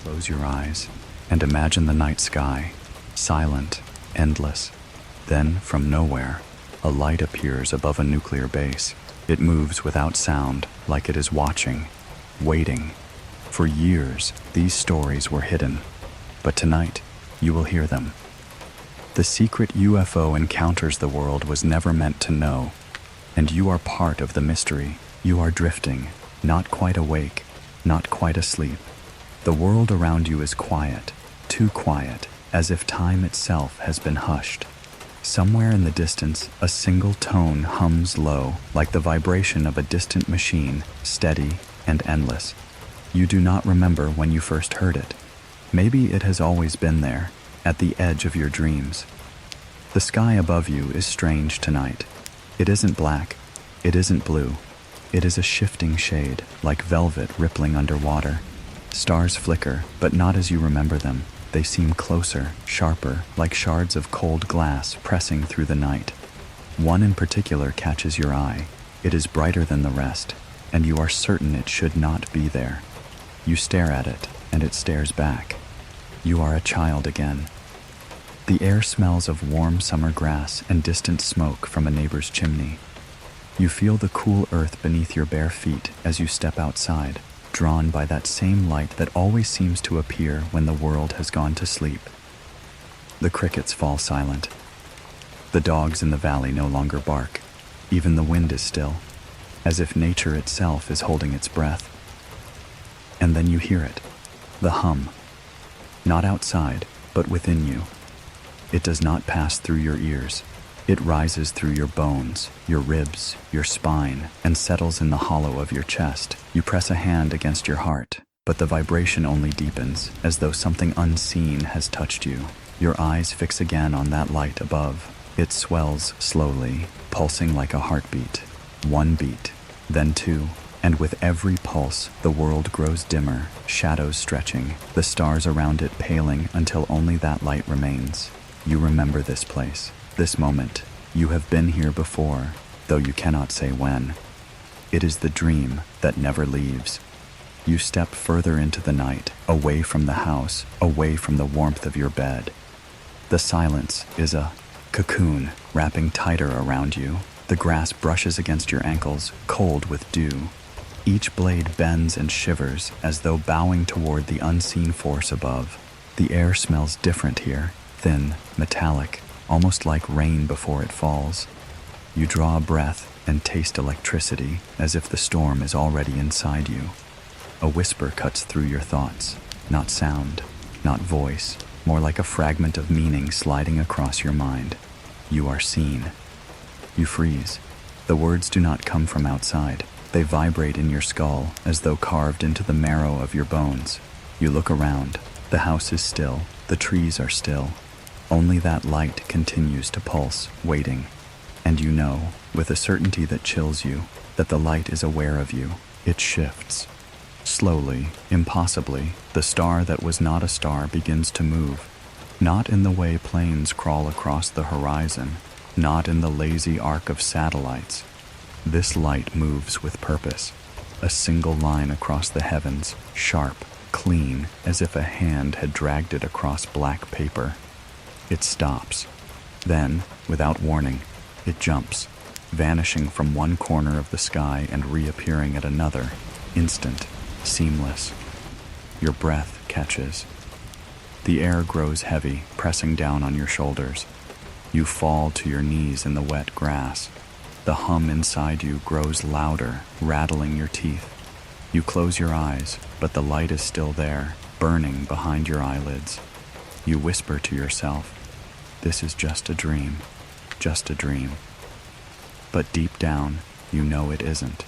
Close your eyes and imagine the night sky, silent, endless. Then, from nowhere, a light appears above a nuclear base. It moves without sound, like it is watching, waiting. For years, these stories were hidden, but tonight, you will hear them. The secret UFO encounters the world was never meant to know, and you are part of the mystery. You are drifting, not quite awake, not quite asleep. The world around you is quiet, too quiet, as if time itself has been hushed. Somewhere in the distance, a single tone hums low, like the vibration of a distant machine, steady and endless. You do not remember when you first heard it. Maybe it has always been there, at the edge of your dreams. The sky above you is strange tonight. It isn't black, it isn't blue. It is a shifting shade, like velvet rippling underwater. Stars flicker, but not as you remember them. They seem closer, sharper, like shards of cold glass pressing through the night. One in particular catches your eye. It is brighter than the rest, and you are certain it should not be there. You stare at it, and it stares back. You are a child again. The air smells of warm summer grass and distant smoke from a neighbor's chimney. You feel the cool earth beneath your bare feet as you step outside, drawn by that same light that always seems to appear when the world has gone to sleep. The crickets fall silent. The dogs in the valley no longer bark. Even the wind is still, as if nature itself is holding its breath. And then you hear it, the hum. Not outside, but within you. It does not pass through your ears. It rises through your bones, your ribs, your spine, and settles in the hollow of your chest. You press a hand against your heart, but the vibration only deepens, as though something unseen has touched you. Your eyes fix again on that light above. It swells slowly, pulsing like a heartbeat. One beat, then two, and with every pulse, the world grows dimmer, shadows stretching, the stars around it paling until only that light remains. You remember this place. This moment, you have been here before, though you cannot say when. It is the dream that never leaves. You step further into the night, away from the house, away from the warmth of your bed. The silence is a cocoon wrapping tighter around you. The grass brushes against your ankles, cold with dew. Each blade bends and shivers as though bowing toward the unseen force above. The air smells different here, thin, metallic, almost like rain before it falls. You draw a breath and taste electricity, as if the storm is already inside you. A whisper cuts through your thoughts, not sound, not voice, more like a fragment of meaning sliding across your mind. You are seen. You freeze. The words do not come from outside. They vibrate in your skull, as though carved into the marrow of your bones. You look around. The house is still. The trees are still. Only that light continues to pulse, waiting. And you know, with a certainty that chills you, that the light is aware of you. It shifts. Slowly, impossibly, the star that was not a star begins to move. Not in the way planes crawl across the horizon, not in the lazy arc of satellites. This light moves with purpose. A single line across the heavens, sharp, clean, as if a hand had dragged it across black paper. It stops. Then, without warning, it jumps, vanishing from one corner of the sky and reappearing at another, instant, seamless. Your breath catches. The air grows heavy, pressing down on your shoulders. You fall to your knees in the wet grass. The hum inside you grows louder, rattling your teeth. You close your eyes, but the light is still there, burning behind your eyelids. You whisper to yourself, "This is just a dream, just a dream." But deep down, you know it isn't.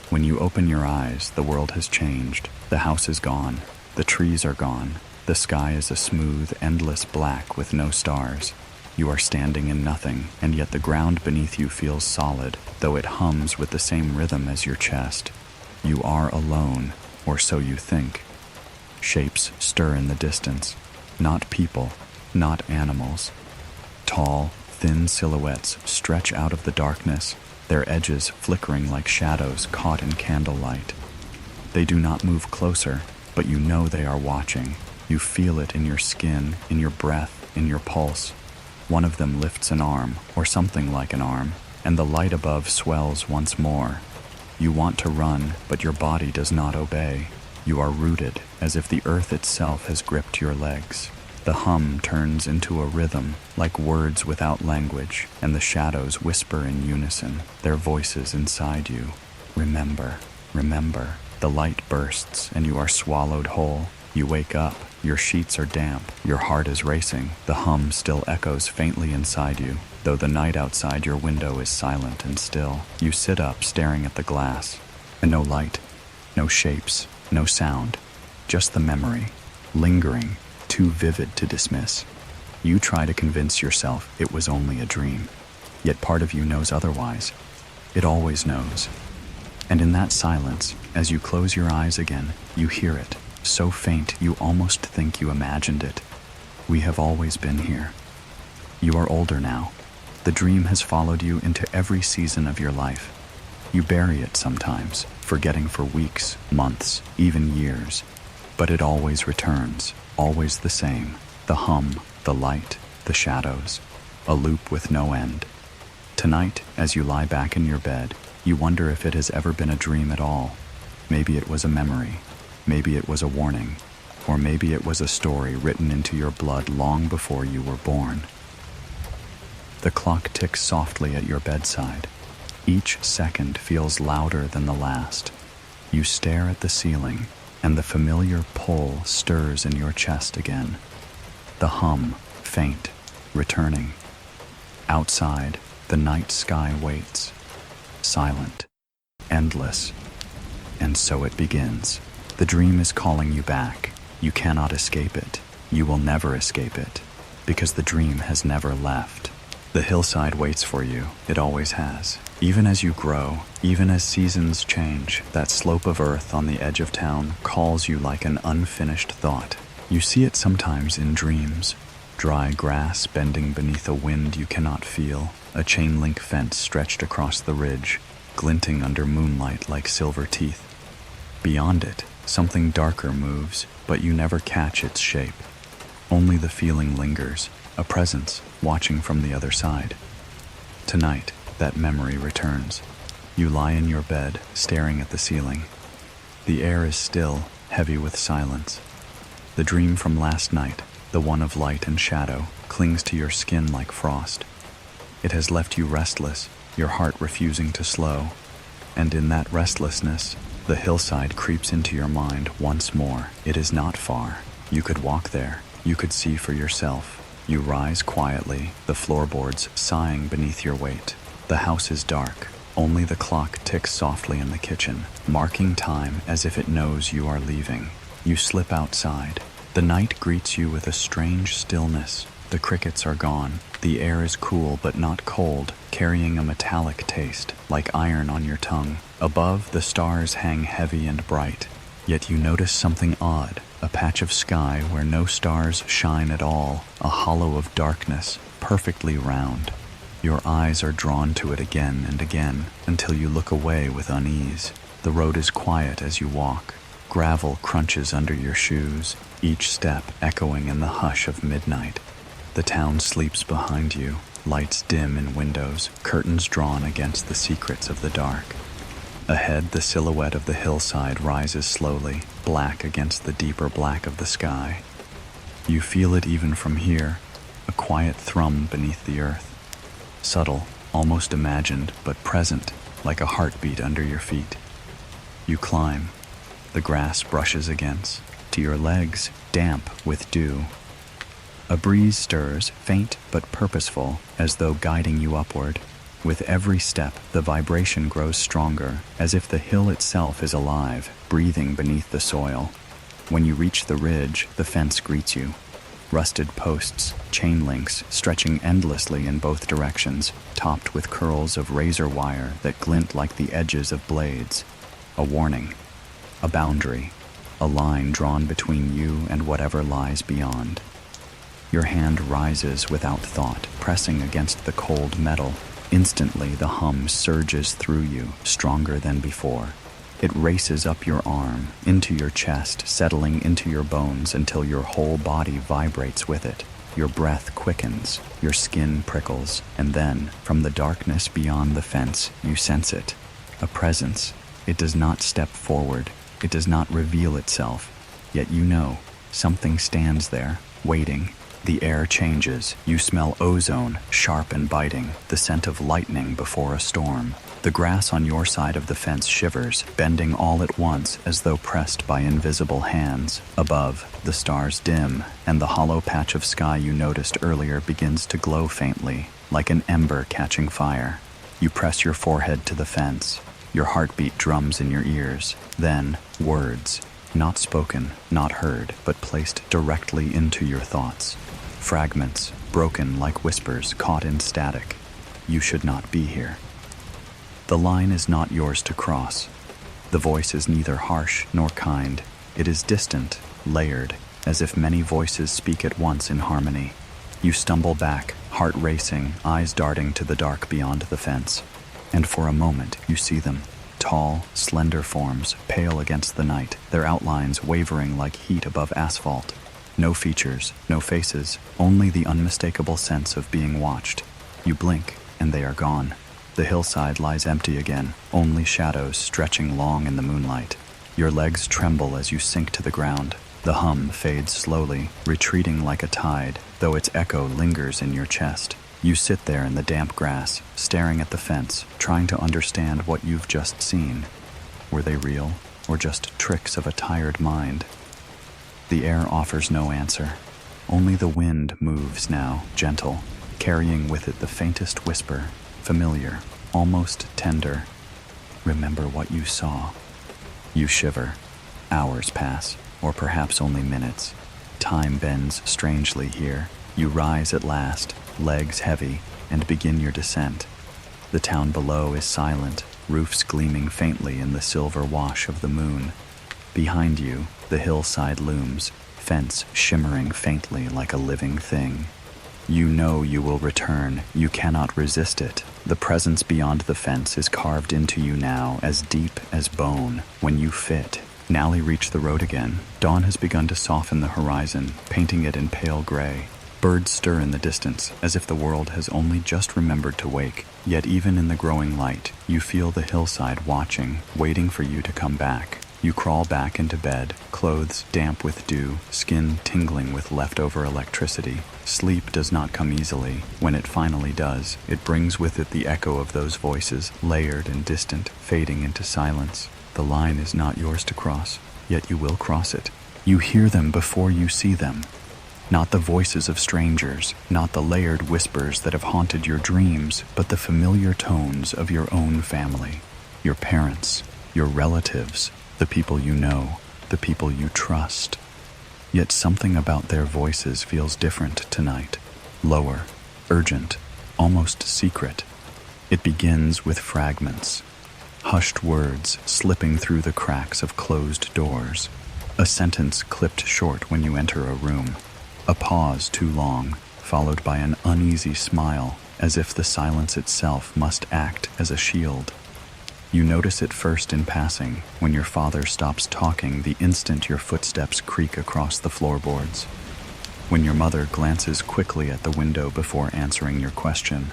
When you open your eyes, the world has changed. The house is gone. The trees are gone. The sky is a smooth, endless black with no stars. You are standing in nothing, and yet the ground beneath you feels solid, though it hums with the same rhythm as your chest. You are alone, or so you think. Shapes stir in the distance. Not people, not animals. Tall, thin silhouettes stretch out of the darkness, their edges flickering like shadows caught in candlelight. They do not move closer, but you know they are watching. You feel it in your skin, in your breath, in your pulse. One of them lifts an arm, or something like an arm, and the light above swells once more. You want to run, but your body does not obey. You are rooted, as if the earth itself has gripped your legs. The hum turns into a rhythm, like words without language, and the shadows whisper in unison, their voices inside you. Remember, remember. The light bursts, and you are swallowed whole. You wake up. Your sheets are damp. Your heart is racing. The hum still echoes faintly inside you, though the night outside your window is silent and still. You sit up, staring at the glass, and no light, no shapes, no sound, just the memory, lingering, too vivid to dismiss. You try to convince yourself it was only a dream, yet part of you knows otherwise. It always knows. And in that silence, as you close your eyes again, you hear it, so faint you almost think you imagined it. We have always been here. You are older now. The dream has followed you into every season of your life. You bury it sometimes, forgetting for weeks, months, even years. But it always returns, always the same. The hum, the light, the shadows. A loop with no end. Tonight, as you lie back in your bed, you wonder if it has ever been a dream at all. Maybe it was a memory. Maybe it was a warning. Or maybe it was a story written into your blood long before you were born. The clock ticks softly at your bedside. Each second feels louder than the last. You stare at the ceiling, and the familiar pull stirs in your chest again. The hum, faint, returning. Outside, the night sky waits. Silent, endless. And so it begins. The dream is calling you back. You cannot escape it. You will never escape it, because the dream has never left. The hillside waits for you. It always has. Even as you grow, even as seasons change, that slope of earth on the edge of town calls you like an unfinished thought. You see it sometimes in dreams. Dry grass bending beneath a wind you cannot feel, a chain-link fence stretched across the ridge, glinting under moonlight like silver teeth. Beyond it, something darker moves, but you never catch its shape. Only the feeling lingers, a presence watching from the other side. Tonight, that memory returns. You lie in your bed, staring at the ceiling. The air is still, heavy with silence. The dream from last night, the one of light and shadow, clings to your skin like frost. It has left you restless, your heart refusing to slow. And in that restlessness, the hillside creeps into your mind once more. It is not far. You could walk there. You could see for yourself. You rise quietly, the floorboards sighing beneath your weight. The house is dark. Only the clock ticks softly in the kitchen, marking time as if it knows you are leaving. You slip outside. The night greets you with a strange stillness. The crickets are gone. The air is cool but not cold, carrying a metallic taste, like iron on your tongue. Above, the stars hang heavy and bright. Yet you notice something odd, a patch of sky where no stars shine at all, a hollow of darkness, perfectly round. Your eyes are drawn to it again and again, until you look away with unease. The road is quiet as you walk. Gravel crunches under your shoes, each step echoing in the hush of midnight. The town sleeps behind you, lights dim in windows, curtains drawn against the secrets of the dark. Ahead, the silhouette of the hillside rises slowly, black against the deeper black of the sky. You feel it even from here, a quiet thrum beneath the earth. Subtle, almost imagined, but present, like a heartbeat under your feet. You climb. The grass brushes against, to your legs, damp with dew. A breeze stirs, faint but purposeful, as though guiding you upward. With every step, the vibration grows stronger, as if the hill itself is alive, breathing beneath the soil. When you reach the ridge, the fence greets you. Rusted posts, chain links, stretching endlessly in both directions, topped with curls of razor wire that glint like the edges of blades. A warning, a boundary, a line drawn between you and whatever lies beyond. Your hand rises without thought, pressing against the cold metal. Instantly, the hum surges through you, stronger than before. It races up your arm, into your chest, settling into your bones until your whole body vibrates with it. Your breath quickens, your skin prickles, and then, from the darkness beyond the fence, you sense it. A presence. It does not step forward. It does not reveal itself. Yet you know, something stands there, waiting. The air changes. You smell ozone, sharp and biting, the scent of lightning before a storm. The grass on your side of the fence shivers, bending all at once as though pressed by invisible hands. Above, the stars dim, and the hollow patch of sky you noticed earlier begins to glow faintly, like an ember catching fire. You press your forehead to the fence. Your heartbeat drums in your ears. Then, words. Not spoken, not heard, but placed directly into your thoughts. Fragments, broken like whispers caught in static. You should not be here. The line is not yours to cross. The voice is neither harsh nor kind. It is distant, layered, as if many voices speak at once in harmony. You stumble back, heart racing, eyes darting to the dark beyond the fence. And for a moment, you see them. Tall, slender forms, pale against the night, their outlines wavering like heat above asphalt. No features, no faces, only the unmistakable sense of being watched. You blink, and they are gone. The hillside lies empty again, only shadows stretching long in the moonlight. Your legs tremble as you sink to the ground. The hum fades slowly, retreating like a tide, though its echo lingers in your chest. You sit there in the damp grass, staring at the fence, trying to understand what you've just seen. Were they real, or just tricks of a tired mind? The air offers no answer. Only the wind moves now, gentle, carrying with it the faintest whisper, familiar, almost tender. Remember what you saw. You shiver. Hours pass, or perhaps only minutes. Time bends strangely here. You rise at last, legs heavy, and begin your descent. The town below is silent, roofs gleaming faintly in the silver wash of the moon. Behind you, the hillside looms, fence shimmering faintly like a living thing. You know you will return. You cannot resist it. The presence beyond the fence is carved into you now, as deep as bone. When you fit, Nally reached the road again. Dawn has begun to soften the horizon, painting it in pale gray. Birds stir in the distance, as if the world has only just remembered to wake. Yet even in the growing light, you feel the hillside watching, waiting for you to come back. You crawl back into bed, clothes damp with dew, skin tingling with leftover electricity. Sleep does not come easily. When it finally does, it brings with it the echo of those voices, layered and distant, fading into silence. The line is not yours to cross, yet you will cross it. You hear them before you see them. Not the voices of strangers, not the layered whispers that have haunted your dreams, but the familiar tones of your own family, your parents, your relatives, the people you know, the people you trust. Yet something about their voices feels different tonight, lower, urgent, almost secret. It begins with fragments, hushed words slipping through the cracks of closed doors, a sentence clipped short when you enter a room, a pause too long, followed by an uneasy smile, as if the silence itself must act as a shield. You notice it first in passing, when your father stops talking the instant your footsteps creak across the floorboards. When your mother glances quickly at the window before answering your question.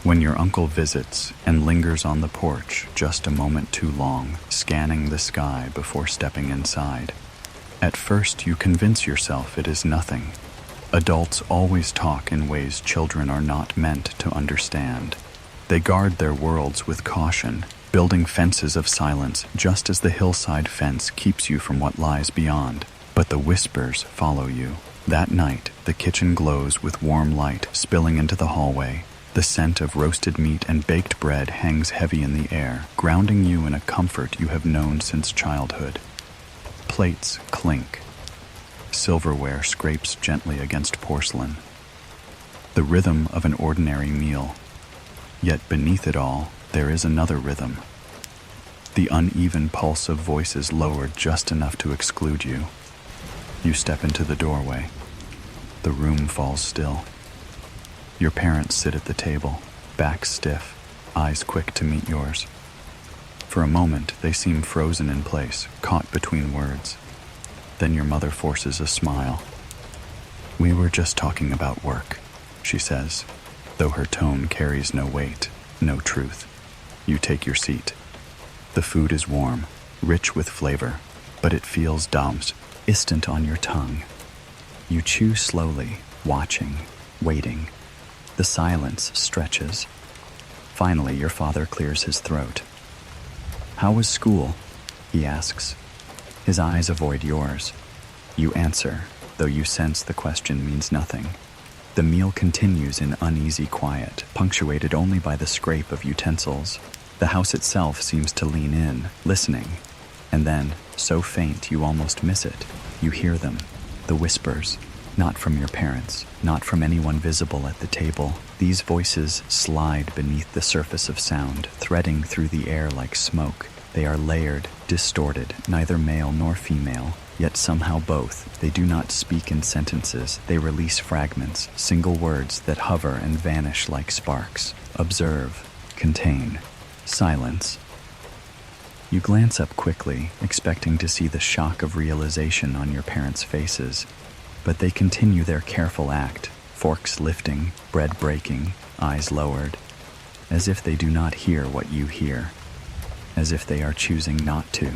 When your uncle visits and lingers on the porch just a moment too long, scanning the sky before stepping inside. At first, you convince yourself it is nothing. Adults always talk in ways children are not meant to understand. They guard their worlds with caution, building fences of silence just as the hillside fence keeps you from what lies beyond. But the whispers follow you. That night, the kitchen glows with warm light spilling into the hallway. The scent of roasted meat and baked bread hangs heavy in the air, grounding you in a comfort you have known since childhood. Plates clink. Silverware scrapes gently against porcelain. The rhythm of an ordinary meal. Yet beneath it all, there is another rhythm. The uneven pulse of voices lowered just enough to exclude you. You step into the doorway. The room falls still. Your parents sit at the table, backs stiff, eyes quick to meet yours. For a moment, they seem frozen in place, caught between words. Then your mother forces a smile. "We were just talking about work," she says, though her tone carries no weight, no truth. You take your seat. The food is warm, rich with flavor, but it feels distant on your tongue. You chew slowly, watching, waiting. The silence stretches. Finally, your father clears his throat. "How was school?" he asks. His eyes avoid yours. You answer, though you sense the question means nothing. The meal continues in uneasy quiet, punctuated only by the scrape of utensils. The house itself seems to lean in, listening. And then, so faint you almost miss it, you hear them, the whispers, not from your parents, not from anyone visible at the table. These voices slide beneath the surface of sound, threading through the air like smoke. They are layered, distorted, neither male nor female, yet somehow both. They do not speak in sentences, they release fragments, single words that hover and vanish like sparks. Observe, contain, silence. You glance up quickly, expecting to see the shock of realization on your parents' faces, but they continue their careful act, forks lifting, bread breaking, eyes lowered, as if they do not hear what you hear, as if they are choosing not to.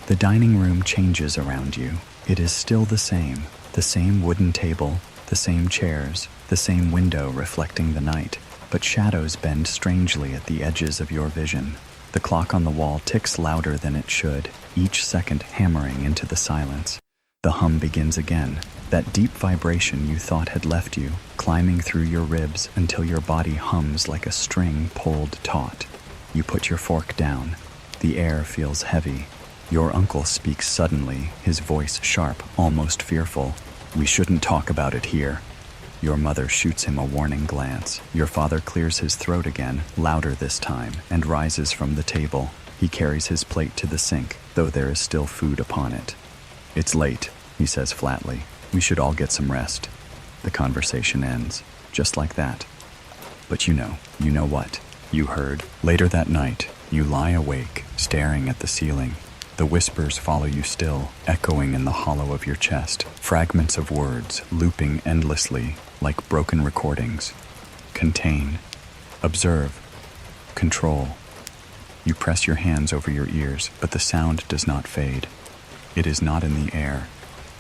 The dining room changes around you. It is still the same wooden table, the same chairs, the same window reflecting the night, but shadows bend strangely at the edges of your vision. The clock on the wall ticks louder than it should, each second hammering into the silence. The hum begins again, that deep vibration you thought had left you, climbing through your ribs until your body hums like a string pulled taut. You put your fork down. The air feels heavy. Your uncle speaks suddenly, his voice sharp, almost fearful. "We shouldn't talk about it here." Your mother shoots him a warning glance. Your father clears his throat again, louder this time, and rises from the table. He carries his plate to the sink, though there is still food upon it. "It's late," he says flatly. "We should all get some rest." The conversation ends, just like that. But you know what? You heard. Later that night, you lie awake, staring at the ceiling. The whispers follow you still, echoing in the hollow of your chest, fragments of words looping endlessly like broken recordings. Contain, observe, control. You press your hands over your ears, but the sound does not fade. It is not in the air.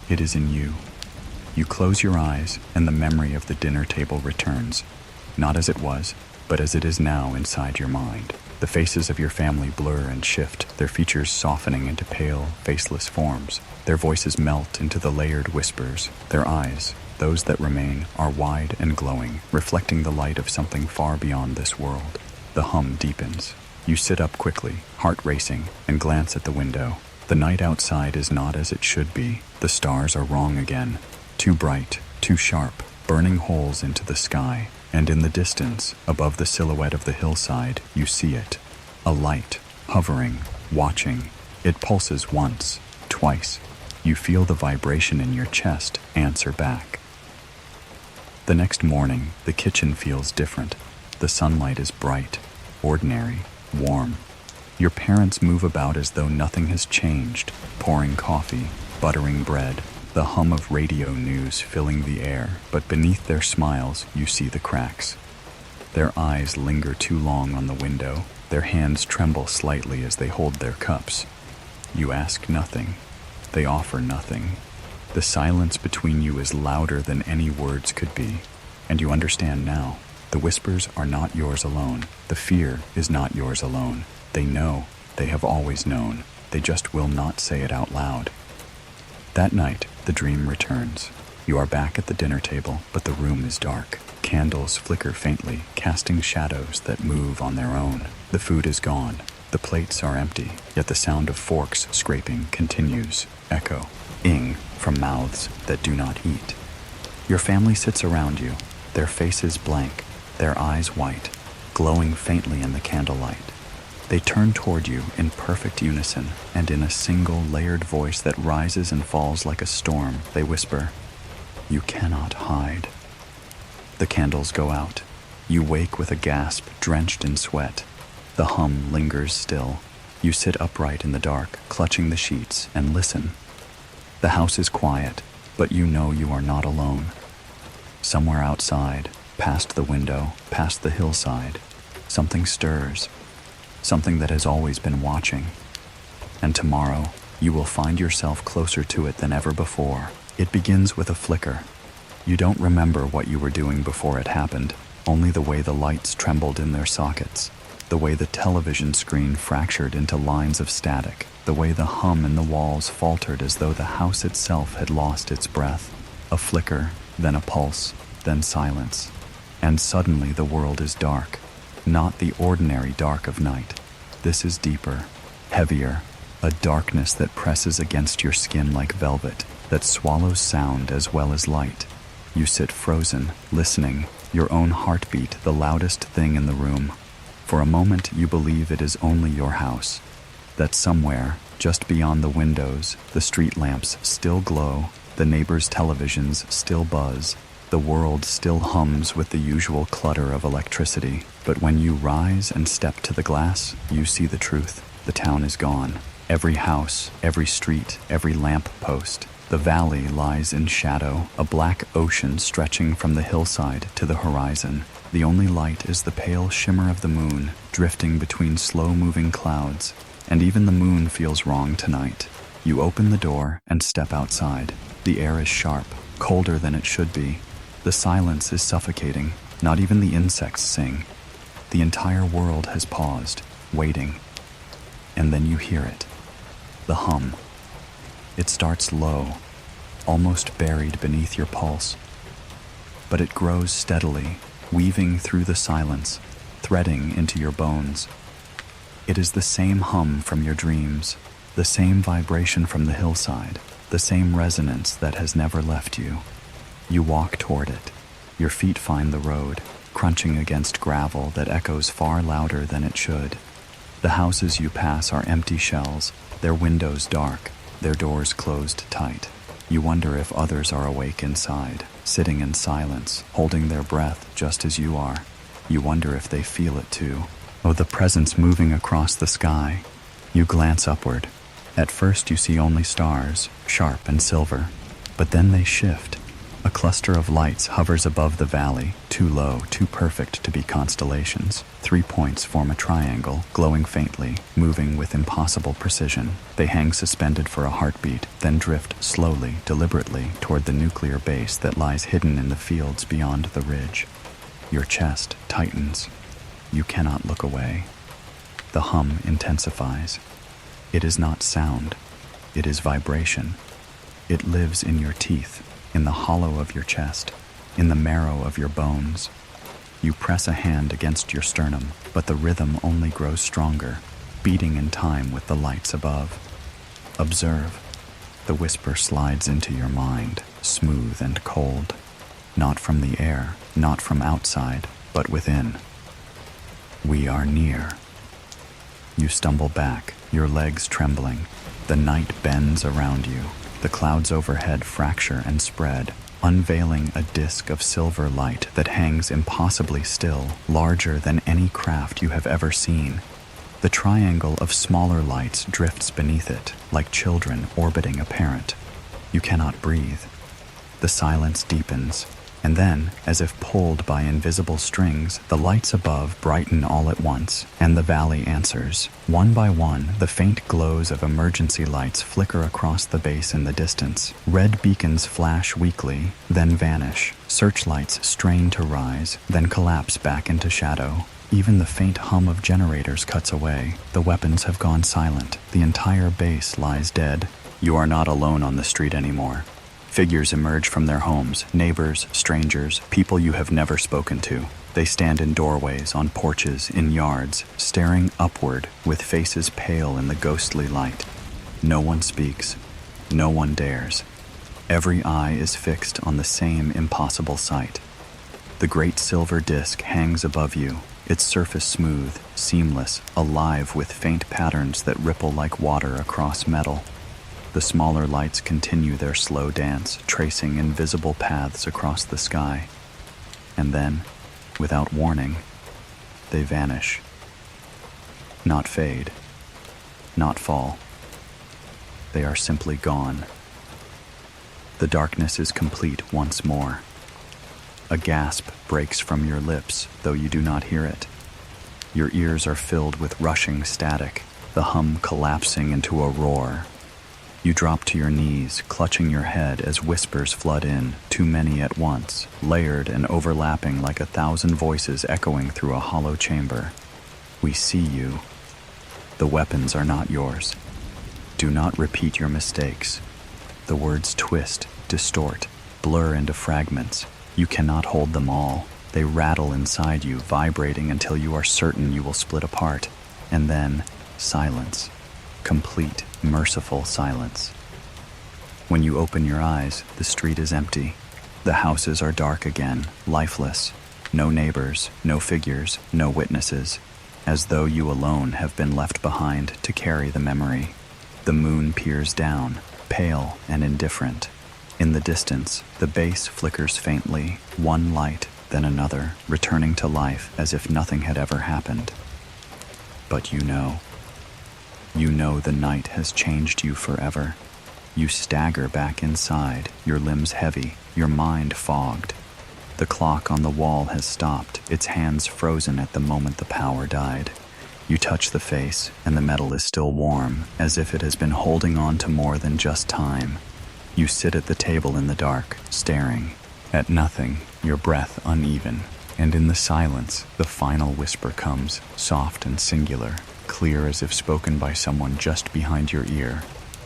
It is in you. You close your eyes, and the memory of the dinner table returns, not as it was, but as it is now inside your mind. The faces of your family blur and shift, their features softening into pale, faceless forms. Their voices melt into the layered whispers. Their eyes, those that remain, are wide and glowing, reflecting the light of something far beyond this world. The hum deepens. You sit up quickly, heart racing, and glance at the window. The night outside is not as it should be. The stars are wrong again. Too bright, too sharp, burning holes into the sky. And in the distance, above the silhouette of the hillside, you see it. A light, hovering, watching. It pulses once, twice. You feel the vibration in your chest answer back. The next morning, the kitchen feels different. The sunlight is bright, ordinary, warm. Your parents move about as though nothing has changed, pouring coffee, buttering bread, the hum of radio news filling the air, but beneath their smiles you see the cracks. Their eyes linger too long on the window. Their hands tremble slightly as they hold their cups. You ask nothing. They offer nothing. The silence between you is louder than any words could be, and you understand now. The whispers are not yours alone. The fear is not yours alone. They know. They have always known. They just will not say it out loud. That night, the dream returns. You are back at the dinner table, but the room is dark. Candles flicker faintly, casting shadows that move on their own. The food is gone. The plates are empty, yet the sound of forks scraping continues, echoing from mouths that do not eat. Your family sits around you, their faces blank, their eyes white, glowing faintly in the candlelight. They turn toward you in perfect unison, and in a single layered voice that rises and falls like a storm, they whisper, "You cannot hide." The candles go out. You wake with a gasp, drenched in sweat. The hum lingers still. You sit upright in the dark, clutching the sheets, and listen. The house is quiet, but you know you are not alone. Somewhere outside, past the window, past the hillside, something stirs, something that has always been watching. And tomorrow, you will find yourself closer to it than ever before. It begins with a flicker. You don't remember what you were doing before it happened, only the way the lights trembled in their sockets, the way the television screen fractured into lines of static, the way the hum in the walls faltered as though the house itself had lost its breath. A flicker, then a pulse, then silence. And suddenly the world is dark. Not the ordinary dark of night. This is deeper, heavier, a darkness that presses against your skin like velvet, that swallows sound as well as light. You sit frozen, listening, your own heartbeat the loudest thing in the room. For a moment you believe it is only your house, that somewhere, just beyond the windows, the street lamps still glow, the neighbors' televisions still buzz, the world still hums with the usual clutter of electricity. But when you rise and step to the glass, you see the truth. The town is gone. Every house, every street, every lamp post. The valley lies in shadow, a black ocean stretching from the hillside to the horizon. The only light is the pale shimmer of the moon, drifting between slow-moving clouds. And even the moon feels wrong tonight. You open the door and step outside. The air is sharp, colder than it should be. The silence is suffocating. Not even the insects sing. The entire world has paused, waiting. And then you hear it. The hum. It starts low, almost buried beneath your pulse. But it grows steadily, weaving through the silence, threading into your bones. It is the same hum from your dreams, the same vibration from the hillside, the same resonance that has never left you. You walk toward it. Your feet find the road, crunching against gravel that echoes far louder than it should. The houses you pass are empty shells, their windows dark, their doors closed tight. You wonder if others are awake inside, sitting in silence, holding their breath just as you are. You wonder if they feel it too. Oh, the presence moving across the sky. You glance upward. At first you see only stars, sharp and silver. But then they shift. A cluster of lights hovers above the valley, too low, too perfect to be constellations. 3 points form a triangle, glowing faintly, moving with impossible precision. They hang suspended for a heartbeat, then drift slowly, deliberately, toward the nuclear base that lies hidden in the fields beyond the ridge. Your chest tightens. You cannot look away. The hum intensifies. It is not sound. It is vibration. It lives in your teeth, in the hollow of your chest, in the marrow of your bones. You press a hand against your sternum, but the rhythm only grows stronger, beating in time with the lights above. Observe. The whisper slides into your mind, smooth and cold. Not from the air, not from outside, but within. We are near. You stumble back, your legs trembling. The night bends around you. The clouds overhead fracture and spread, unveiling a disk of silver light that hangs impossibly still, larger than any craft you have ever seen. The triangle of smaller lights drifts beneath it, like children orbiting a parent. You cannot breathe. The silence deepens, and then, as if pulled by invisible strings, the lights above brighten all at once, and the valley answers. One by one, the faint glows of emergency lights flicker across the base in the distance. Red beacons flash weakly, then vanish. Searchlights strain to rise, then collapse back into shadow. Even the faint hum of generators cuts away. The weapons have gone silent. The entire base lies dead. You are not alone on the street anymore. Figures emerge from their homes, neighbors, strangers, people you have never spoken to. They stand in doorways, on porches, in yards, staring upward with faces pale in the ghostly light. No one speaks. No one dares. Every eye is fixed on the same impossible sight. The great silver disk hangs above you, its surface smooth, seamless, alive with faint patterns that ripple like water across metal. The smaller lights continue their slow dance, tracing invisible paths across the sky. And then, without warning, they vanish. Not fade, not fall. They are simply gone. The darkness is complete once more. A gasp breaks from your lips, though you do not hear it. Your ears are filled with rushing static, the hum collapsing into a roar. You drop to your knees, clutching your head as whispers flood in, too many at once, layered and overlapping like 1,000 voices echoing through a hollow chamber. We see you. The weapons are not yours. Do not repeat your mistakes. The words twist, distort, blur into fragments. You cannot hold them all. They rattle inside you, vibrating until you are certain you will split apart. And then, silence. Complete, merciful silence. When you open your eyes, the street is empty. The houses are dark again, lifeless. No neighbors, no figures, no witnesses. As though you alone have been left behind to carry the memory. The moon peers down, pale and indifferent. In the distance, the base flickers faintly, one light, then another, returning to life as if nothing had ever happened. But you know. You know the night has changed you forever. You stagger back inside, your limbs heavy, your mind fogged. The clock on the wall has stopped, its hands frozen at the moment the power died. You touch the face, and the metal is still warm, as if it has been holding on to more than just time. You sit at the table in the dark, staring at nothing, your breath uneven, and in the silence, the final whisper comes, soft and singular, clear as if spoken by someone just behind your ear.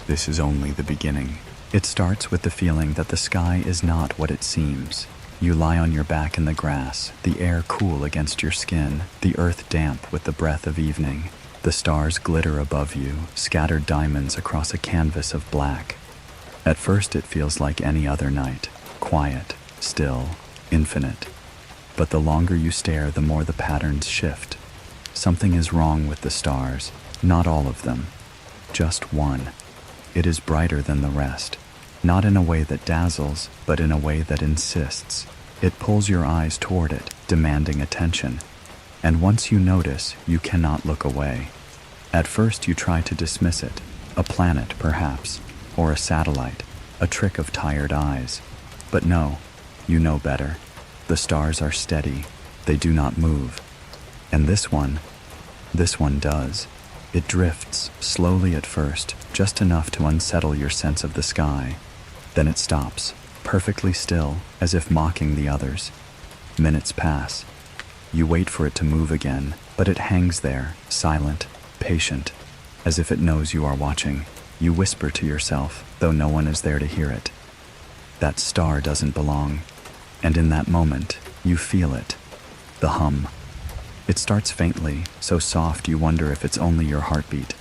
This is only the beginning. It starts with the feeling that the sky is not what it seems. You lie on your back in the grass, the air cool against your skin, the earth damp with the breath of evening. The stars glitter above you, scattered diamonds across a canvas of black. At first it feels like any other night, quiet, still, infinite. But the longer you stare, the more the patterns shift. Something is wrong with the stars, not all of them, just one. It is brighter than the rest, not in a way that dazzles, but in a way that insists. It pulls your eyes toward it, demanding attention. And once you notice, you cannot look away. At first you try to dismiss it, a planet perhaps, or a satellite, a trick of tired eyes. But no, you know better. The stars are steady, they do not move. And this one does. It drifts, slowly at first, just enough to unsettle your sense of the sky. Then it stops, perfectly still, as if mocking the others. Minutes pass. You wait for it to move again, but it hangs there, silent, patient, as if it knows you are watching. You whisper to yourself, though no one is there to hear it. That star doesn't belong. And in that moment, you feel it. The hum. It starts faintly, so soft you wonder if it's only your heartbeat.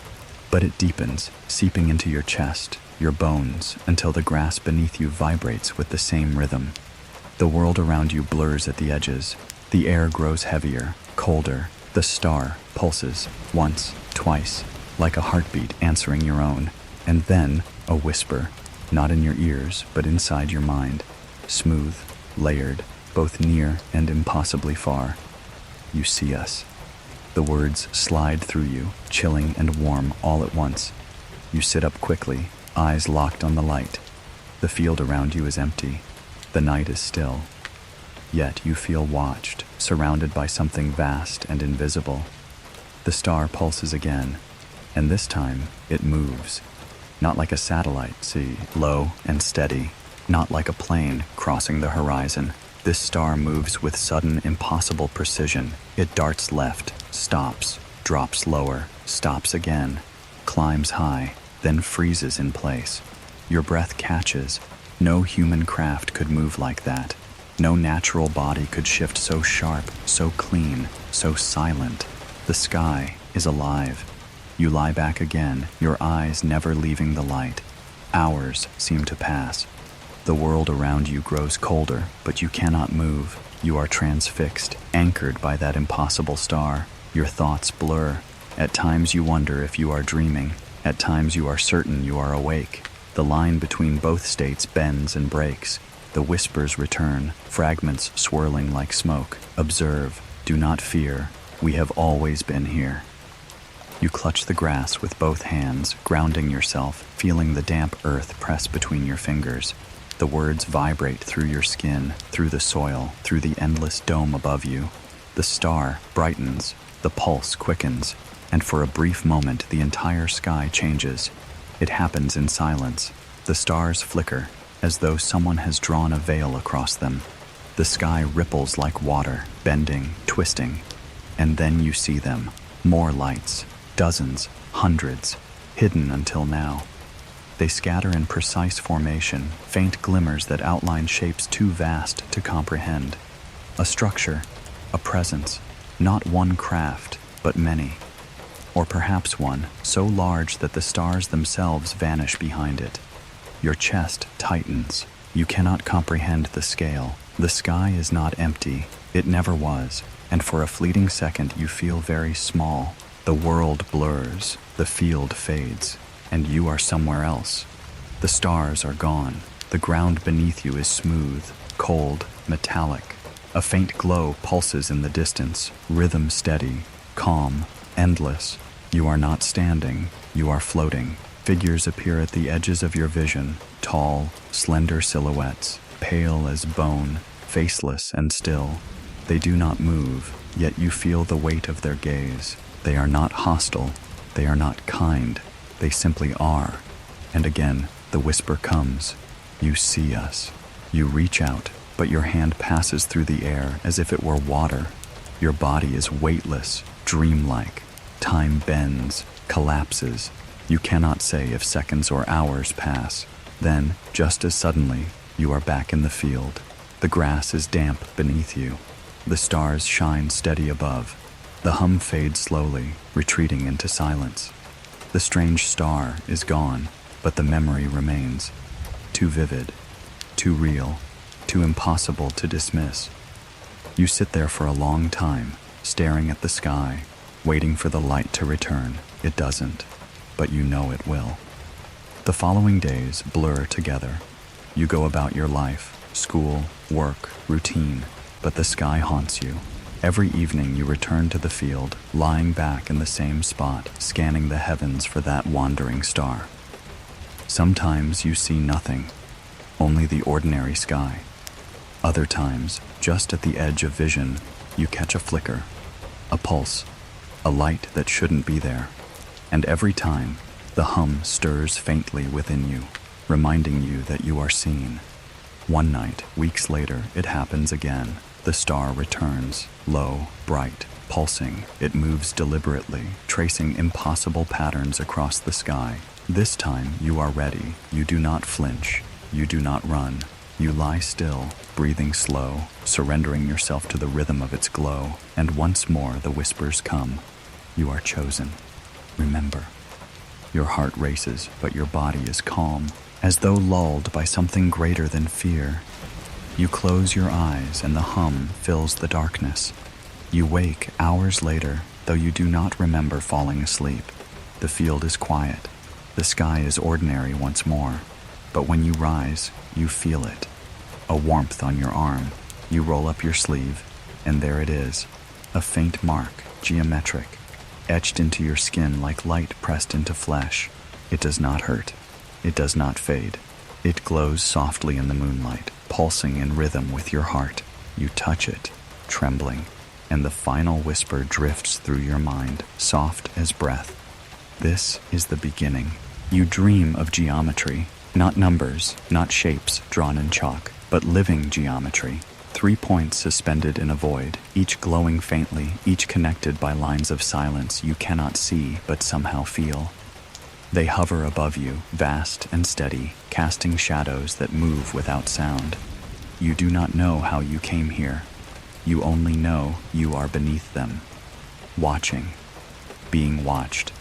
But it deepens, seeping into your chest, your bones, until the grass beneath you vibrates with the same rhythm. The world around you blurs at the edges. The air grows heavier, colder. The star pulses, once, twice, like a heartbeat answering your own. And then, a whisper, not in your ears, but inside your mind. Smooth, layered, both near and impossibly far. You see us. The words slide through you, chilling and warm all at once. You sit up quickly, eyes locked on the light. The field around you is empty. The night is still. Yet you feel watched, surrounded by something vast and invisible. The star pulses again, and this time it moves. Not like a satellite, see, low and steady. Not like a plane crossing the horizon. This star moves with sudden, impossible precision. It darts left, stops, drops lower, stops again, climbs high, then freezes in place. Your breath catches. No human craft could move like that. No natural body could shift so sharp, so clean, so silent. The sky is alive. You lie back again, your eyes never leaving the light. Hours seem to pass. The world around you grows colder, but you cannot move. You are transfixed, anchored by that impossible star. Your thoughts blur. At times you wonder if you are dreaming. At times you are certain you are awake. The line between both states bends and breaks. The whispers return, fragments swirling like smoke. Observe, do not fear. We have always been here. You clutch the grass with both hands, grounding yourself, feeling the damp earth press between your fingers. The words vibrate through your skin, through the soil, through the endless dome above you. The star brightens, the pulse quickens, and for a brief moment the entire sky changes. It happens in silence. The stars flicker, as though someone has drawn a veil across them. The sky ripples like water, bending, twisting. And then you see them. More lights. Dozens, hundreds, hidden until now. They scatter in precise formation, faint glimmers that outline shapes too vast to comprehend. A structure, a presence, not one craft, but many. Or perhaps one, so large that the stars themselves vanish behind it. Your chest tightens. You cannot comprehend the scale. The sky is not empty. It never was. And for a fleeting second you feel very small. The world blurs, the field fades, and you are somewhere else. The stars are gone. The ground beneath you is smooth, cold, metallic. A faint glow pulses in the distance, rhythm steady, calm, endless. You are not standing, you are floating. Figures appear at the edges of your vision, tall, slender silhouettes, pale as bone, faceless and still. They do not move, yet you feel the weight of their gaze. They are not hostile, they are not kind, they simply are. And again, the whisper comes. You see us. You reach out, but your hand passes through the air as if it were water. Your body is weightless, dreamlike. Time bends, collapses. You cannot say if seconds or hours pass. Then, just as suddenly, you are back in the field. The grass is damp beneath you. The stars shine steady above. The hum fades slowly, retreating into silence. The strange star is gone, but the memory remains. Too vivid, too real, too impossible to dismiss. You sit there for a long time, staring at the sky, waiting for the light to return. It doesn't, but you know it will. The following days blur together. You go about your life, school, work, routine, but the sky haunts you. Every evening you return to the field, lying back in the same spot, scanning the heavens for that wandering star. Sometimes you see nothing, only the ordinary sky. Other times, just at the edge of vision, you catch a flicker, a pulse, a light that shouldn't be there. And every time, the hum stirs faintly within you, reminding you that you are seen. One night, weeks later, it happens again. The star returns, low, bright, pulsing. It moves deliberately, tracing impossible patterns across the sky. This time, you are ready. You do not flinch. You do not run. You lie still, breathing slow, surrendering yourself to the rhythm of its glow. And once more, the whispers come. You are chosen. Remember. Your heart races, but your body is calm, as though lulled by something greater than fear. You close your eyes and the hum fills the darkness. You wake hours later, though you do not remember falling asleep. The field is quiet. The sky is ordinary once more. But when you rise, you feel it. A warmth on your arm. You roll up your sleeve, and there it is. A faint mark, geometric, etched into your skin like light pressed into flesh. It does not hurt. It does not fade. It glows softly in the moonlight, pulsing in rhythm with your heart. You touch it, trembling, and the final whisper drifts through your mind, soft as breath. This is the beginning. You dream of geometry, not numbers, not shapes drawn in chalk, but living geometry. 3 points suspended in a void, each glowing faintly, each connected by lines of silence you cannot see but somehow feel. They hover above you, vast and steady, casting shadows that move without sound. You do not know how you came here. You only know you are beneath them, watching, being watched.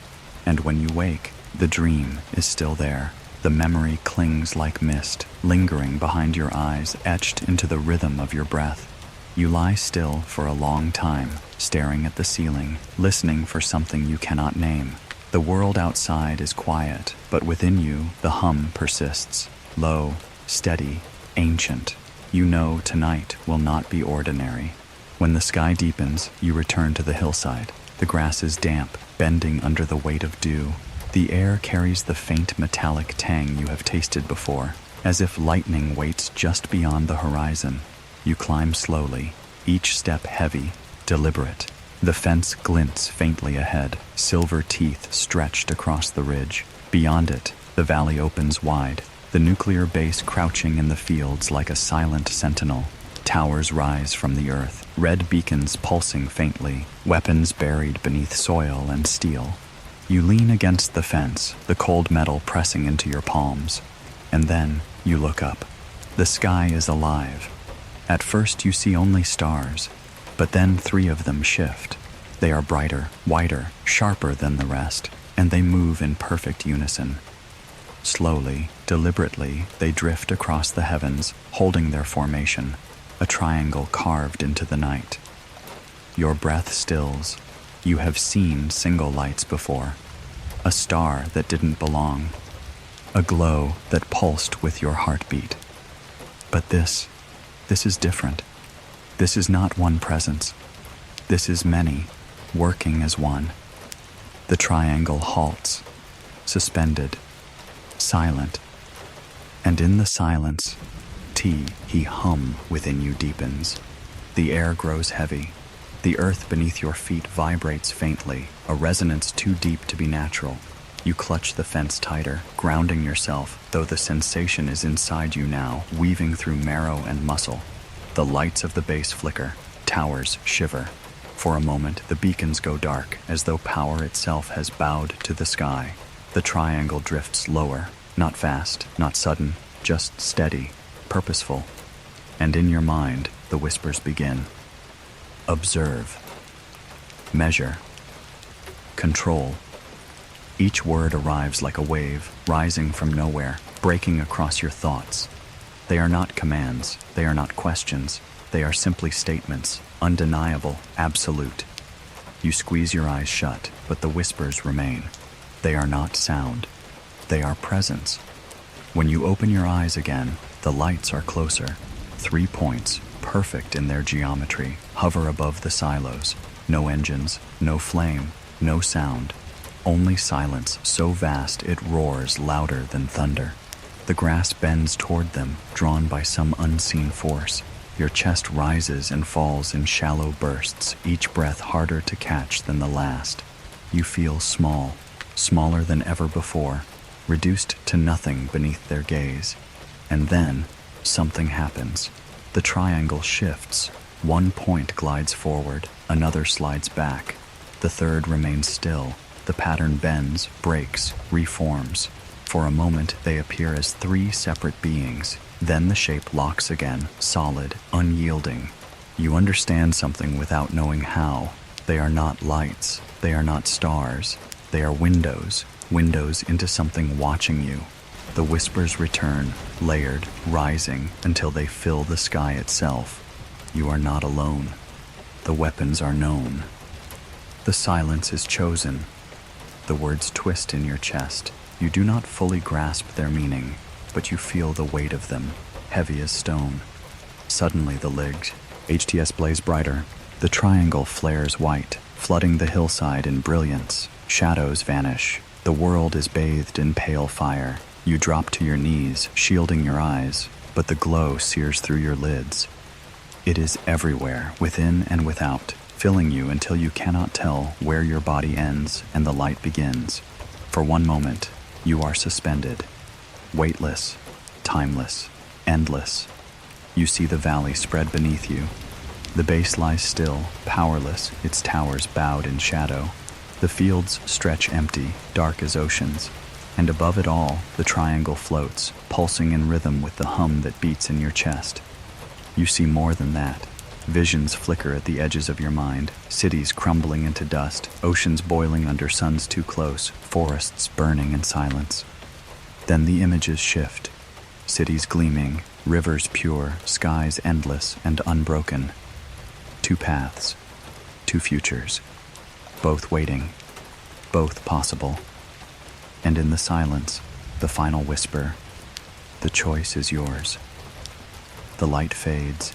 And when you wake, the dream is still there. The memory clings like mist, lingering behind your eyes, etched into the rhythm of your breath. You lie still for a long time, staring at the ceiling, listening for something you cannot name. The world outside is quiet, but within you, the hum persists. Low, steady, ancient. You know tonight will not be ordinary. When the sky deepens, you return to the hillside. The grass is damp, bending under the weight of dew. The air carries the faint metallic tang you have tasted before, as if lightning waits just beyond the horizon. You climb slowly, each step heavy, deliberate. The fence glints faintly ahead, silver teeth stretched across the ridge. Beyond it, the valley opens wide, the nuclear base crouching in the fields like a silent sentinel. Towers rise from the earth, red beacons pulsing faintly, weapons buried beneath soil and steel. You lean against the fence, the cold metal pressing into your palms. And then you look up. The sky is alive. At first you see only stars, but then 3 of them shift. They are brighter, wider, sharper than the rest, and they move in perfect unison. Slowly, deliberately, they drift across the heavens, holding their formation, a triangle carved into the night. Your breath stills. You have seen single lights before. A star that didn't belong. A glow that pulsed with your heartbeat. But this is different. This is not one presence. This is many, working as one. The triangle halts, suspended, silent. And in the silence, he hum within you deepens. The air grows heavy. The earth beneath your feet vibrates faintly, a resonance too deep to be natural. You clutch the fence tighter, grounding yourself, though the sensation is inside you now, weaving through marrow and muscle. The lights of the base flicker, towers shiver. For a moment, the beacons go dark, as though power itself has bowed to the sky. The triangle drifts lower, not fast, not sudden, just steady, purposeful. And in your mind, the whispers begin. Observe. Measure. Control. Each word arrives like a wave, rising from nowhere, breaking across your thoughts. They are not commands, they are not questions, they are simply statements, undeniable, absolute. You squeeze your eyes shut, but the whispers remain. They are not sound, they are presence. When you open your eyes again, the lights are closer. 3 points, perfect in their geometry, hover above the silos. No engines, no flame, no sound. Only silence so vast it roars louder than thunder. The grass bends toward them, drawn by some unseen force. Your chest rises and falls in shallow bursts, each breath harder to catch than the last. You feel small, smaller than ever before, reduced to nothing beneath their gaze. And then, something happens. The triangle shifts. 1 point glides forward, another slides back. The third remains still. The pattern bends, breaks, reforms. For a moment, they appear as 3 separate beings. Then the shape locks again, solid, unyielding. You understand something without knowing how. They are not lights. They are not stars. They are windows. Windows into something watching you. The whispers return, layered, rising, until they fill the sky itself. You are not alone. The weapons are known. The silence is chosen. The words twist in your chest. You do not fully grasp their meaning, but you feel the weight of them, heavy as stone. Suddenly the light, HTS blaze brighter. The triangle flares white, flooding the hillside in brilliance. Shadows vanish. The world is bathed in pale fire. You drop to your knees, shielding your eyes, but the glow sears through your lids. It is everywhere, within and without, filling you until you cannot tell where your body ends and the light begins. For one moment, you are suspended, weightless, timeless, endless. You see the valley spread beneath you. The base lies still, powerless, its towers bowed in shadow. The fields stretch empty, dark as oceans. And above it all, the triangle floats, pulsing in rhythm with the hum that beats in your chest. You see more than that. Visions flicker at the edges of your mind, cities crumbling into dust, oceans boiling under suns too close, forests burning in silence. Then the images shift. Cities gleaming, rivers pure, skies endless and unbroken. 2 paths, 2 futures, both waiting, both possible. And in the silence, the final whisper, the choice is yours. The light fades.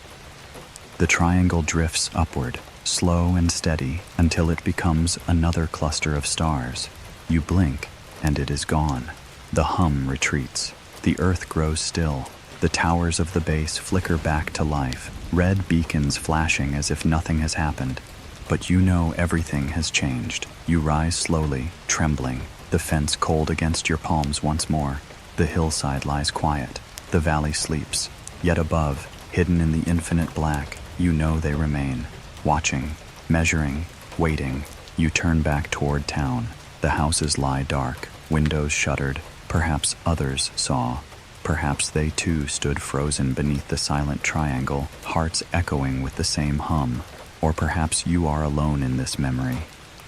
The triangle drifts upward, slow and steady until it becomes another cluster of stars. You blink, and it is gone. The hum retreats. The earth grows still. The towers of the base flicker back to life, red beacons flashing as if nothing has happened. But you know everything has changed. You rise slowly, trembling, the fence cold against your palms once more. The hillside lies quiet. The valley sleeps. Yet above, hidden in the infinite black, you know they remain. Watching, measuring, waiting, you turn back toward town. The houses lie dark, windows shuttered. Perhaps others saw. Perhaps they too stood frozen beneath the silent triangle, hearts echoing with the same hum. Or perhaps you are alone in this memory.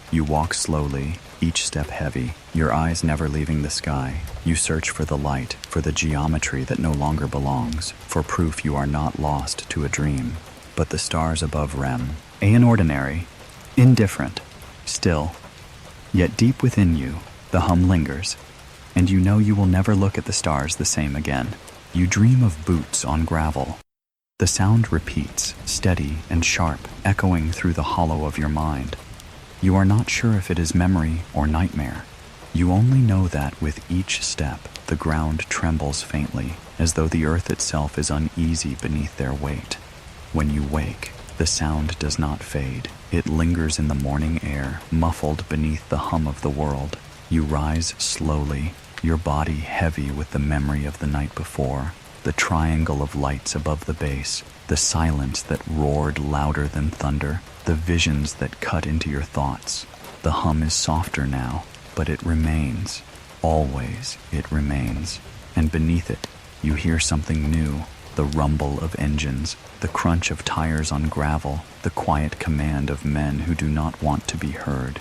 You walk slowly, each step heavy, your eyes never leaving the sky. You search for the light, for the geometry that no longer belongs, for proof you are not lost to a dream. But the stars above ordinary, indifferent, still. Yet deep within you, the hum lingers, and you know you will never look at the stars the same again. You dream of boots on gravel. The sound repeats, steady and sharp, echoing through the hollow of your mind. You are not sure if it is memory or nightmare. You only know that with each step, the ground trembles faintly, as though the earth itself is uneasy beneath their weight. When you wake, the sound does not fade. It lingers in the morning air, muffled beneath the hum of the world. You rise slowly, your body heavy with the memory of the night before, the triangle of lights above the base, the silence that roared louder than thunder, the visions that cut into your thoughts. The hum is softer now, but it remains. Always it remains. And beneath it, you hear something new, the rumble of engines, the crunch of tires on gravel, the quiet command of men who do not want to be heard.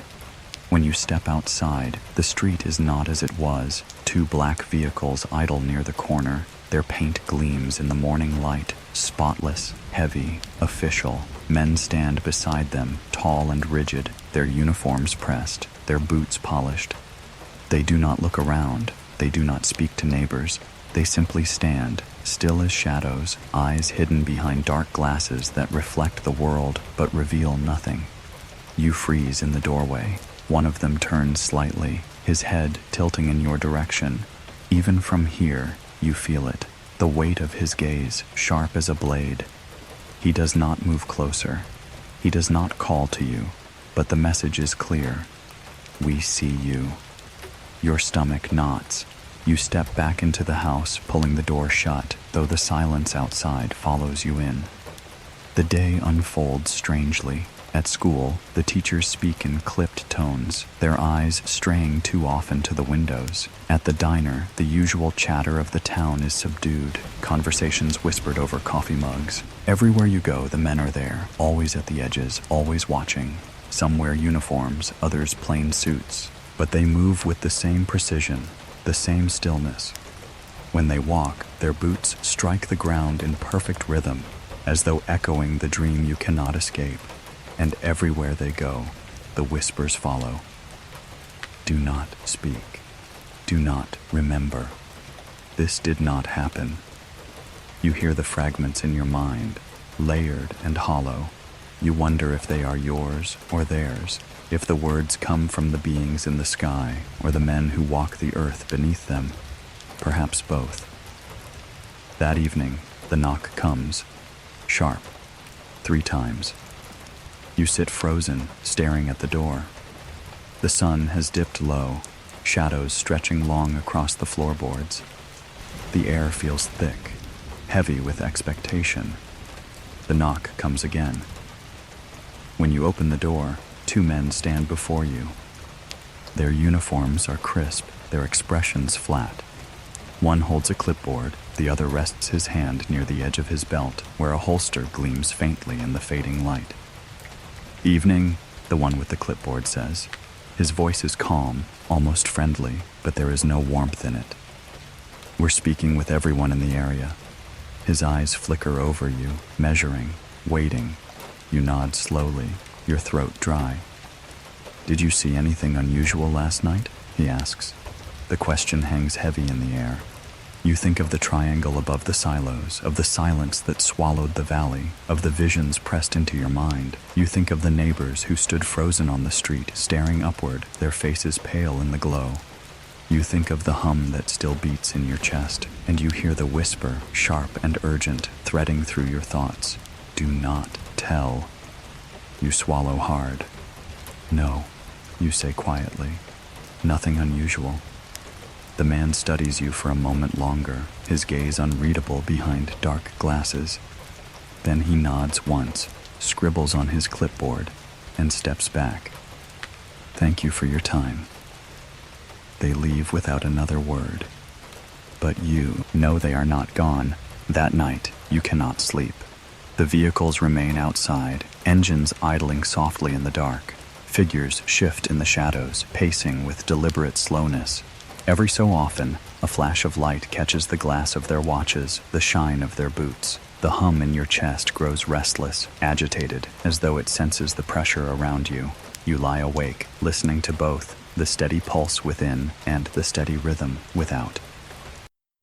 When you step outside, the street is not as it was. Two black vehicles idle near the corner. Their paint gleams in the morning light, spotless, heavy, official. Men stand beside them, tall and rigid, their uniforms pressed, their boots polished. They do not look around. They do not speak to neighbors. They simply stand, still as shadows, eyes hidden behind dark glasses that reflect the world but reveal nothing. You freeze in the doorway. One of them turns slightly, his head tilting in your direction. Even from here, you feel it, the weight of his gaze, sharp as a blade. He does not move closer. He does not call to you, but the message is clear. We see you. Your stomach knots. You step back into the house, pulling the door shut, though the silence outside follows you in. The day unfolds strangely. At school, the teachers speak in clipped tones, their eyes straying too often to the windows. At the diner, the usual chatter of the town is subdued, conversations whispered over coffee mugs. Everywhere you go, the men are there, always at the edges, always watching. Some wear uniforms, others plain suits, but they move with the same precision, the same stillness. When they walk, their boots strike the ground in perfect rhythm, as though echoing the dream you cannot escape. And everywhere they go, the whispers follow. Do not speak. Do not remember. This did not happen. You hear the fragments in your mind, layered and hollow. You wonder if they are yours or theirs, if the words come from the beings in the sky or the men who walk the earth beneath them. Perhaps both. That evening, the knock comes, sharp, 3 times. You sit frozen, staring at the door. The sun has dipped low, shadows stretching long across the floorboards. The air feels thick, heavy with expectation. The knock comes again. When you open the door, 2 men stand before you. Their uniforms are crisp, their expressions flat. One holds a clipboard, the other rests his hand near the edge of his belt, where a holster gleams faintly in the fading light. Evening, the one with the clipboard says. His voice is calm, almost friendly, but there is no warmth in it. We're speaking with everyone in the area. His eyes flicker over you, measuring, waiting. You nod slowly, your throat dry. Did you see anything unusual last night? He asks. The question hangs heavy in the air. You think of the triangle above the silos, of the silence that swallowed the valley, of the visions pressed into your mind. You think of the neighbors who stood frozen on the street, staring upward, their faces pale in the glow. You think of the hum that still beats in your chest, and you hear the whisper, sharp and urgent, threading through your thoughts. Do not tell. You swallow hard. No, you say quietly. Nothing unusual. The man studies you for a moment longer, his gaze unreadable behind dark glasses. Then he nods once, scribbles on his clipboard, and steps back. Thank you for your time. They leave without another word. But you know they are not gone. That night, you cannot sleep. The vehicles remain outside, engines idling softly in the dark. Figures shift in the shadows, pacing with deliberate slowness. Every so often, a flash of light catches the glass of their watches, the shine of their boots. The hum in your chest grows restless, agitated, as though it senses the pressure around you. You lie awake, listening to both, the steady pulse within and the steady rhythm without.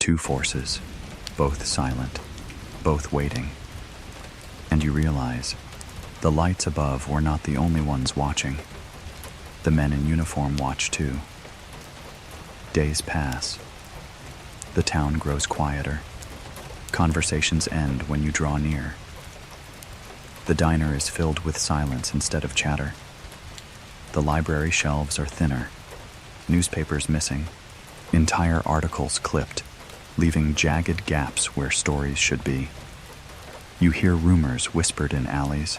Two forces, both silent, both waiting. And you realize, the lights above were not the only ones watching. The men in uniform watch too. Days pass. The town grows quieter. Conversations end when you draw near. The diner is filled with silence instead of chatter. The library shelves are thinner, newspapers missing, entire articles clipped, leaving jagged gaps where stories should be. You hear rumors whispered in alleys,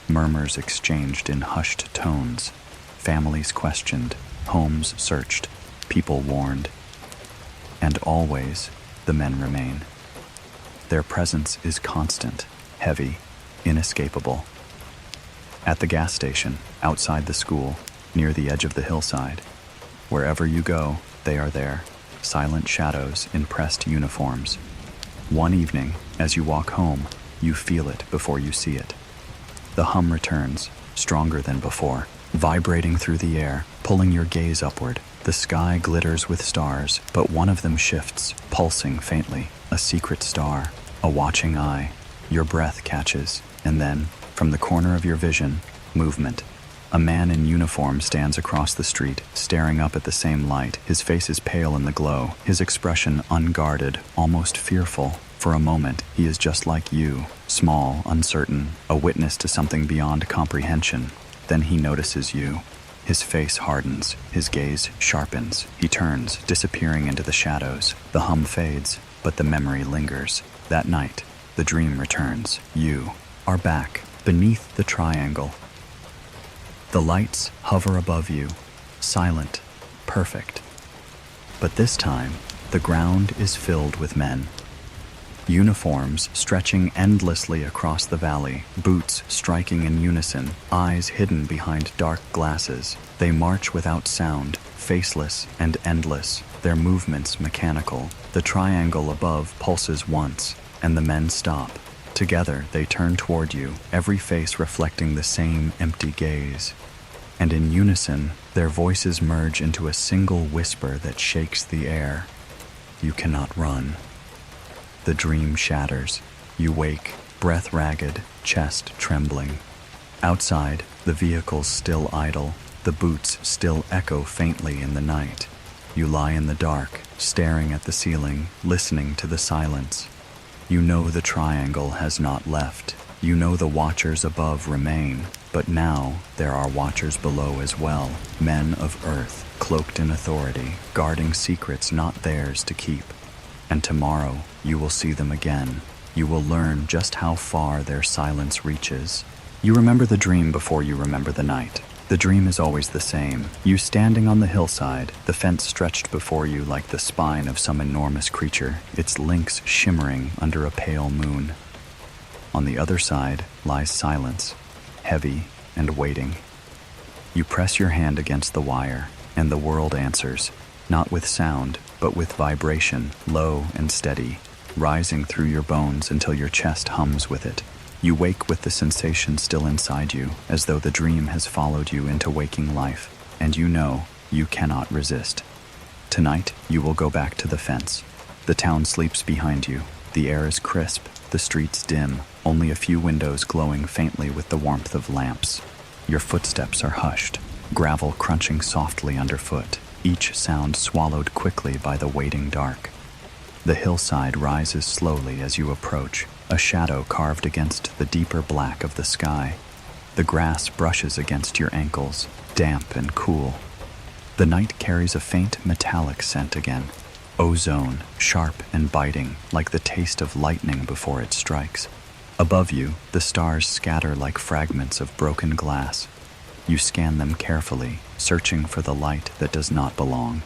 murmurs exchanged in hushed tones, families questioned, homes searched, people warned. And always, the men remain. Their presence is constant, heavy, inescapable. At the gas station, outside the school, near the edge of the hillside, wherever you go, they are there, silent shadows in pressed uniforms. One evening, as you walk home, you feel it before you see it. The hum returns, stronger than before, vibrating through the air, pulling your gaze upward. The sky glitters with stars, but one of them shifts, pulsing faintly, a secret star, a watching eye. Your breath catches, and then, from the corner of your vision, movement. A man in uniform stands across the street, staring up at the same light. His face is pale in the glow, his expression unguarded, almost fearful. For a moment, he is just like you, small, uncertain, a witness to something beyond comprehension. Then he notices you. His face hardens, his gaze sharpens. He turns, disappearing into the shadows. The hum fades, but the memory lingers. That night, the dream returns. You are back, beneath the triangle. The lights hover above you, silent, perfect. But this time, the ground is filled with men. Uniforms stretching endlessly across the valley, boots striking in unison, eyes hidden behind dark glasses. They march without sound, faceless and endless, their movements mechanical. The triangle above pulses once, and the men stop. Together they turn toward you, every face reflecting the same empty gaze. And in unison, their voices merge into a single whisper that shakes the air. You cannot run. The dream shatters. You wake, breath ragged, chest trembling. Outside, the vehicles still idle, the boots still echo faintly in the night. You lie in the dark, staring at the ceiling, listening to the silence. You know the triangle has not left. You know the watchers above remain, but now there are watchers below as well, men of earth, cloaked in authority, guarding secrets not theirs to keep. And tomorrow, you will see them again. You will learn just how far their silence reaches. You remember the dream before you remember the night. The dream is always the same. You standing on the hillside, the fence stretched before you like the spine of some enormous creature, its links shimmering under a pale moon. On the other side lies silence, heavy and waiting. You press your hand against the wire, and the world answers, not with sound, but with vibration, low and steady, rising through your bones until your chest hums with it. You wake with the sensation still inside you, as though the dream has followed you into waking life, and you know you cannot resist. Tonight, you will go back to the fence. The town sleeps behind you. The air is crisp, the streets dim, only a few windows glowing faintly with the warmth of lamps. Your footsteps are hushed, gravel crunching softly underfoot, each sound swallowed quickly by the waiting dark. The hillside rises slowly as you approach, a shadow carved against the deeper black of the sky. The grass brushes against your ankles, damp and cool. The night carries a faint metallic scent again, ozone, sharp and biting, like the taste of lightning before it strikes. Above you, the stars scatter like fragments of broken glass. You scan them carefully, searching for the light that does not belong.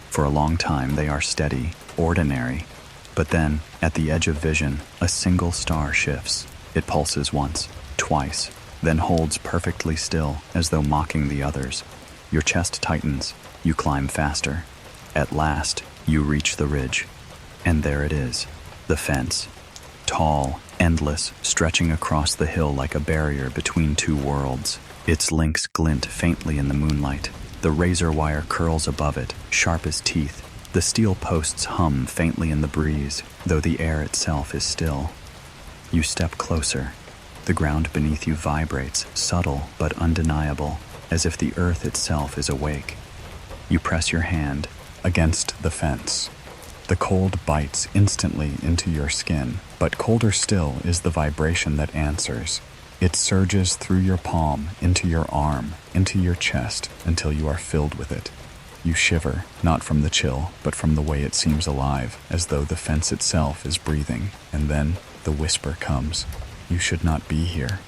For a long time they are steady, ordinary. But then, at the edge of vision, a single star shifts. It pulses once, twice, then holds perfectly still, as though mocking the others. Your chest tightens. You climb faster. At last, you reach the ridge. And there it is, the fence. Tall, endless, stretching across the hill like a barrier between two worlds. Its links glint faintly in the moonlight. The razor wire curls above it, sharp as teeth. The steel posts hum faintly in the breeze, though the air itself is still. You step closer. The ground beneath you vibrates, subtle but undeniable, as if the earth itself is awake. You press your hand against the fence. The cold bites instantly into your skin, but colder still is the vibration that answers. It surges through your palm, into your arm, into your chest, until you are filled with it. You shiver, not from the chill, but from the way it seems alive, as though the fence itself is breathing. And then the whisper comes. You should not be here.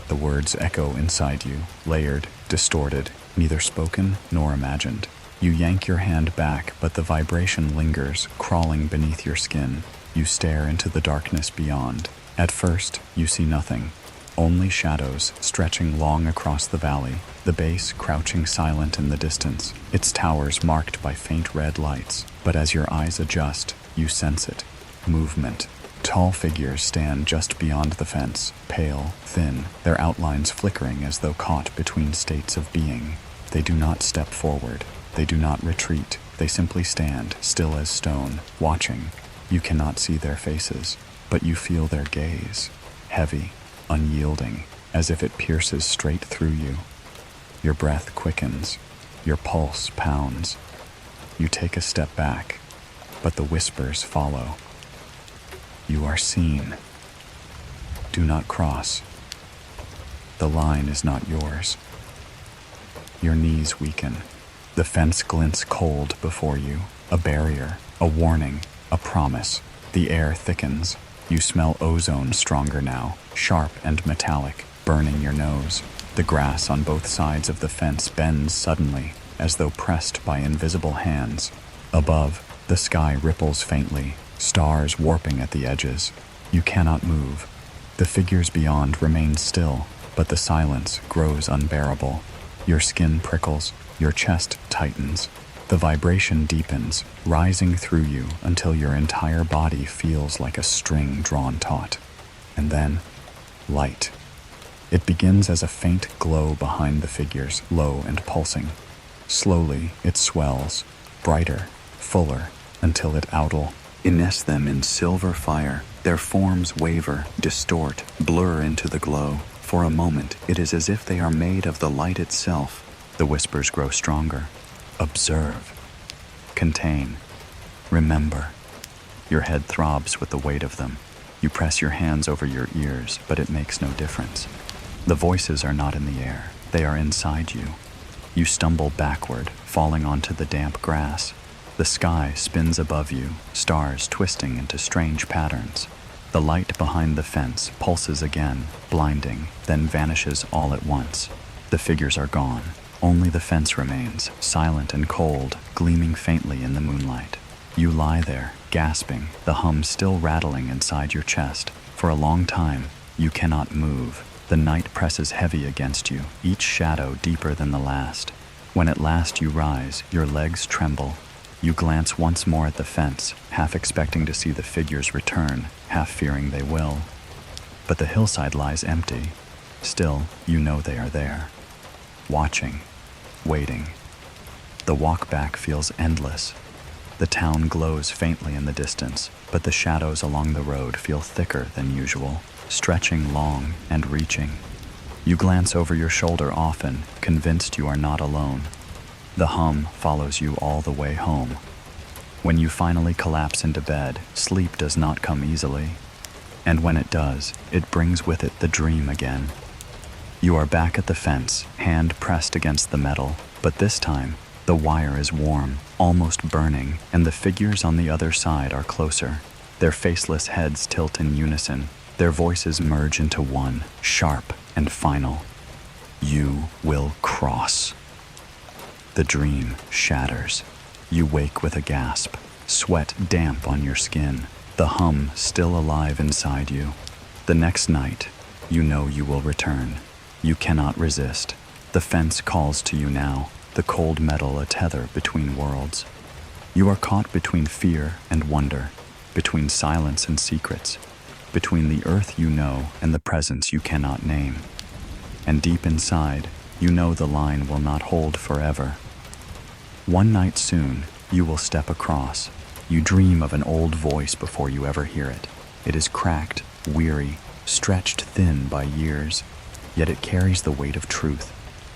The words echo inside you, layered, distorted, neither spoken nor imagined. You yank your hand back, but the vibration lingers, crawling beneath your skin. You stare into the darkness beyond. At first, you see nothing. Only shadows stretching long across the valley, the base crouching silent in the distance, its towers marked by faint red lights. But as your eyes adjust, you sense it. Movement. Tall figures stand just beyond the fence, pale, thin, their outlines flickering as though caught between states of being. They do not step forward. They do not retreat. They simply stand, still as stone, watching. You cannot see their faces, but you feel their gaze. Heavy, unyielding, as if it pierces straight through you. Your breath quickens. Your pulse pounds. You take a step back, but the whispers follow. You are seen. Do not cross. The line is not yours. Your knees weaken. The fence glints cold before you, a barrier, a warning, a promise. The air thickens. You smell ozone stronger now, sharp and metallic, burning your nose. The grass on both sides of the fence bends suddenly, as though pressed by invisible hands. Above, the sky ripples faintly, stars warping at the edges. You cannot move. The figures beyond remain still, but the silence grows unbearable. Your skin prickles, your chest tightens. The vibration deepens, rising through you until your entire body feels like a string drawn taut. And then, light. It begins as a faint glow behind the figures, low and pulsing. Slowly, it swells, brighter, fuller, until it envelops them in silver fire. Their forms waver, distort, blur into the glow. For a moment, it is as if they are made of the light itself. The whispers grow stronger. Observe. Contain. Remember. Your head throbs with the weight of them. You press your hands over your ears, but it makes no difference. The voices are not in the air. They are inside you. You stumble backward, falling onto the damp grass. The sky spins above you, stars twisting into strange patterns. The light behind the fence pulses again, blinding, then vanishes all at once. The figures are gone. Only the fence remains, silent and cold, gleaming faintly in the moonlight. You lie there, gasping, the hum still rattling inside your chest. For a long time, you cannot move. The night presses heavy against you, each shadow deeper than the last. When at last you rise, your legs tremble. You glance once more at the fence, half expecting to see the figures return, half fearing they will. But the hillside lies empty. Still, you know they are there. Watching. Waiting. The walk back feels endless. The town glows faintly in the distance, but the shadows along the road feel thicker than usual, stretching long and reaching. You glance over your shoulder often, convinced you are not alone. The hum follows you all the way home. When you finally collapse into bed, sleep does not come easily. And when it does, it brings with it the dream again. You are back at the fence, hand pressed against the metal, but this time, the wire is warm, almost burning, and the figures on the other side are closer. Their faceless heads tilt in unison. Their voices merge into one, sharp and final. You will cross. The dream shatters. You wake with a gasp, sweat damp on your skin, the hum still alive inside you. The next night, you know you will return. You cannot resist. The fence calls to you now, the cold metal a tether between worlds. You are caught between fear and wonder, between silence and secrets, between the earth you know and the presence you cannot name. And deep inside, you know the line will not hold forever. One night soon, you will step across. You dream of an old voice before you ever hear it. It is cracked, weary, stretched thin by years, yet it carries the weight of truth,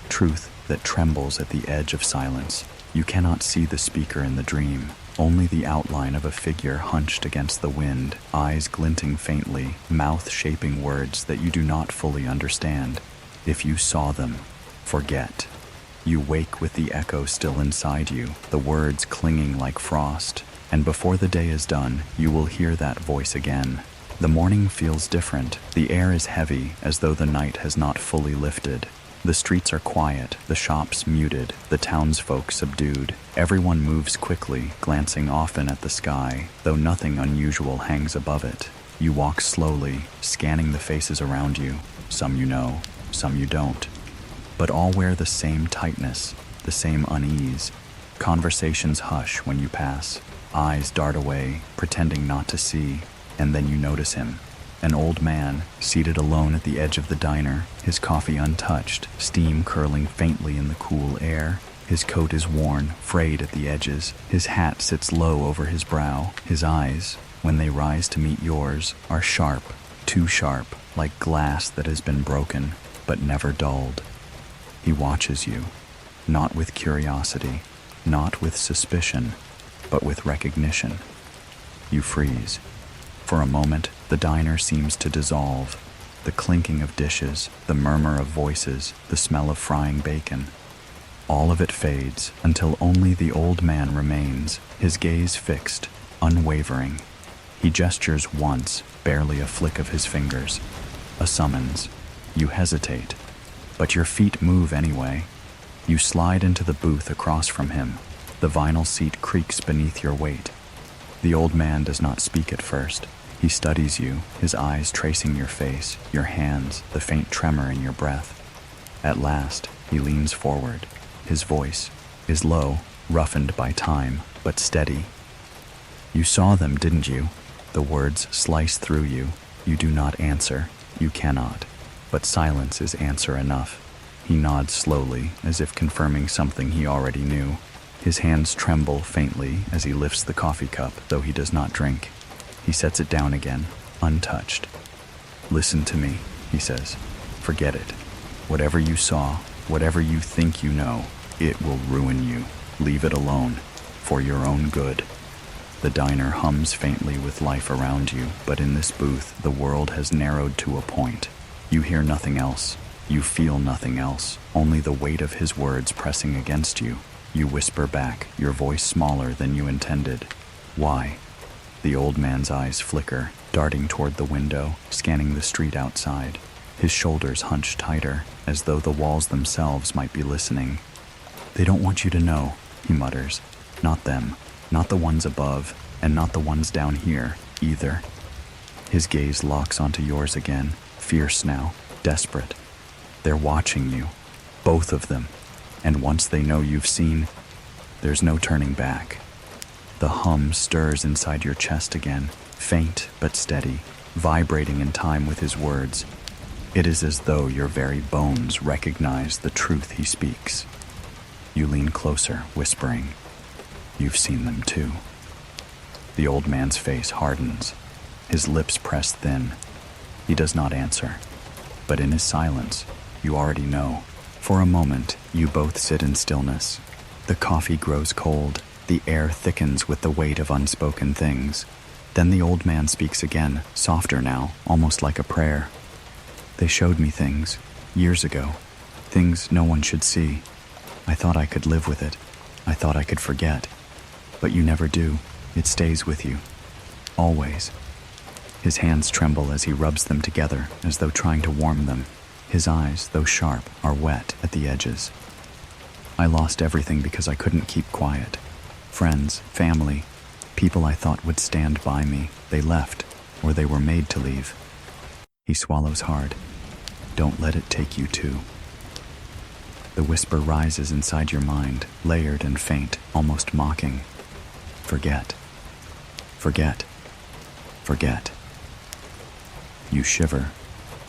truth that trembles at the edge of silence. You cannot see the speaker in the dream, only the outline of a figure hunched against the wind, eyes glinting faintly, mouth shaping words that you do not fully understand. If you saw them, forget. You wake with the echo still inside you, the words clinging like frost, and before the day is done, you will hear that voice again. The morning feels different. The air is heavy, as though the night has not fully lifted. The streets are quiet, the shops muted, the townsfolk subdued. Everyone moves quickly, glancing often at the sky, though nothing unusual hangs above it. You walk slowly, scanning the faces around you. Some you know, some you don't. But all wear the same tightness, the same unease. Conversations hush when you pass. Eyes dart away, pretending not to see, and then you notice him. An old man, seated alone at the edge of the diner, his coffee untouched, steam curling faintly in the cool air. His coat is worn, frayed at the edges. His hat sits low over his brow. His eyes, when they rise to meet yours, are sharp, too sharp, like glass that has been broken, but never dulled. He watches you, not with curiosity, not with suspicion, but with recognition. You freeze. For a moment, the diner seems to dissolve. The clinking of dishes, the murmur of voices, the smell of frying bacon. All of it fades until only the old man remains, his gaze fixed, unwavering. He gestures once, barely a flick of his fingers. A summons. You hesitate, but your feet move anyway. You slide into the booth across from him. The vinyl seat creaks beneath your weight. The old man does not speak at first. He studies you, his eyes tracing your face, your hands, the faint tremor in your breath. At last, he leans forward. His voice is low, roughened by time, but steady. You saw them, didn't you? The words slice through you. You do not answer. You cannot. But silence is answer enough. He nods slowly, as if confirming something he already knew. His hands tremble faintly as he lifts the coffee cup, though he does not drink. He sets it down again, untouched. Listen to me, he says. Forget it. Whatever you saw, whatever you think you know, it will ruin you. Leave it alone, for your own good. The diner hums faintly with life around you, but in this booth, the world has narrowed to a point. You hear nothing else. You feel nothing else, only the weight of his words pressing against you. You whisper back, your voice smaller than you intended. Why? The old man's eyes flicker, darting toward the window, scanning the street outside. His shoulders hunch tighter, as though the walls themselves might be listening. They don't want you to know, he mutters. Not them, not the ones above, and not the ones down here, either. His gaze locks onto yours again, fierce now, desperate. They're watching you, both of them, and once they know you've seen, there's no turning back. The hum stirs inside your chest again, faint but steady, vibrating in time with his words. It is as though your very bones recognize the truth he speaks. You lean closer, whispering, "You've seen them too." The old man's face hardens. His lips press thin. He does not answer. But in his silence, you already know. For a moment, you both sit in stillness. The coffee grows cold. The air thickens with the weight of unspoken things. Then the old man speaks again, softer now, almost like a prayer. They showed me things, years ago. Things no one should see. I thought I could live with it. I thought I could forget. But you never do. It stays with you. Always. His hands tremble as he rubs them together, as though trying to warm them. His eyes, though sharp, are wet at the edges. I lost everything because I couldn't keep quiet. Friends, family, people I thought would stand by me, they left, or they were made to leave. He swallows hard. Don't let it take you too. The whisper rises inside your mind, layered and faint, almost mocking. Forget. Forget. Forget. You shiver.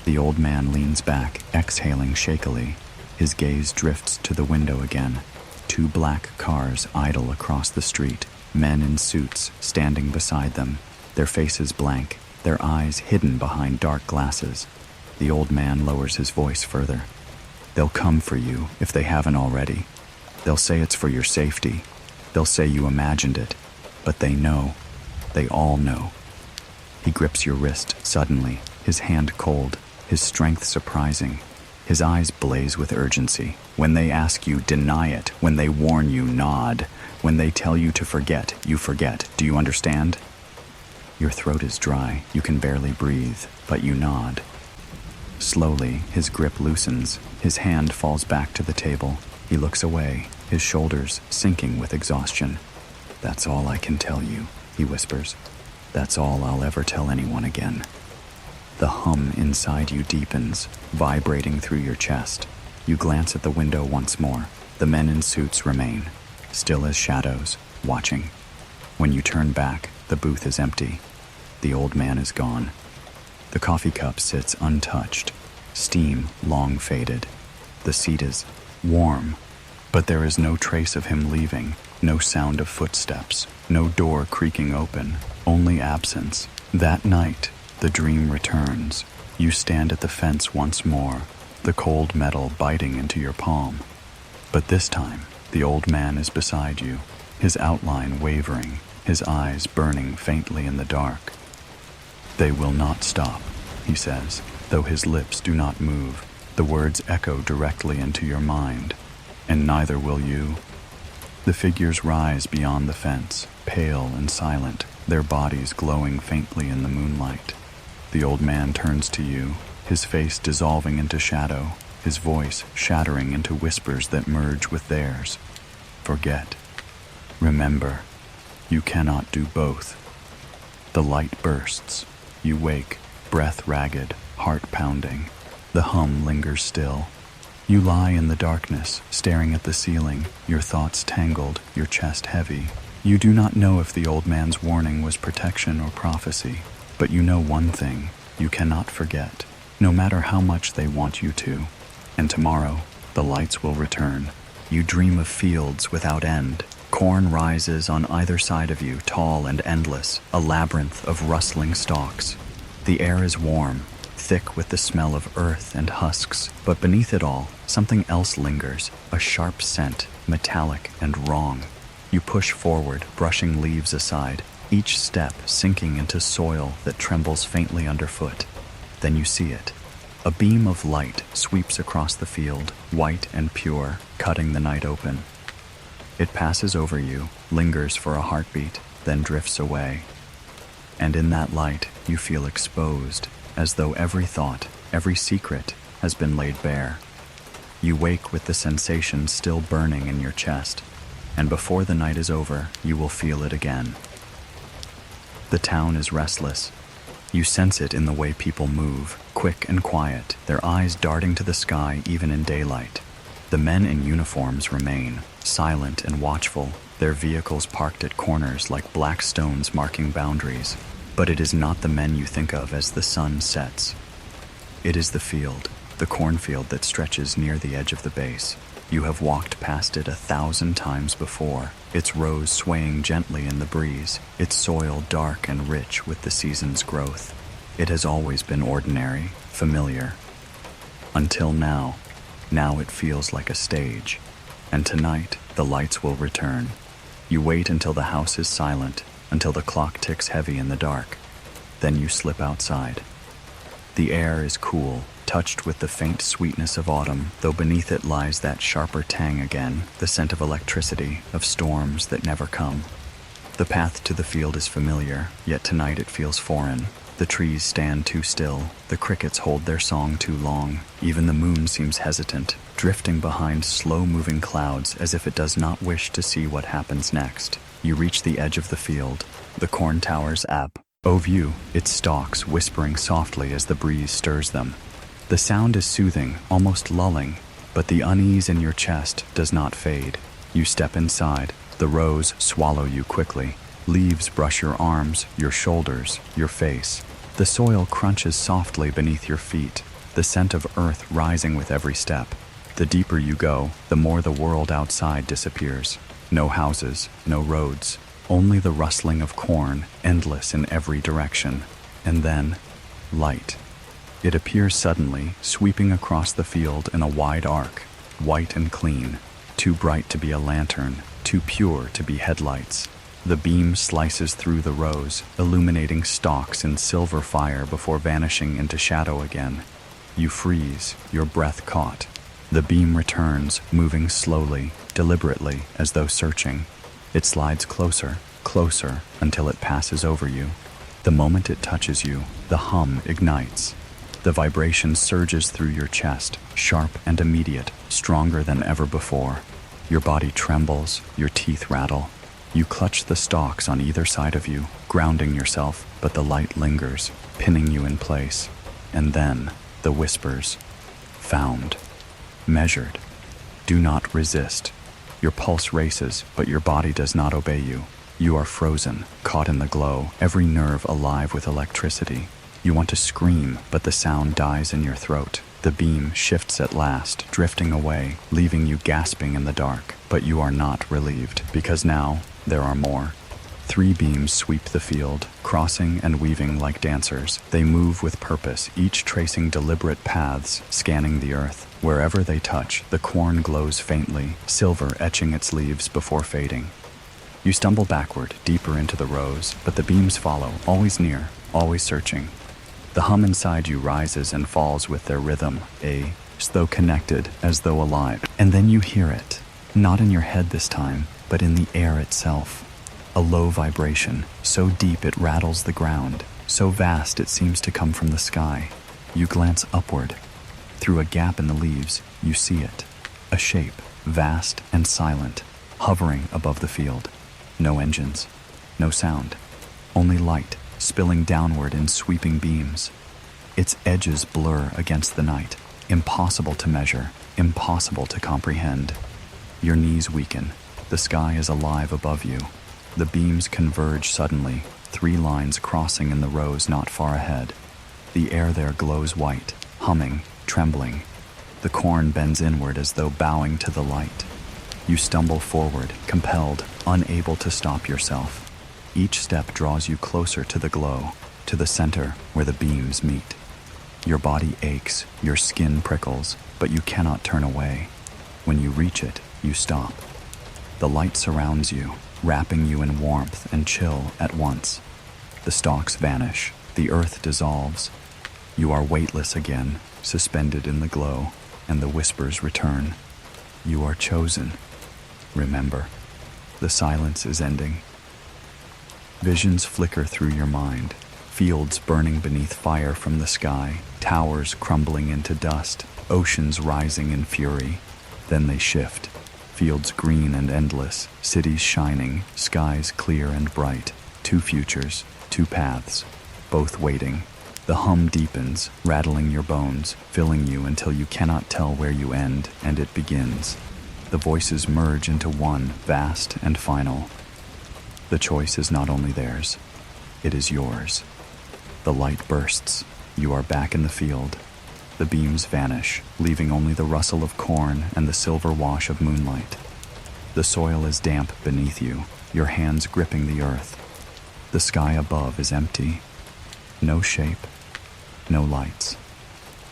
The old man leans back, exhaling shakily. His gaze drifts to the window again. 2 black cars idle across the street, men in suits standing beside them, their faces blank, their eyes hidden behind dark glasses. The old man lowers his voice further. They'll come for you if they haven't already. They'll say it's for your safety. They'll say you imagined it. But they know. They all know. He grips your wrist suddenly, his hand cold, his strength surprising. His eyes blaze with urgency. When they ask you, deny it. When they warn you, nod. When they tell you to forget, you forget. Do you understand? Your throat is dry. You can barely breathe, but you nod. Slowly, his grip loosens. His hand falls back to the table. He looks away, his shoulders sinking with exhaustion. That's all I can tell you, he whispers. That's all I'll ever tell anyone again. The hum inside you deepens, vibrating through your chest. You glance at the window once more. The men in suits remain, still as shadows, watching. When you turn back, the booth is empty. The old man is gone. The coffee cup sits untouched, steam long faded. The seat is warm, but there is no trace of him leaving, no sound of footsteps, no door creaking open, only absence. That night, the dream returns. You stand at the fence once more, the cold metal biting into your palm. But this time, the old man is beside you, his outline wavering, his eyes burning faintly in the dark. They will not stop, he says, though his lips do not move. The words echo directly into your mind, and neither will you. The figures rise beyond the fence, pale and silent, their bodies glowing faintly in the moonlight. The old man turns to you, his face dissolving into shadow, his voice shattering into whispers that merge with theirs. Forget. Remember, you cannot do both. The light bursts. You wake, breath ragged, heart pounding. The hum lingers still. You lie in the darkness, staring at the ceiling, your thoughts tangled, your chest heavy. You do not know if the old man's warning was protection or prophecy, but you know one thing, you cannot forget, no matter how much they want you to. And tomorrow, the lights will return. You dream of fields without end. Corn rises on either side of you, tall and endless, a labyrinth of rustling stalks. The air is warm, thick with the smell of earth and husks, but beneath it all, something else lingers, a sharp scent, metallic and wrong. You push forward, brushing leaves aside, each step sinking into soil that trembles faintly underfoot. Then you see it. A beam of light sweeps across the field, white and pure, cutting the night open. It passes over you, lingers for a heartbeat, then drifts away. And in that light, you feel exposed, as though every thought, every secret, has been laid bare. You wake with the sensation still burning in your chest, and before the night is over, you will feel it again. The town is restless. You sense it in the way people move, quick and quiet, their eyes darting to the sky even in daylight. The men in uniforms remain, silent and watchful, their vehicles parked at corners like black stones marking boundaries. But it is not the men you think of as the sun sets. It is the field, the cornfield that stretches near the edge of the base. You have walked past it 1,000 times before, its rose swaying gently in the breeze, its soil dark and rich with the season's growth. It has always been ordinary, familiar. Until now. Now it feels like a stage. And tonight, the lights will return. You wait until the house is silent, until the clock ticks heavy in the dark. Then you slip outside. The air is cool, touched with the faint sweetness of autumn, though beneath it lies that sharper tang again, the scent of electricity, of storms that never come. The path to the field is familiar, yet tonight it feels foreign. The trees stand too still, the crickets hold their song too long, even the moon seems hesitant, drifting behind slow-moving clouds as if it does not wish to see what happens next. You reach the edge of the field, the corn towers up. O view, its stalks whispering softly as the breeze stirs them. The sound is soothing, almost lulling, but the unease in your chest does not fade. You step inside, the rows swallow you quickly. Leaves brush your arms, your shoulders, your face. The soil crunches softly beneath your feet, the scent of earth rising with every step. The deeper you go, the more the world outside disappears. No houses, no roads, only the rustling of corn, endless in every direction. And then, light. It appears suddenly, sweeping across the field in a wide arc, white and clean, too bright to be a lantern, too pure to be headlights. The beam slices through the rows, illuminating stalks in silver fire before vanishing into shadow again. You freeze, your breath caught. The beam returns, moving slowly, deliberately, as though searching. It slides closer, closer, until it passes over you. The moment it touches you, the hum ignites. The vibration surges through your chest, sharp and immediate, stronger than ever before. Your body trembles, your teeth rattle. You clutch the stalks on either side of you, grounding yourself, but the light lingers, pinning you in place. And then, the whispers. Found. Measured. Do not resist. Your pulse races, but your body does not obey you. You are frozen, caught in the glow, every nerve alive with electricity. You want to scream, but the sound dies in your throat. The beam shifts at last, drifting away, leaving you gasping in the dark. But you are not relieved, because now there are more. 3 beams sweep the field, crossing and weaving like dancers. They move with purpose, each tracing deliberate paths, scanning the earth. Wherever they touch, the corn glows faintly, silver etching its leaves before fading. You stumble backward, deeper into the rows, but the beams follow, always near, always searching. The hum inside you rises and falls with their rhythm, as though connected, as though alive. And then you hear it, not in your head this time, but in the air itself. A low vibration, so deep it rattles the ground, so vast it seems to come from the sky. You glance upward. Through a gap in the leaves, you see it. A shape, vast and silent, hovering above the field. No engines, no sound, only light, spilling downward in sweeping beams. Its edges blur against the night, impossible to measure, impossible to comprehend. Your knees weaken. The sky is alive above you. The beams converge suddenly, 3 lines crossing in the rows not far ahead. The air there glows white, humming, trembling. The corn bends inward as though bowing to the light. You stumble forward, compelled, unable to stop yourself. Each step draws you closer to the glow, to the center where the beams meet. Your body aches, your skin prickles, but you cannot turn away. When you reach it, you stop. The light surrounds you, wrapping you in warmth and chill at once. The stalks vanish, the earth dissolves. You are weightless again, suspended in the glow, and the whispers return. You are chosen. Remember, the silence is ending. Visions flicker through your mind, fields burning beneath fire from the sky, towers crumbling into dust, oceans rising in fury. Then they shift, fields green and endless, cities shining, skies clear and bright. 2 futures, 2 paths, both waiting. The hum deepens, rattling your bones, filling you until you cannot tell where you end and it begins. The voices merge into one, vast and final. The choice is not only theirs, it is yours. The light bursts. You are back in the field. the beams vanish, leaving only the rustle of corn and the silver wash of moonlight. The soil is damp beneath you, your hands gripping the earth. The sky above is empty. No shape, no lights.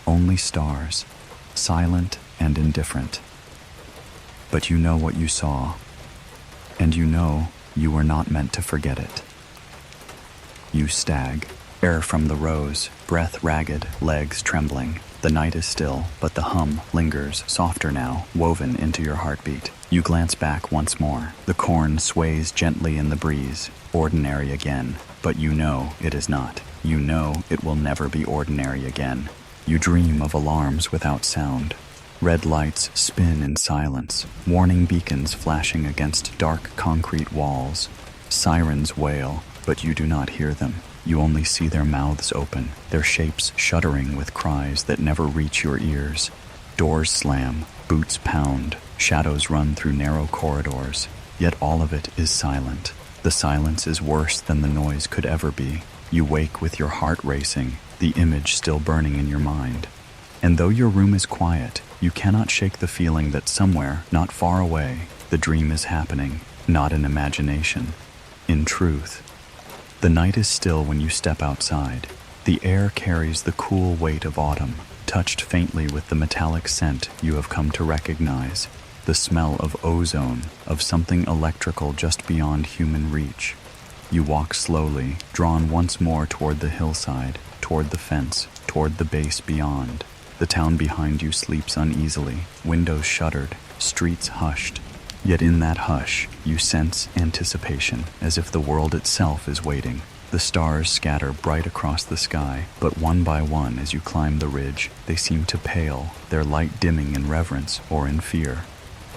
Only stars, silent and indifferent. But you know what you saw, and you know you were not meant to forget it. You stag, air from the rose, breath ragged, legs trembling. The night is still, but the hum lingers, softer now, woven into your heartbeat. You glance back once more. The corn sways gently in the breeze, ordinary again, but you know it is not. You know it will never be ordinary again. You dream of alarms without sound. Red lights spin in silence, warning beacons flashing against dark concrete walls. Sirens wail, but you do not hear them. You only see their mouths open, their shapes shuddering with cries that never reach your ears. Doors slam, boots pound, shadows run through narrow corridors, yet all of it is silent. The silence is worse than the noise could ever be. You wake with your heart racing, the image still burning in your mind. And though your room is quiet, you cannot shake the feeling that somewhere, not far away, the dream is happening, not in imagination, in truth. The night is still when you step outside. The air carries the cool weight of autumn, touched faintly with the metallic scent you have come to recognize, the smell of ozone, of something electrical just beyond human reach. You walk slowly, drawn once more toward the hillside, toward the fence, toward the base beyond. The town behind you sleeps uneasily, windows shuttered, streets hushed. Yet in that hush, you sense anticipation, as if the world itself is waiting. The stars scatter bright across the sky, but one by one as you climb the ridge, they seem to pale, their light dimming in reverence or in fear.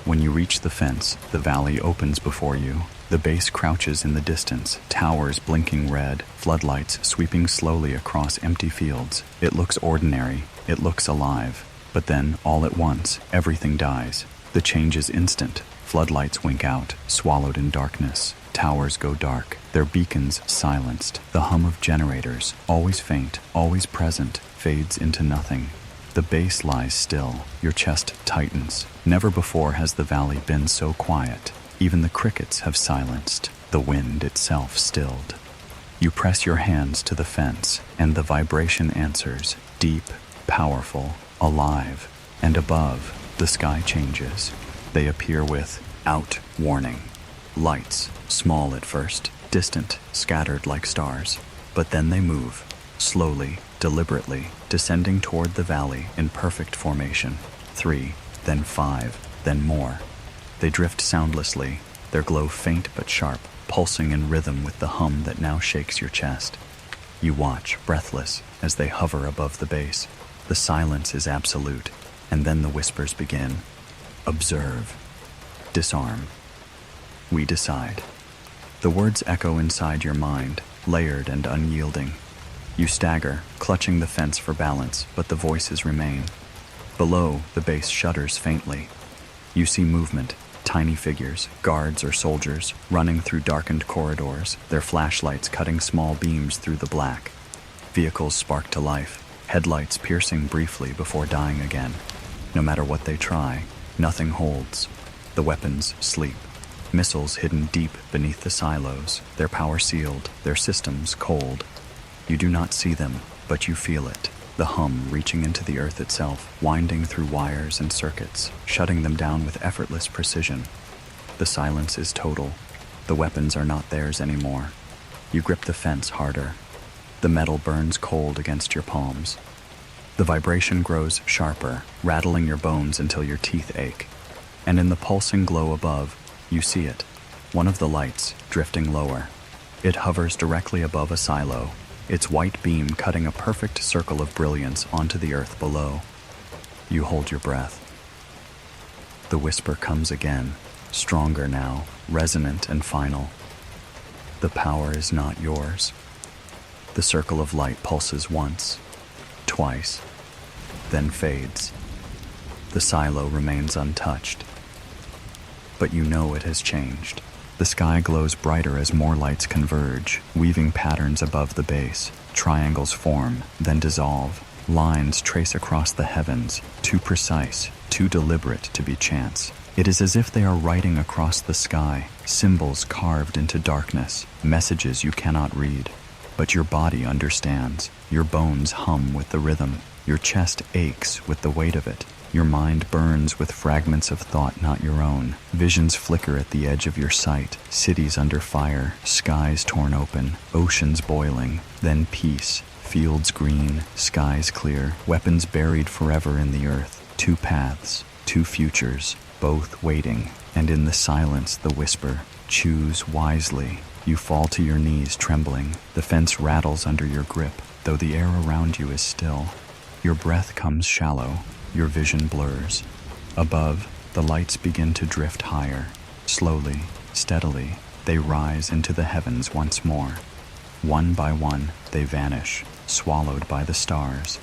When you reach the fence, the valley opens before you. The base crouches in the distance, towers blinking red, floodlights sweeping slowly across empty fields. It looks ordinary, it looks alive. But then, all at once, everything dies. The change is instant. Floodlights wink out, swallowed in darkness. Towers go dark, their beacons silenced. The hum of generators, always faint, always present, fades into nothing. The base lies still, your chest tightens. Never before has the valley been so quiet. Even the crickets have silenced, the wind itself stilled. You press your hands to the fence, and the vibration answers, deep, powerful, alive. And above, the sky changes. They appear with out warning. Lights, small at first, distant, scattered like stars. But then they move, slowly, deliberately, descending toward the valley in perfect formation. 3, then 5, then more. They drift soundlessly, their glow faint but sharp, pulsing in rhythm with the hum that now shakes your chest. You watch, breathless, as they hover above the base. The silence is absolute, and then the whispers begin. Observe. Disarm. We decide. The words echo inside your mind, layered and unyielding. You stagger, clutching the fence for balance, but the voices remain. Below, the base shudders faintly. You see movement, tiny figures, guards or soldiers, running through darkened corridors, their flashlights cutting small beams through the black. Vehicles spark to life, headlights piercing briefly before dying again. No matter what they try, nothing holds. The weapons sleep. Missiles hidden deep beneath the silos, their power sealed, their systems cold. You do not see them, but you feel it. The hum reaching into the earth itself, winding through wires and circuits, shutting them down with effortless precision. The silence is total. The weapons are not theirs anymore. You grip the fence harder. The metal burns cold against your palms. The vibration grows sharper, rattling your bones until your teeth ache. And in the pulsing glow above, you see it. One of the lights, drifting lower. It hovers directly above a silo, its white beam cutting a perfect circle of brilliance onto the earth below. You hold your breath. The whisper comes again, stronger now, resonant and final. The power is not yours. The circle of light pulses once, twice, then fades. The silo remains untouched. But you know it has changed. The sky glows brighter as more lights converge, weaving patterns above the base. Triangles form, then dissolve. Lines trace across the heavens, too precise, too deliberate to be chance. It is as if they are writing across the sky, symbols carved into darkness, messages you cannot read. But your body understands. Your bones hum with the rhythm. Your chest aches with the weight of it. Your mind burns with fragments of thought not your own. Visions flicker at the edge of your sight. Cities under fire, skies torn open, oceans boiling, then peace. Fields green, skies clear, weapons buried forever in the earth. Two paths, two futures, both waiting, and in the silence the whisper, choose wisely. You fall to your knees trembling. The fence rattles under your grip, though the air around you is still. Your breath comes shallow, your vision blurs. Above, the lights begin to drift higher. Slowly, steadily, they rise into the heavens once more. One by one, they vanish, swallowed by the stars.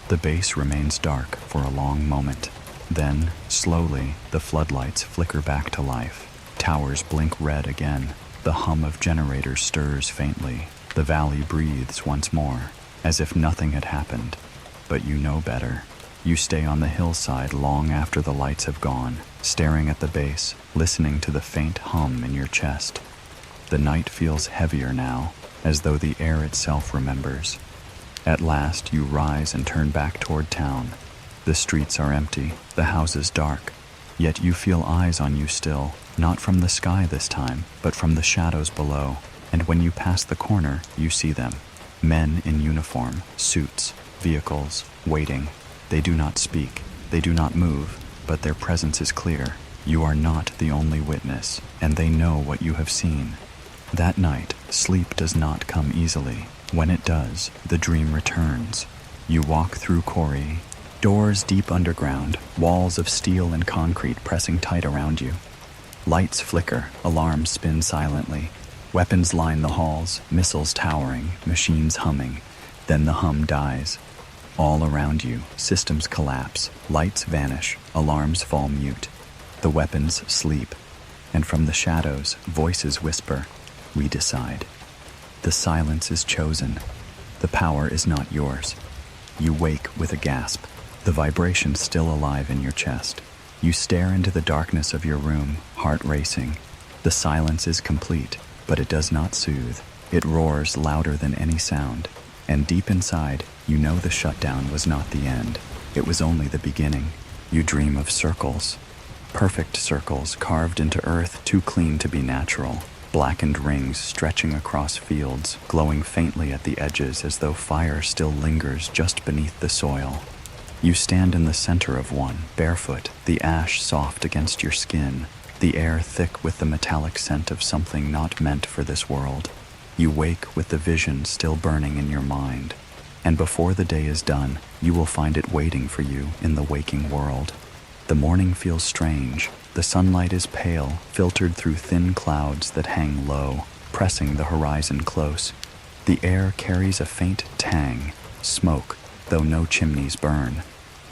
The base remains dark for a long moment. Then, slowly, the floodlights flicker back to life. Towers blink red again. The hum of generators stirs faintly. The valley breathes once more, as if nothing had happened. But you know better. You stay on the hillside long after the lights have gone, staring at the base, listening to the faint hum in your chest. The night feels heavier now, as though the air itself remembers. At last, you rise and turn back toward town. The streets are empty, the houses dark. Yet you feel eyes on you still, not from the sky this time, but from the shadows below. And when you pass the corner, you see them. Men in uniform, suits, vehicles, waiting. They do not speak, they do not move, but their presence is clear. You are not the only witness, and they know what you have seen. That night, sleep does not come easily. When it does, the dream returns. You walk through Corrie, doors deep underground, walls of steel and concrete pressing tight around you. Lights flicker, alarms spin silently. Weapons line the halls, missiles towering, machines humming. Then the hum dies. All around you, systems collapse, lights vanish, alarms fall mute. The weapons sleep, and from the shadows, voices whisper, "We decide." The silence is chosen. The power is not yours. You wake with a gasp, the vibration still alive in your chest. You stare into the darkness of your room, heart racing. The silence is complete, but it does not soothe. It roars louder than any sound. And deep inside, you know the shutdown was not the end. It was only the beginning. You dream of circles. Perfect circles carved into earth too clean to be natural. Blackened rings stretching across fields, glowing faintly at the edges as though fire still lingers just beneath the soil. You stand in the center of one, barefoot, the ash soft against your skin, the air thick with the metallic scent of something not meant for this world. You wake with the vision still burning in your mind, and before the day is done, you will find it waiting for you in the waking world. The morning feels strange. The sunlight is pale, filtered through thin clouds that hang low, pressing the horizon close. The air carries a faint tang, smoke, though no chimneys burn.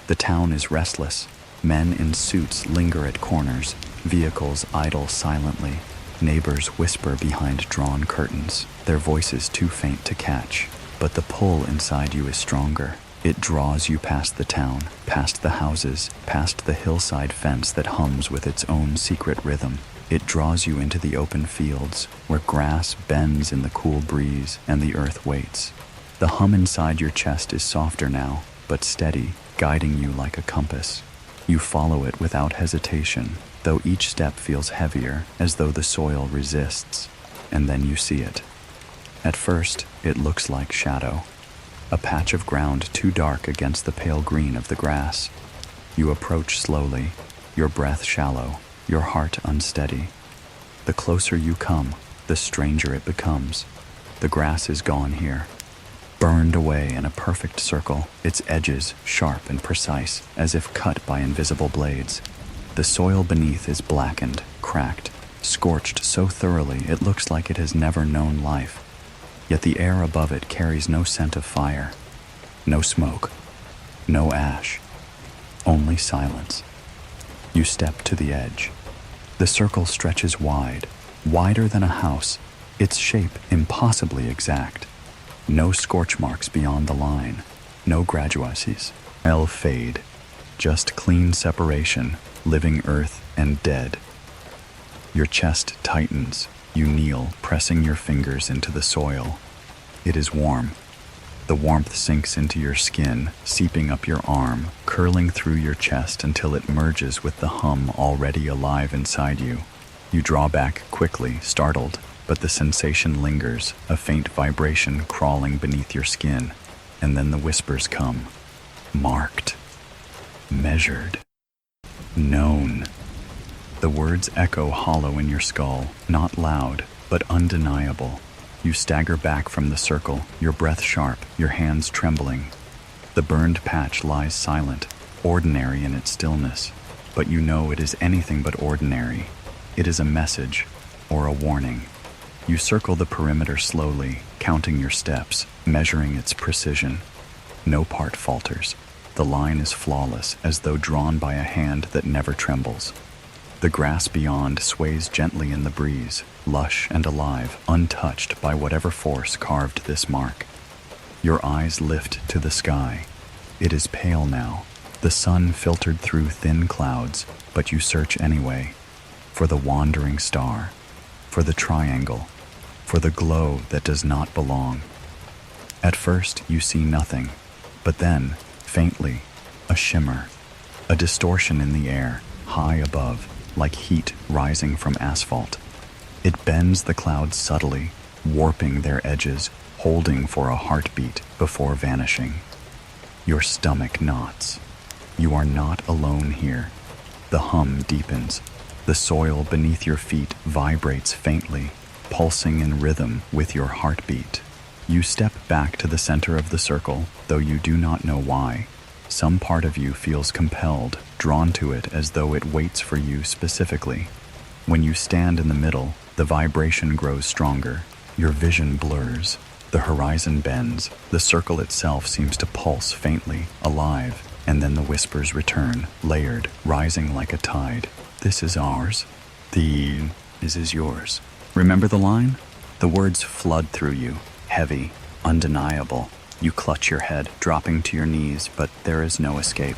The town is restless. Men in suits linger at corners, vehicles idle silently. Neighbors whisper behind drawn curtains, their voices too faint to catch. But the pull inside you is stronger. It draws you past the town, past the houses, past the hillside fence that hums with its own secret rhythm. It draws you into the open fields, where grass bends in the cool breeze and the earth waits. The hum inside your chest is softer now, but steady, guiding you like a compass. You follow it without hesitation, though each step feels heavier, as though the soil resists. And then you see it. At first, it looks like shadow. A patch of ground too dark against the pale green of the grass. You approach slowly, your breath shallow, your heart unsteady. The closer you come, the stranger it becomes. The grass is gone here, burned away in a perfect circle, its edges sharp and precise, as if cut by invisible blades. The soil beneath is blackened, cracked, scorched so thoroughly it looks like it has never known life. Yet the air above it carries no scent of fire, no smoke, no ash, only silence. You step to the edge. The circle stretches wide, wider than a house, its shape impossibly exact. No scorch marks beyond the line. No graduacies. El fade. Just clean separation, living earth and dead. Your chest tightens. You kneel, pressing your fingers into the soil. It is warm. The warmth sinks into your skin, seeping up your arm, curling through your chest until it merges with the hum already alive inside you. You draw back quickly, startled, but the sensation lingers, a faint vibration crawling beneath your skin. And then the whispers come. Marked. Measured. Known. The words echo hollow in your skull, not loud, but undeniable. You stagger back from the circle, your breath sharp, your hands trembling. The burned patch lies silent, ordinary in its stillness, but you know it is anything but ordinary. It is a message, or a warning. You circle the perimeter slowly, counting your steps, measuring its precision. No part falters. The line is flawless, as though drawn by a hand that never trembles. The grass beyond sways gently in the breeze, lush and alive, untouched by whatever force carved this mark. Your eyes lift to the sky. It is pale now, the sun filtered through thin clouds, but you search anyway, for the wandering star, for the triangle, for the glow that does not belong. At first you see nothing, but then, faintly, a shimmer, a distortion in the air, high above, like heat rising from asphalt. It bends the clouds subtly, warping their edges, holding for a heartbeat before vanishing. Your stomach knots. You are not alone here. The hum deepens. The soil beneath your feet vibrates faintly, pulsing in rhythm with your heartbeat. You step back to the center of the circle, though you do not know why. Some part of you feels compelled, drawn to it as though it waits for you specifically. When you stand in the middle, the vibration grows stronger. Your vision blurs. The horizon bends. The circle itself seems to pulse faintly, alive, and then the whispers return, layered, rising like a tide. This is ours. This is yours. Remember the line? The words flood through you, heavy, undeniable. You clutch your head, dropping to your knees, but there is no escape.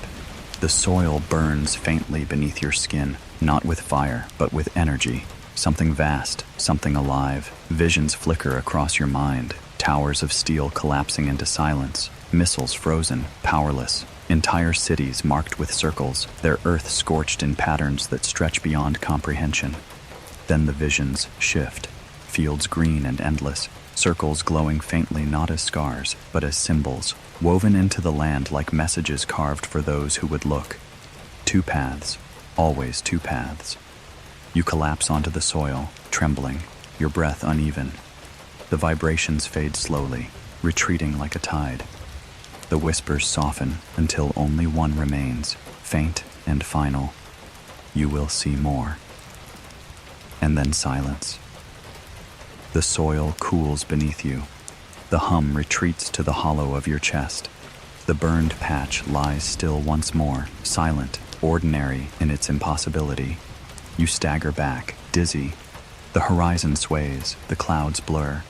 The soil burns faintly beneath your skin, not with fire, but with energy. Something vast, something alive. Visions flicker across your mind, towers of steel collapsing into silence, missiles frozen, powerless, entire cities marked with circles, their earth scorched in patterns that stretch beyond comprehension. Then the visions shift, fields green and endless, circles glowing faintly not as scars, but as symbols, woven into the land like messages carved for those who would look. Two paths, always two paths. You collapse onto the soil, trembling, your breath uneven. The vibrations fade slowly, retreating like a tide. The whispers soften until only one remains, faint and final. You will see more. And then silence. The soil cools beneath you. The hum retreats to the hollow of your chest. The burned patch lies still once more, silent, ordinary in its impossibility. You stagger back, dizzy. The horizon sways, the clouds blur.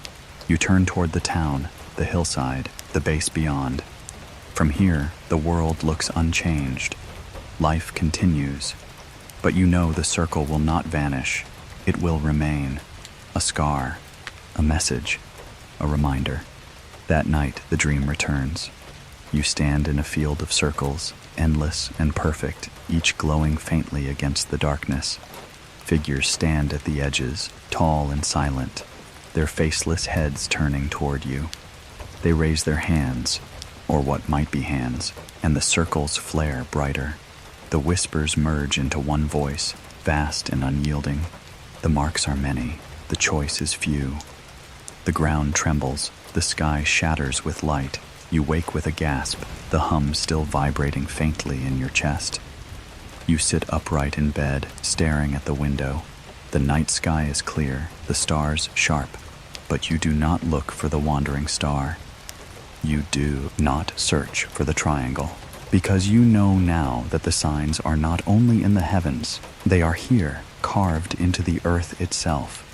You turn toward the town, the hillside, the base beyond. From here, the world looks unchanged. Life continues. But you know the circle will not vanish. It will remain. A scar. A message, a reminder. That night, the dream returns. You stand in a field of circles, endless and perfect, each glowing faintly against the darkness. Figures stand at the edges, tall and silent, their faceless heads turning toward you. They raise their hands, or what might be hands, and the circles flare brighter. The whispers merge into one voice, vast and unyielding. The marks are many, the choice is few. The ground trembles, the sky shatters with light. You wake with a gasp, the hum still vibrating faintly in your chest. You sit upright in bed, staring at the window. The night sky is clear, the stars sharp, but you do not look for the wandering star. You do not search for the triangle, because you know now that the signs are not only in the heavens, they are here, carved into the earth itself.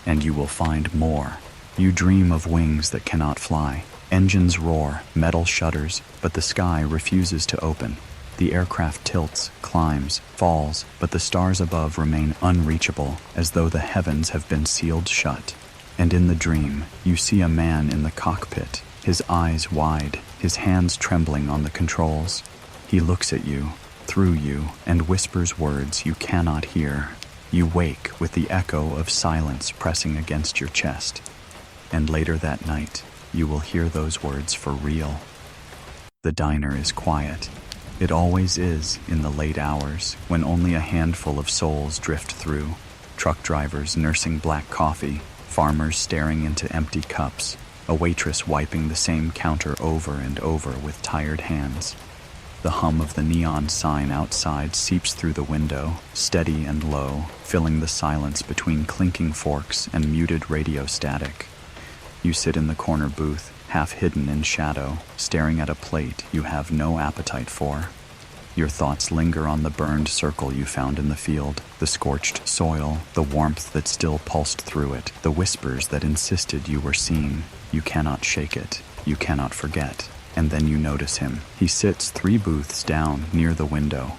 And you will find more. You dream of wings that cannot fly, Engines roar, metal shudders, but the sky refuses to open. The aircraft tilts, climbs, falls, but the stars above remain unreachable, as though the heavens have been sealed shut. And in the dream, you see a man in the cockpit, his eyes wide, his hands trembling on the controls. He looks at you, through you, and whispers words you cannot hear. You wake with the echo of silence pressing against your chest. And later that night, you will hear those words for real. The diner is quiet. It always is in the late hours, when only a handful of souls drift through. Truck drivers nursing black coffee, farmers staring into empty cups, a waitress wiping the same counter over and over with tired hands. The hum of the neon sign outside seeps through the window, steady and low, filling the silence between clinking forks and muted radio static. You sit in the corner booth, half hidden in shadow, staring at a plate you have no appetite for. Your thoughts linger on the burned circle you found in the field, the scorched soil, the warmth that still pulsed through it, the whispers that insisted you were seen. You cannot shake it. You cannot forget. And then you notice him. He sits 3 booths down near the window.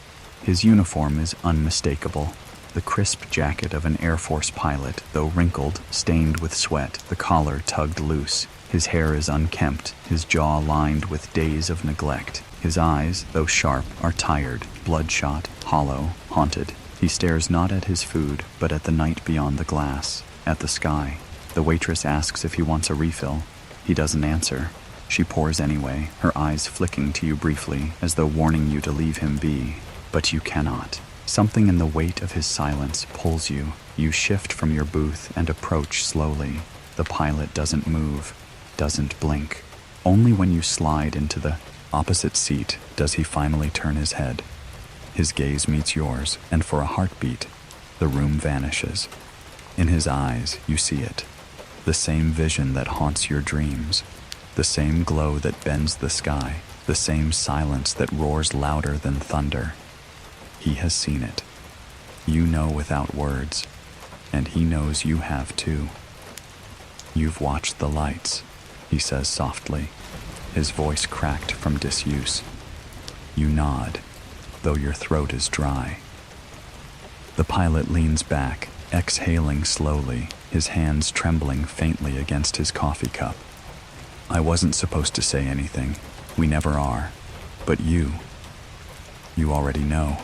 His uniform is unmistakable. The crisp jacket of an Air Force pilot, though wrinkled, stained with sweat, the collar tugged loose. His hair is unkempt, his jaw lined with days of neglect. His eyes, though sharp, are tired, bloodshot, hollow, haunted. He stares not at his food, but at the night beyond the glass, at the sky. The waitress asks if he wants a refill. He doesn't answer. She pours anyway, her eyes flicking to you briefly, as though warning you to leave him be. But you cannot. Something in the weight of his silence pulls you. You shift from your booth and approach slowly. The pilot doesn't move, doesn't blink. Only when you slide into the opposite seat does he finally turn his head. His gaze meets yours, and for a heartbeat, the room vanishes. In his eyes, you see it. The same vision that haunts your dreams. The same glow that bends the sky. The same silence that roars louder than thunder. He has seen it. You know without words, and he knows you have too. You've watched the lights, he says softly, his voice cracked from disuse. You nod, though your throat is dry. The pilot leans back, exhaling slowly, his hands trembling faintly against his coffee cup. I wasn't supposed to say anything. We never are. But you already know.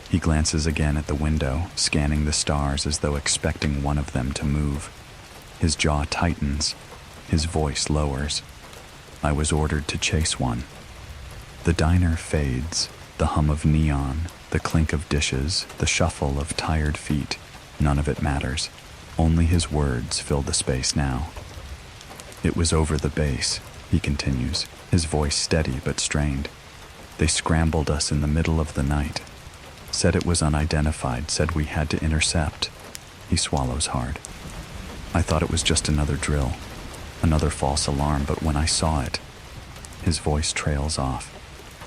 He glances again at the window, scanning the stars as though expecting one of them to move. His jaw tightens. His voice lowers. I was ordered to chase one. The diner fades, the hum of neon, the clink of dishes, the shuffle of tired feet. None of it matters. Only his words fill the space now. It was over the base, he continues, his voice steady but strained. They scrambled us in the middle of the night. Said it was unidentified, said we had to intercept. He swallows hard. I thought it was just another drill, another false alarm, but when I saw it, his voice trails off.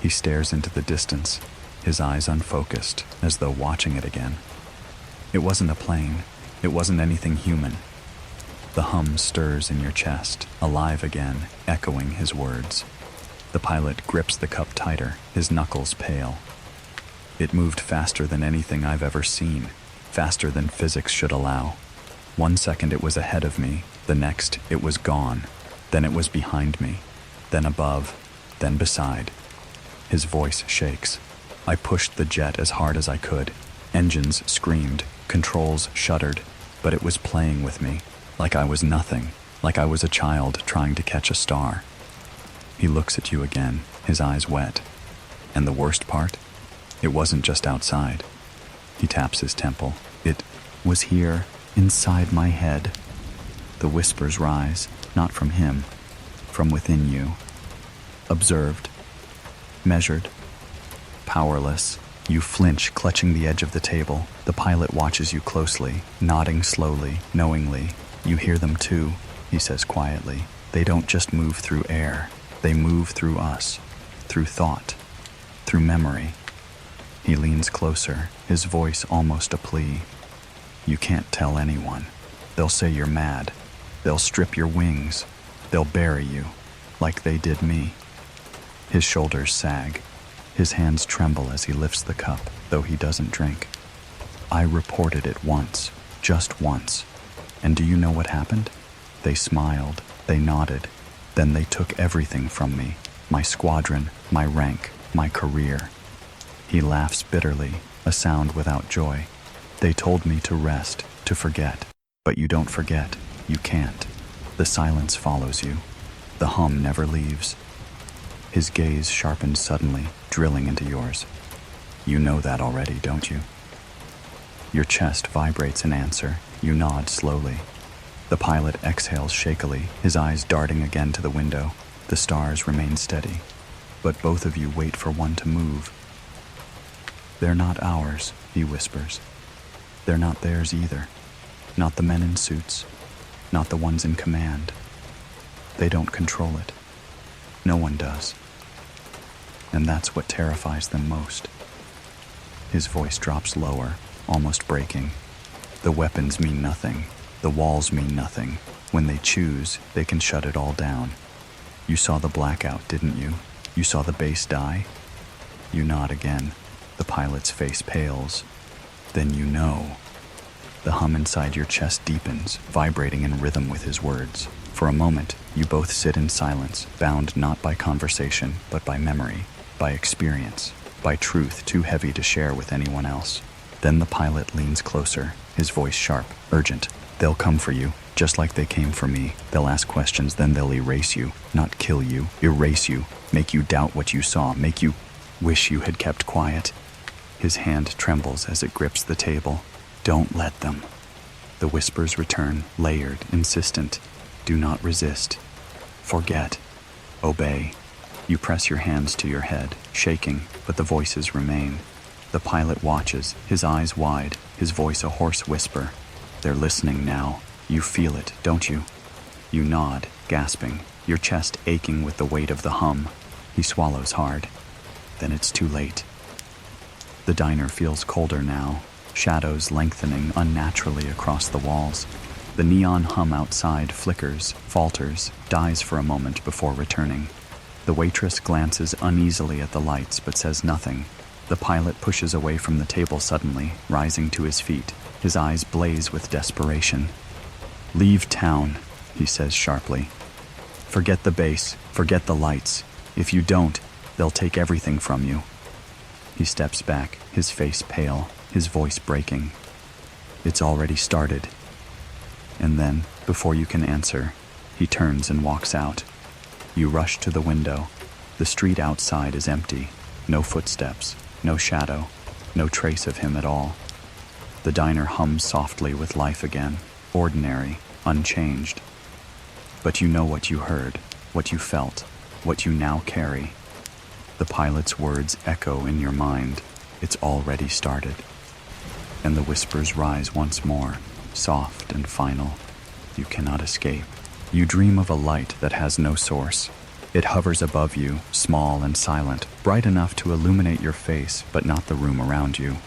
He stares into the distance, his eyes unfocused, as though watching it again. It wasn't a plane. It wasn't anything human. The hum stirs in your chest, alive again, echoing his words. The pilot grips the cup tighter, his knuckles pale. It moved faster than anything I've ever seen, faster than physics should allow. 1 second it was ahead of me, the next it was gone, then it was behind me, then above, then beside. His voice shakes. I pushed the jet as hard as I could. Engines screamed, controls shuddered, but it was playing with me, like I was nothing, like I was a child trying to catch a star. He looks at you again, his eyes wet. And the worst part? It wasn't just outside. He taps his temple. It was here, inside my head. The whispers rise, not from him, from within you. Observed, measured, powerless. You flinch, clutching the edge of the table. The pilot watches you closely, nodding slowly, knowingly. You hear them too, he says quietly. They don't just move through air. They move through us, through thought, through memory. He leans closer, his voice almost a plea. You can't tell anyone. They'll say you're mad. They'll strip your wings. They'll bury you. like they did me. His shoulders sag. His hands tremble as he lifts the cup, though he doesn't drink. I reported it once, just once. And do you know what happened? They smiled, they nodded. Then they took everything from me, my squadron, my rank, my career. He laughs bitterly, a sound without joy. They told me to rest, to forget. But you don't forget, you can't. The silence follows you. The hum never leaves. His gaze sharpens suddenly, drilling into yours. You know that already, don't you? Your chest vibrates in answer. You nod slowly. The pilot exhales shakily, his eyes darting again to the window. The stars remain steady, but both of you wait for one to move. They're not ours, he whispers. They're not theirs either. Not the men in suits, not the ones in command. They don't control it. No one does. And that's what terrifies them most. His voice drops lower, almost breaking. The weapons mean nothing. The walls mean nothing. When they choose, they can shut it all down. You saw the blackout, didn't you? You saw the base die? You nod again. The pilot's face pales. Then you know. The hum inside your chest deepens, vibrating in rhythm with his words. For a moment, you both sit in silence, bound not by conversation, but by memory, by experience, by truth too heavy to share with anyone else. Then the pilot leans closer, his voice sharp, urgent. They'll come for you, just like they came for me. They'll ask questions, then they'll erase you, not kill you, erase you, make you doubt what you saw, make you wish you had kept quiet. His hand trembles as it grips the table. Don't let them. The whispers return, layered, insistent. Do not resist. Forget. Obey. You press your hands to your head, shaking, but the voices remain. The pilot watches, his eyes wide, his voice a hoarse whisper. They're listening now. You feel it, don't you? You nod, gasping, your chest aching with the weight of the hum. He swallows hard. Then it's too late. The diner feels colder now, shadows lengthening unnaturally across the walls. The neon hum outside flickers, falters, dies for a moment before returning. The waitress glances uneasily at the lights but says nothing. The pilot pushes away from the table suddenly, rising to his feet. His eyes blaze with desperation. Leave town, he says sharply. Forget the base, forget the lights. If you don't, they'll take everything from you. He steps back, his face pale, his voice breaking. It's already started. And then, before you can answer, he turns and walks out. You rush to the window. The street outside is empty. No footsteps, no shadow, no trace of him at all. The diner hums softly with life again, ordinary, unchanged. But you know what you heard, what you felt, what you now carry. The pilot's words echo in your mind. It's already started. And the whispers rise once more, soft and final. You cannot escape. You dream of a light that has no source. It hovers above you, small and silent, bright enough to illuminate your face, but not the room around you.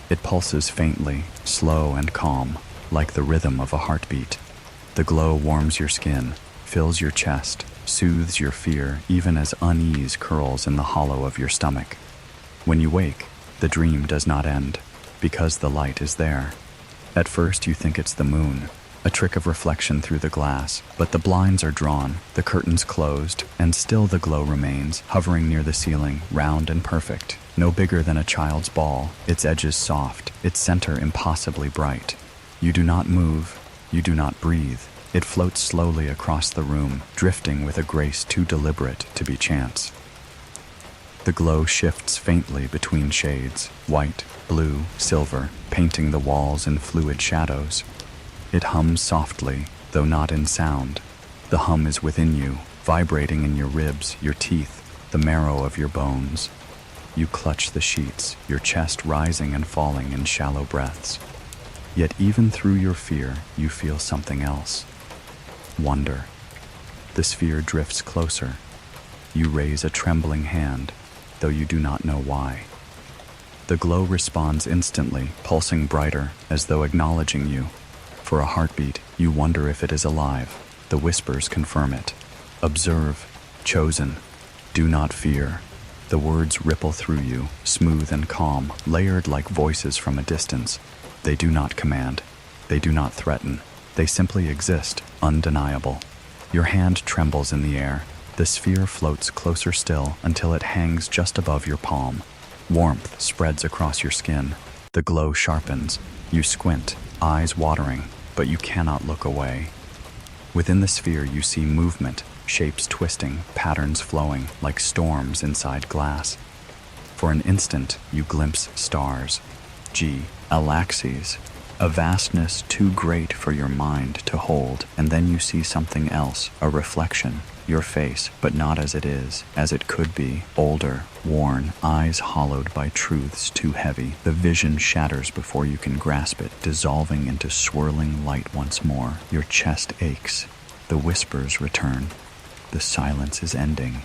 It pulses faintly, slow and calm, like the rhythm of a heartbeat. The glow warms your skin, fills your chest, soothes your fear, even as unease curls in the hollow of your stomach. When you wake, the dream does not end, because the light is there. At first you think it's the moon, a trick of reflection through the glass, but the blinds are drawn, the curtains closed, and still the glow remains, hovering near the ceiling, round and perfect, no bigger than a child's ball, its edges soft, its center impossibly bright. You do not move, you do not breathe. It floats slowly across the room, drifting with a grace too deliberate to be chance. The glow shifts faintly between shades, white, blue, silver, painting the walls in fluid shadows. It hums softly, though not in sound. The hum is within you, vibrating in your ribs, your teeth, the marrow of your bones. You clutch the sheets, your chest rising and falling in shallow breaths. Yet even through your fear, you feel something else. Wonder. The sphere drifts closer. You raise a trembling hand, though you do not know why. The glow responds instantly, pulsing brighter, as though acknowledging you. For a heartbeat, you wonder if it is alive. The whispers confirm it. Observe. Chosen. Do not fear. The words ripple through you, smooth and calm, layered like voices from a distance. They do not command. They do not threaten. They simply exist, undeniable. Your hand trembles in the air. The sphere floats closer still until it hangs just above your palm. Warmth spreads across your skin. The glow sharpens. You squint, eyes watering, but you cannot look away. Within the sphere you see movement, shapes twisting, patterns flowing like storms inside glass. For an instant you glimpse stars. Galaxies. A vastness too great for your mind to hold, and then you see something else, a reflection, your face, but not as it is, as it could be, older, worn, eyes hollowed by truths too heavy. The vision shatters before you can grasp it, dissolving into swirling light once more. Your chest aches. The whispers return. The silence is ending.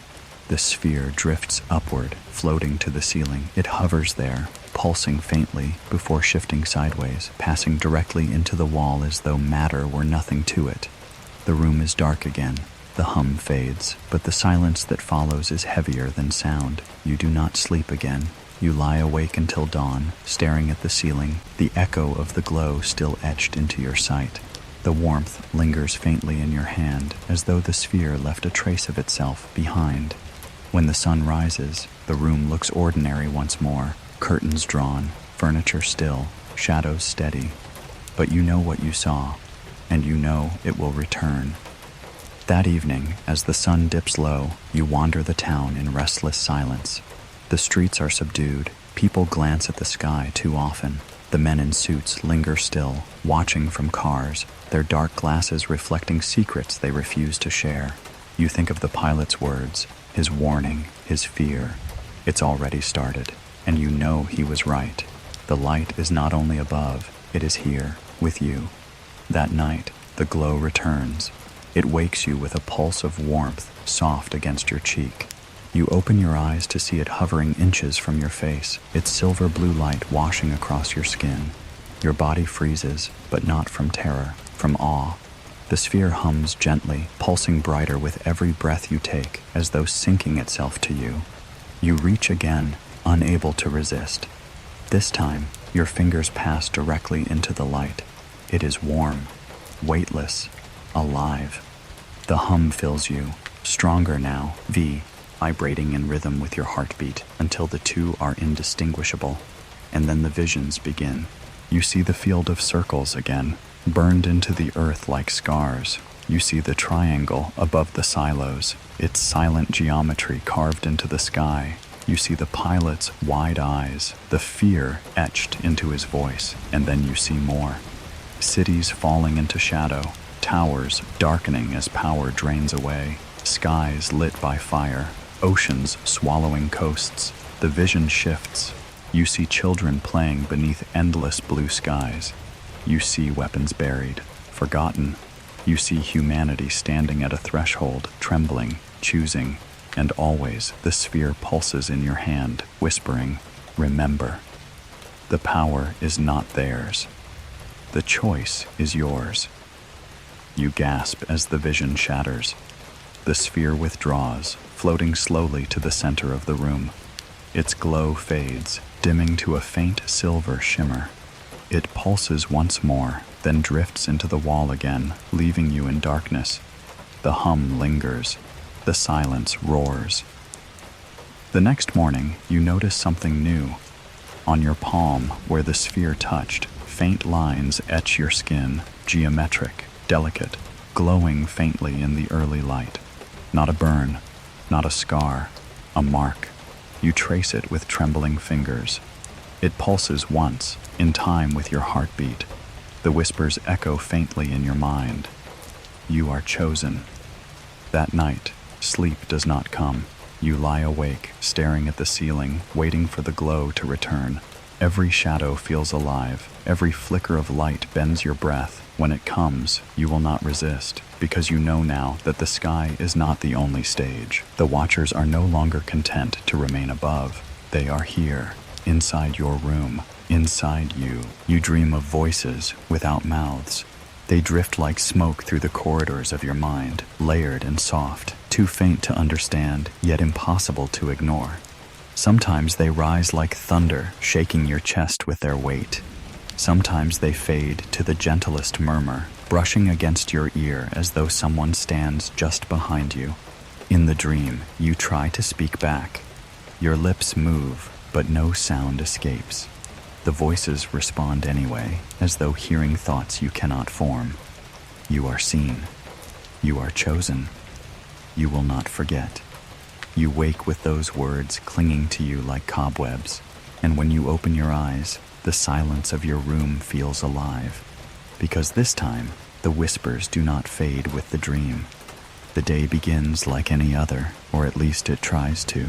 The sphere drifts upward, floating to the ceiling. It hovers there, pulsing faintly before shifting sideways, passing directly into the wall as though matter were nothing to it. The room is dark again. The hum fades, but the silence that follows is heavier than sound. You do not sleep again. You lie awake until dawn, staring at the ceiling, the echo of the glow still etched into your sight. The warmth lingers faintly in your hand, as though the sphere left a trace of itself behind. When the sun rises, the room looks ordinary once more, curtains drawn, furniture still, shadows steady. But you know what you saw, and you know it will return. That evening, as the sun dips low, you wander the town in restless silence. The streets are subdued, people glance at the sky too often. The men in suits linger still, watching from cars, their dark glasses reflecting secrets they refuse to share. You think of the pilot's words, his warning, his fear. It's already started, and you know he was right. The light is not only above, it is here, with you. That night, the glow returns. It wakes you with a pulse of warmth, soft against your cheek. You open your eyes to see it hovering inches from your face, its silver blue light washing across your skin. Your body freezes, but not from terror, from awe. The sphere hums gently, pulsing brighter with every breath you take, as though syncing itself to you. You reach again, unable to resist. This time, your fingers pass directly into the light. It is warm, weightless, alive. The hum fills you, stronger now, vibrating in rhythm with your heartbeat until the two are indistinguishable. And then the visions begin. You see the field of circles again, burned into the earth like scars. You see the triangle above the silos, its silent geometry carved into the sky. You see the pilot's wide eyes, the fear etched into his voice, and then you see more. Cities falling into shadow, towers darkening as power drains away, skies lit by fire, oceans swallowing coasts. The vision shifts. You see children playing beneath endless blue skies. You see weapons buried, forgotten. You see humanity standing at a threshold, trembling, choosing, and always the sphere pulses in your hand, whispering, "Remember." The power is not theirs. The choice is yours. You gasp as the vision shatters. The sphere withdraws, floating slowly to the center of the room. Its glow fades, dimming to a faint silver shimmer. It pulses once more, then drifts into the wall again, leaving you in darkness. The hum lingers. The silence roars. The next morning, you notice something new. On your palm, where the sphere touched, faint lines etch your skin, geometric, delicate, glowing faintly in the early light. Not a burn, not a scar, a mark. You trace it with trembling fingers. It pulses once, in time with your heartbeat. The whispers echo faintly in your mind. You are chosen. That night, sleep does not come. You lie awake, staring at the ceiling, waiting for the glow to return. Every shadow feels alive. Every flicker of light bends your breath. When it comes, you will not resist, because you know now that the sky is not the only stage. The watchers are no longer content to remain above. They are here, inside your room, inside you. You dream of voices without mouths. They drift like smoke through the corridors of your mind, layered and soft, too faint to understand, yet impossible to ignore. Sometimes they rise like thunder, shaking your chest with their weight. Sometimes they fade to the gentlest murmur, brushing against your ear as though someone stands just behind you. In the dream, you try to speak back. Your lips move, but no sound escapes. The voices respond anyway, as though hearing thoughts you cannot form. You are seen. You are chosen. You will not forget. You wake with those words clinging to you like cobwebs, and when you open your eyes, the silence of your room feels alive, because this time, the whispers do not fade with the dream. The day begins like any other, or at least it tries to.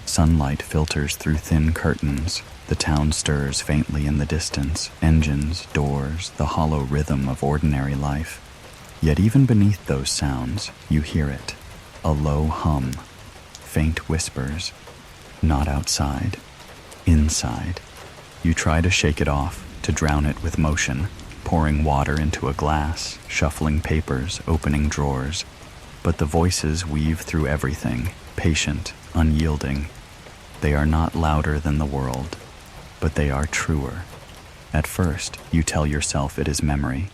Sunlight filters through thin curtains. The town stirs faintly in the distance, engines, doors, the hollow rhythm of ordinary life. Yet even beneath those sounds, you hear it, a low hum, faint whispers, not outside, inside. You try to shake it off, to drown it with motion, pouring water into a glass, shuffling papers, opening drawers. But the voices weave through everything, patient, unyielding. They are not louder than the world, but they are truer. At first, you tell yourself it is memory,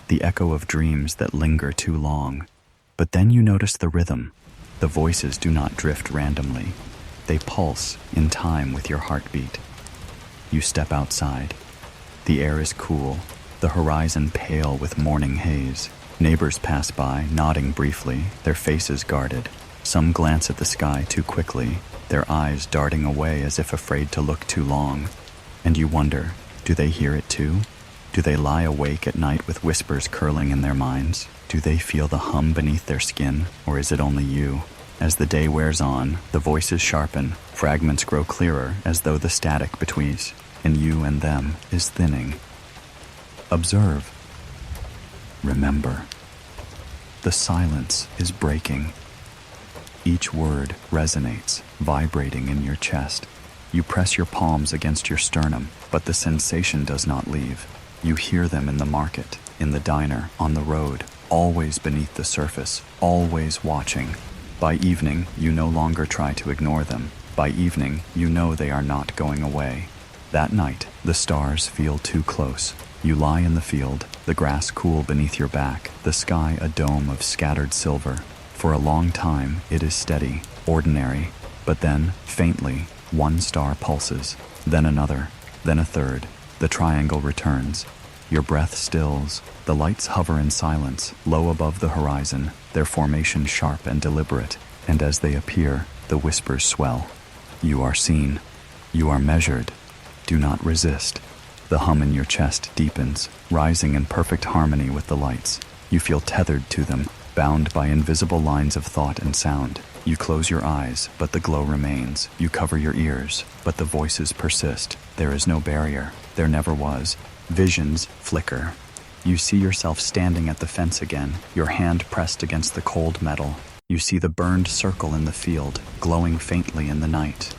the echo of dreams that linger too long. But then you notice the rhythm. The voices do not drift randomly. They pulse in time with your heartbeat. You step outside. The air is cool, the horizon pale with morning haze. Neighbors pass by, nodding briefly, their faces guarded. Some glance at the sky too quickly, their eyes darting away as if afraid to look too long. And you wonder, do they hear it too? Do they lie awake at night with whispers curling in their minds? Do they feel the hum beneath their skin, or is it only you? As the day wears on, the voices sharpen, fragments grow clearer as though the static between you and them is thinning. Observe. Remember. The silence is breaking. Each word resonates, vibrating in your chest. You press your palms against your sternum, but the sensation does not leave. You hear them in the market, in the diner, on the road, always beneath the surface, always watching. By evening, you no longer try to ignore them. By evening, you know they are not going away. That night, the stars feel too close. You lie in the field, the grass cool beneath your back, the sky a dome of scattered silver. For a long time, it is steady, ordinary, but then, faintly, one star pulses, then another, then a third. The triangle returns. Your breath stills. The lights hover in silence, low above the horizon, their formation sharp and deliberate, and as they appear, the whispers swell. You are seen. You are measured. Do not resist. The hum in your chest deepens, rising in perfect harmony with the lights. You feel tethered to them, bound by invisible lines of thought and sound. You close your eyes, but the glow remains. You cover your ears, but the voices persist. There is no barrier. There never was. Visions flicker. You see yourself standing at the fence again, your hand pressed against the cold metal. You see the burned circle in the field, glowing faintly in the night.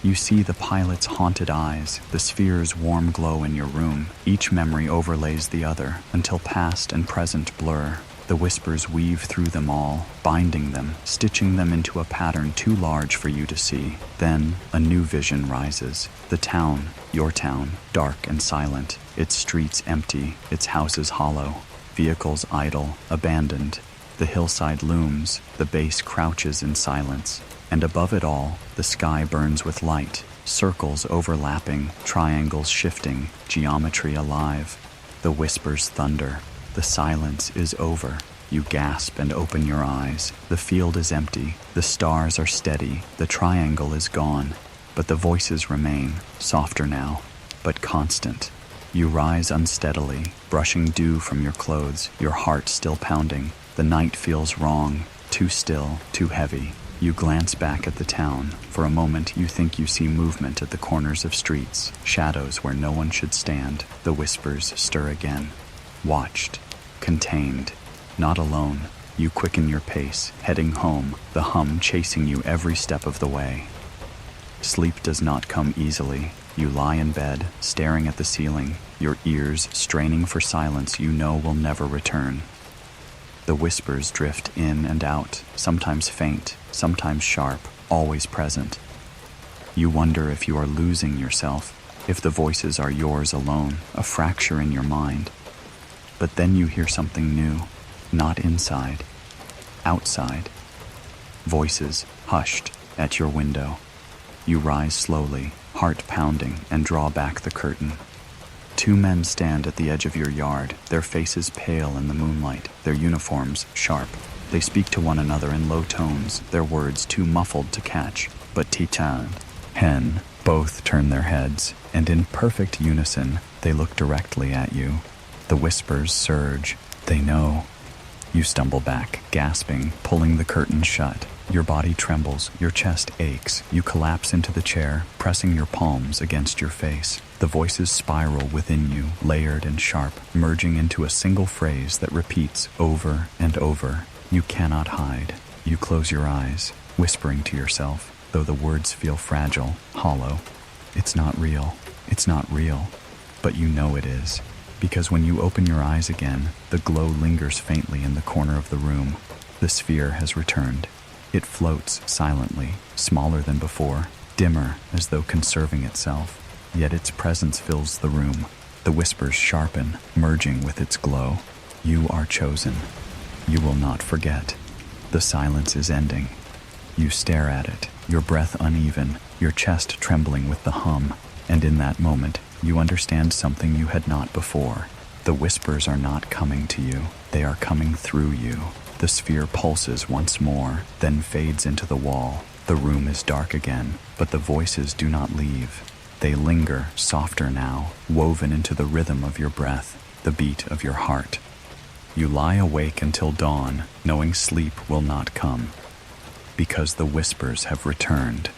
You see the pilot's haunted eyes, the sphere's warm glow in your room. Each memory overlays the other, until past and present blur. The whispers weave through them all, binding them, stitching them into a pattern too large for you to see. Then, a new vision rises. The town, your town, dark and silent, its streets empty, its houses hollow, vehicles idle, abandoned. The hillside looms, the base crouches in silence, and above it all, the sky burns with light, circles overlapping, triangles shifting, geometry alive. The whispers thunder. The silence is over. You gasp and open your eyes. The field is empty. The stars are steady. The triangle is gone. But the voices remain, softer now, but constant. You rise unsteadily, brushing dew from your clothes, your heart still pounding. The night feels wrong, too still, too heavy. You glance back at the town. For a moment, you think you see movement at the corners of streets, shadows where no one should stand. The whispers stir again. Watched. Contained. Not alone. You quicken your pace, heading home, the hum chasing you every step of the way. Sleep does not come easily. You lie in bed, staring at the ceiling, your ears straining for silence you know will never return. The whispers drift in and out, sometimes faint, sometimes sharp, always present. You wonder if you are losing yourself, if the voices are yours alone, a fracture in your mind. But then you hear something new, not inside, outside. Voices, hushed, at your window. You rise slowly, heart pounding, and draw back the curtain. Two men stand at the edge of your yard, their faces pale in the moonlight, their uniforms sharp. They speak to one another in low tones, their words too muffled to catch. But Tichan, Hen, both turn their heads, and in perfect unison, they look directly at you. The whispers surge. They know. You stumble back, gasping, pulling the curtain shut. Your body trembles, your chest aches. You collapse into the chair, pressing your palms against your face. The voices spiral within you, layered and sharp, merging into a single phrase that repeats over and over. You cannot hide. You close your eyes, whispering to yourself, though the words feel fragile, hollow. It's not real. It's not real. But you know it is. Because when you open your eyes again, the glow lingers faintly in the corner of the room. The sphere has returned. It floats silently, smaller than before, dimmer as though conserving itself. Yet its presence fills the room. The whispers sharpen, merging with its glow. You are chosen. You will not forget. The silence is ending. You stare at it, your breath uneven, your chest trembling with the hum. And in that moment, you understand something you had not before. The whispers are not coming to you. They are coming through you. The sphere pulses once more, then fades into the wall. The room is dark again, but the voices do not leave. They linger, softer now, woven into the rhythm of your breath, the beat of your heart. You lie awake until dawn, knowing sleep will not come. Because the whispers have returned,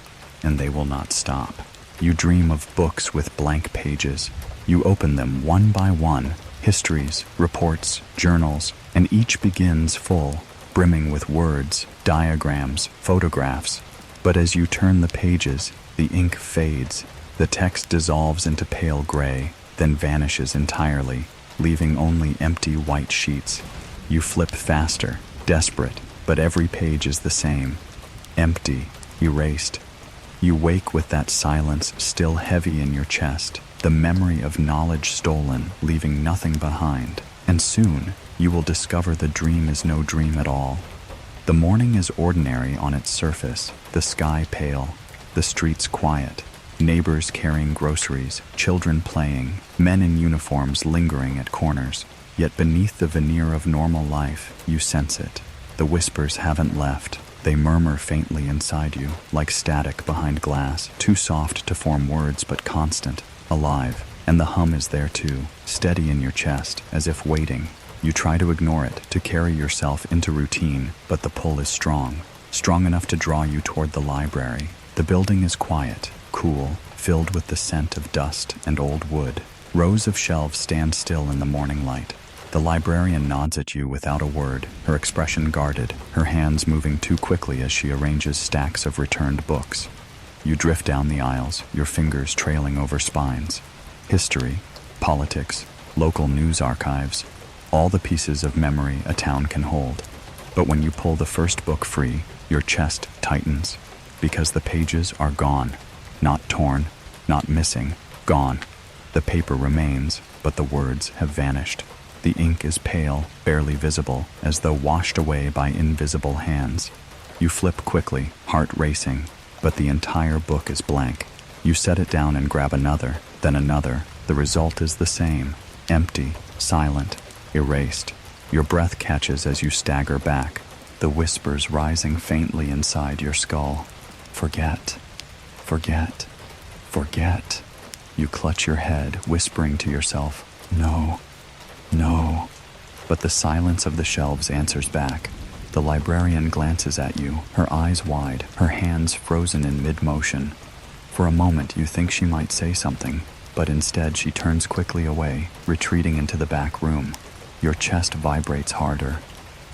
and they will not stop. You dream of books with blank pages. You open them one by one, histories, reports, journals, and each begins full, brimming with words, diagrams, photographs. But as you turn the pages, the ink fades. The text dissolves into pale gray, then vanishes entirely, leaving only empty white sheets. You flip faster, desperate, but every page is the same. Empty, erased. You wake with that silence still heavy in your chest, the memory of knowledge stolen, leaving nothing behind. And soon, you will discover the dream is no dream at all. The morning is ordinary on its surface, the sky pale, the streets quiet, neighbors carrying groceries, children playing, men in uniforms lingering at corners. Yet beneath the veneer of normal life, you sense it. The whispers haven't left. They murmur faintly inside you, like static behind glass, too soft to form words but constant, alive. And the hum is there too, steady in your chest, as if waiting. You try to ignore it, to carry yourself into routine, but the pull is strong enough to draw you toward the library. The building is quiet, cool, filled with the scent of dust and old wood. Rows of shelves stand still in the morning light. The librarian nods at you without a word, her expression guarded, her hands moving too quickly as she arranges stacks of returned books. You drift down the aisles, your fingers trailing over spines. History, politics, local news archives, all the pieces of memory a town can hold. But when you pull the first book free, your chest tightens, because the pages are gone. Not torn, not missing, gone. The paper remains, but the words have vanished. The ink is pale, barely visible, as though washed away by invisible hands. You flip quickly, heart racing, but the entire book is blank. You set it down and grab another, then another. The result is the same, empty, silent, erased. Your breath catches as you stagger back, the whispers rising faintly inside your skull. Forget, forget, forget. You clutch your head, whispering to yourself, no. No. But the silence of the shelves answers back. The librarian glances at you, her eyes wide, her hands frozen in mid-motion. For a moment you think she might say something, but instead she turns quickly away, retreating into the back room. Your chest vibrates harder.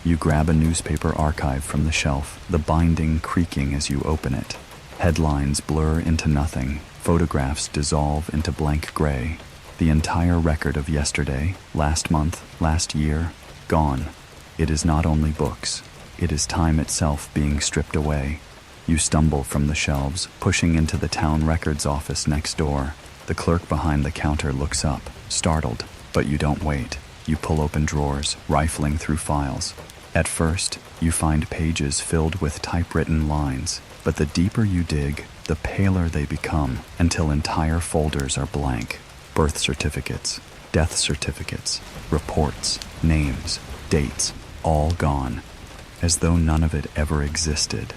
You grab a newspaper archive from the shelf, the binding creaking as you open it. Headlines blur into nothing, photographs dissolve into blank gray. The entire record of yesterday, last month, last year, gone. It is not only books, it is time itself being stripped away. You stumble from the shelves, pushing into the town records office next door. The clerk behind the counter looks up, startled, but you don't wait. You pull open drawers, rifling through files. At first, you find pages filled with typewritten lines, but the deeper you dig, the paler they become, until entire folders are blank. Birth certificates, death certificates, reports, names, dates, all gone, as though none of it ever existed.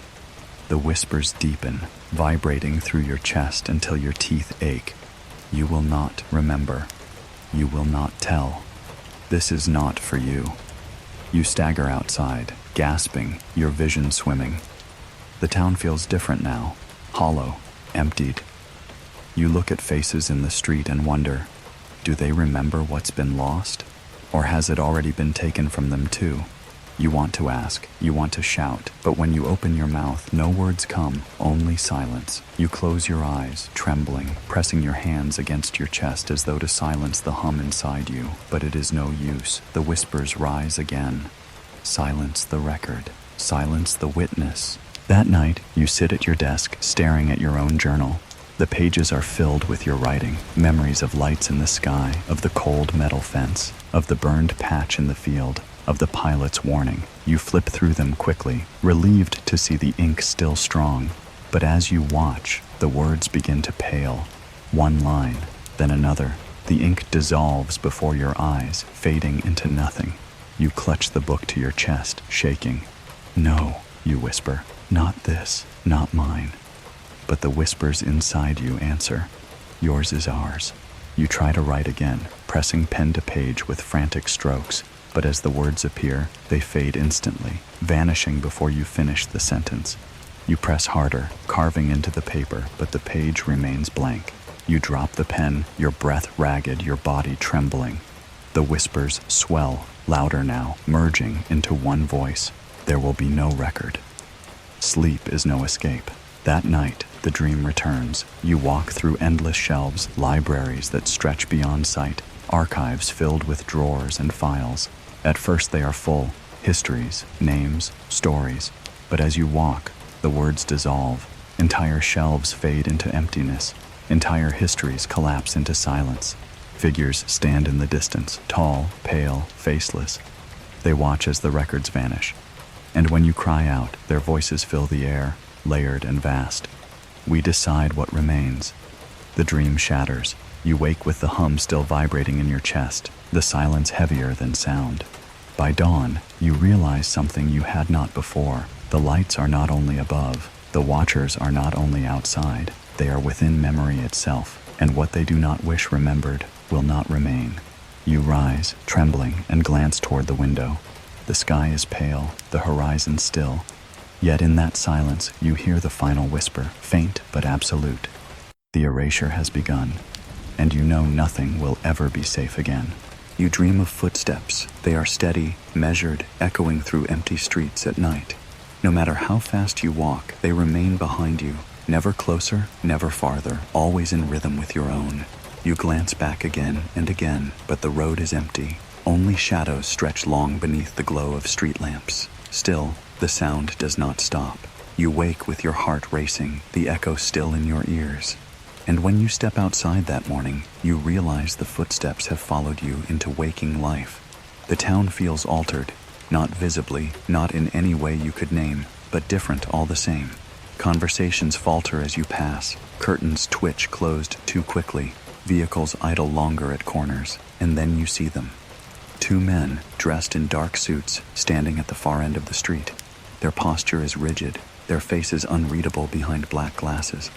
The whispers deepen, vibrating through your chest until your teeth ache. You will not remember. You will not tell. This is not for you. You stagger outside, gasping, your vision swimming. The town feels different now, hollow, emptied. You look at faces in the street and wonder, do they remember what's been lost? Or has it already been taken from them too? You want to ask, you want to shout, but when you open your mouth, no words come, only silence. You close your eyes, trembling, pressing your hands against your chest as though to silence the hum inside you, but it is no use. The whispers rise again. Silence the record. Silence the witness. That night, you sit at your desk, staring at your own journal. The pages are filled with your writing, memories of lights in the sky, of the cold metal fence, of the burned patch in the field, of the pilot's warning. You flip through them quickly, relieved to see the ink still strong. But as you watch, the words begin to pale. One line, then another. The ink dissolves before your eyes, fading into nothing. You clutch the book to your chest, shaking. No, you whisper, not this, not mine. But the whispers inside you answer, yours is ours. You try to write again, pressing pen to page with frantic strokes, but as the words appear, they fade instantly, vanishing before you finish the sentence. You press harder, carving into the paper, but the page remains blank. You drop the pen, your breath ragged, your body trembling. The whispers swell, louder now, merging into one voice. There will be no record. Sleep is no escape. That night, the dream returns. You walk through endless shelves, libraries that stretch beyond sight, archives filled with drawers and files. At first they are full, histories, names, stories. But as you walk, the words dissolve. Entire shelves fade into emptiness. Entire histories collapse into silence. Figures stand in the distance, tall, pale, faceless. They watch as the records vanish. And when you cry out, their voices fill the air, layered and vast. We decide what remains. The dream shatters. You wake with the hum still vibrating in your chest, the silence heavier than sound. By dawn, you realize something you had not before. The lights are not only above, the watchers are not only outside, they are within memory itself, and what they do not wish remembered will not remain. You rise, trembling, and glance toward the window. The sky is pale, the horizon still. Yet in that silence, you hear the final whisper, faint but absolute. The erasure has begun, and you know nothing will ever be safe again. You dream of footsteps. They are steady, measured, echoing through empty streets at night. No matter how fast you walk, they remain behind you, never closer, never farther, always in rhythm with your own. You glance back again and again, but the road is empty. Only shadows stretch long beneath the glow of street lamps. Still, the sound does not stop. You wake with your heart racing, the echo still in your ears. And when you step outside that morning, you realize the footsteps have followed you into waking life. The town feels altered, not visibly, not in any way you could name, but different all the same. Conversations falter as you pass, curtains twitch closed too quickly, vehicles idle longer at corners, and then you see them. Two men, dressed in dark suits, standing at the far end of the street. Their posture is rigid, their faces unreadable behind black glasses.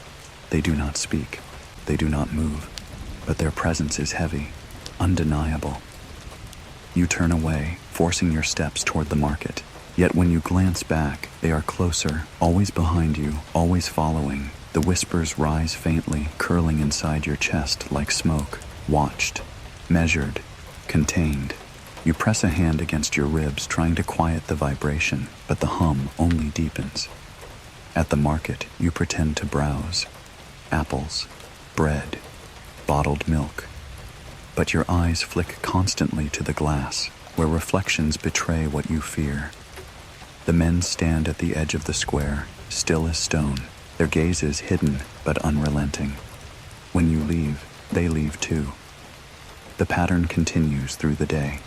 They do not speak, they do not move, but their presence is heavy, undeniable. You turn away, forcing your steps toward the market. Yet when you glance back, they are closer, always behind you, always following. The whispers rise faintly, curling inside your chest like smoke. Watched, measured, contained. You press a hand against your ribs, trying to quiet the vibration, but the hum only deepens. At the market, you pretend to browse. Apples, bread, bottled milk. But your eyes flick constantly to the glass. where reflections betray what you fear. The men stand at the edge of the square, still as stone, their gazes hidden but unrelenting. When you leave, they leave too. The pattern continues through the day.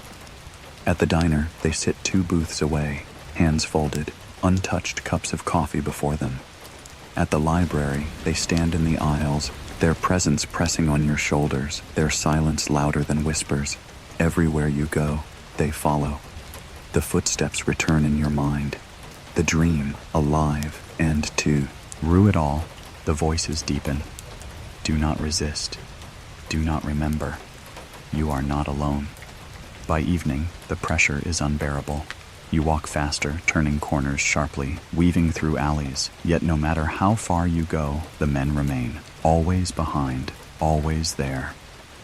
At the diner, they sit 2 booths away, hands folded, untouched cups of coffee before them. At the library, they stand in the aisles, their presence pressing on your shoulders, their silence louder than whispers. Everywhere you go, they follow. The footsteps return in your mind. The dream, alive and through it all, the voices deepen. Do not resist. Do not remember. You are not alone. By evening, the pressure is unbearable. You walk faster, turning corners sharply, weaving through alleys, yet no matter how far you go, the men remain, always behind, always there.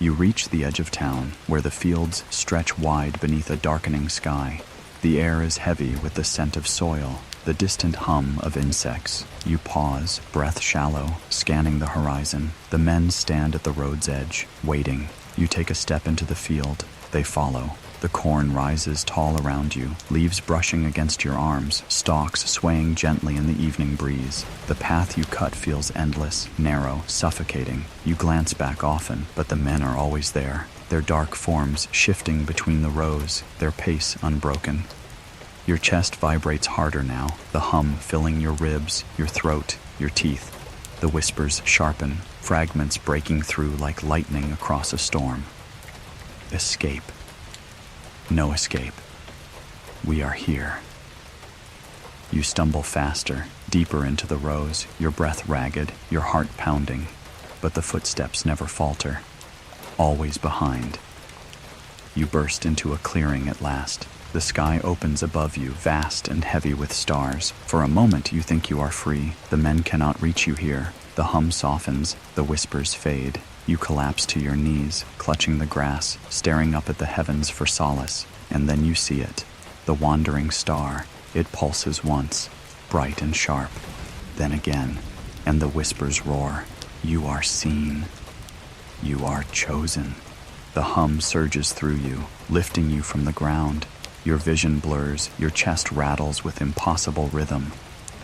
You reach the edge of town, where the fields stretch wide beneath a darkening sky. The air is heavy with the scent of soil, the distant hum of insects. You pause, breath shallow, scanning the horizon. The men stand at the road's edge, waiting. You take a step into the field. They follow. The corn rises tall around you, leaves brushing against your arms, stalks swaying gently in the evening breeze. The path you cut feels endless, narrow, suffocating. You glance back often, but the men are always there, their dark forms shifting between the rows, their pace unbroken. Your chest vibrates harder now, the hum filling your ribs, your throat, your teeth. The whispers sharpen, fragments breaking through like lightning across a storm. Escape. No escape. We are here. You stumble faster, deeper into the rows, your breath ragged, your heart pounding, but the footsteps never falter, always behind. You burst into a clearing at last. The sky opens above you, vast and heavy with stars. For a moment you think you are free. The men cannot reach you here. The hum softens, the whispers fade. You collapse to your knees, clutching the grass, staring up at the heavens for solace. And then you see it, the wandering star. It pulses once, bright and sharp. Then again, and the whispers roar. You are seen. You are chosen. The hum surges through you, lifting you from the ground. Your vision blurs, your chest rattles with impossible rhythm.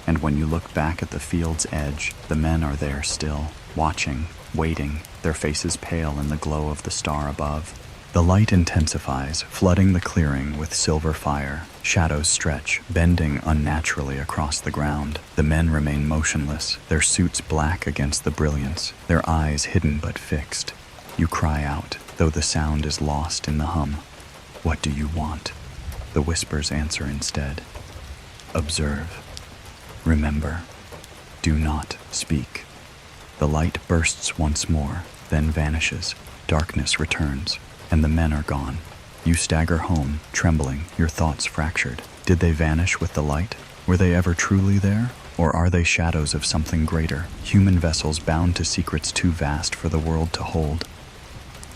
And when you look back at the field's edge, the men are there still, watching, waiting, their faces pale in the glow of the star above. The light intensifies, flooding the clearing with silver fire. Shadows stretch, bending unnaturally across the ground. The men remain motionless, their suits black against the brilliance, their eyes hidden but fixed. You cry out, though the sound is lost in the hum. What do you want? The whispers answer instead. Observe. Remember. Do not speak. The light bursts once more, then vanishes. Darkness returns, and the men are gone. You stagger home, trembling, your thoughts fractured. Did they vanish with the light? Were they ever truly there? Or are they shadows of something greater, human vessels bound to secrets too vast for the world to hold?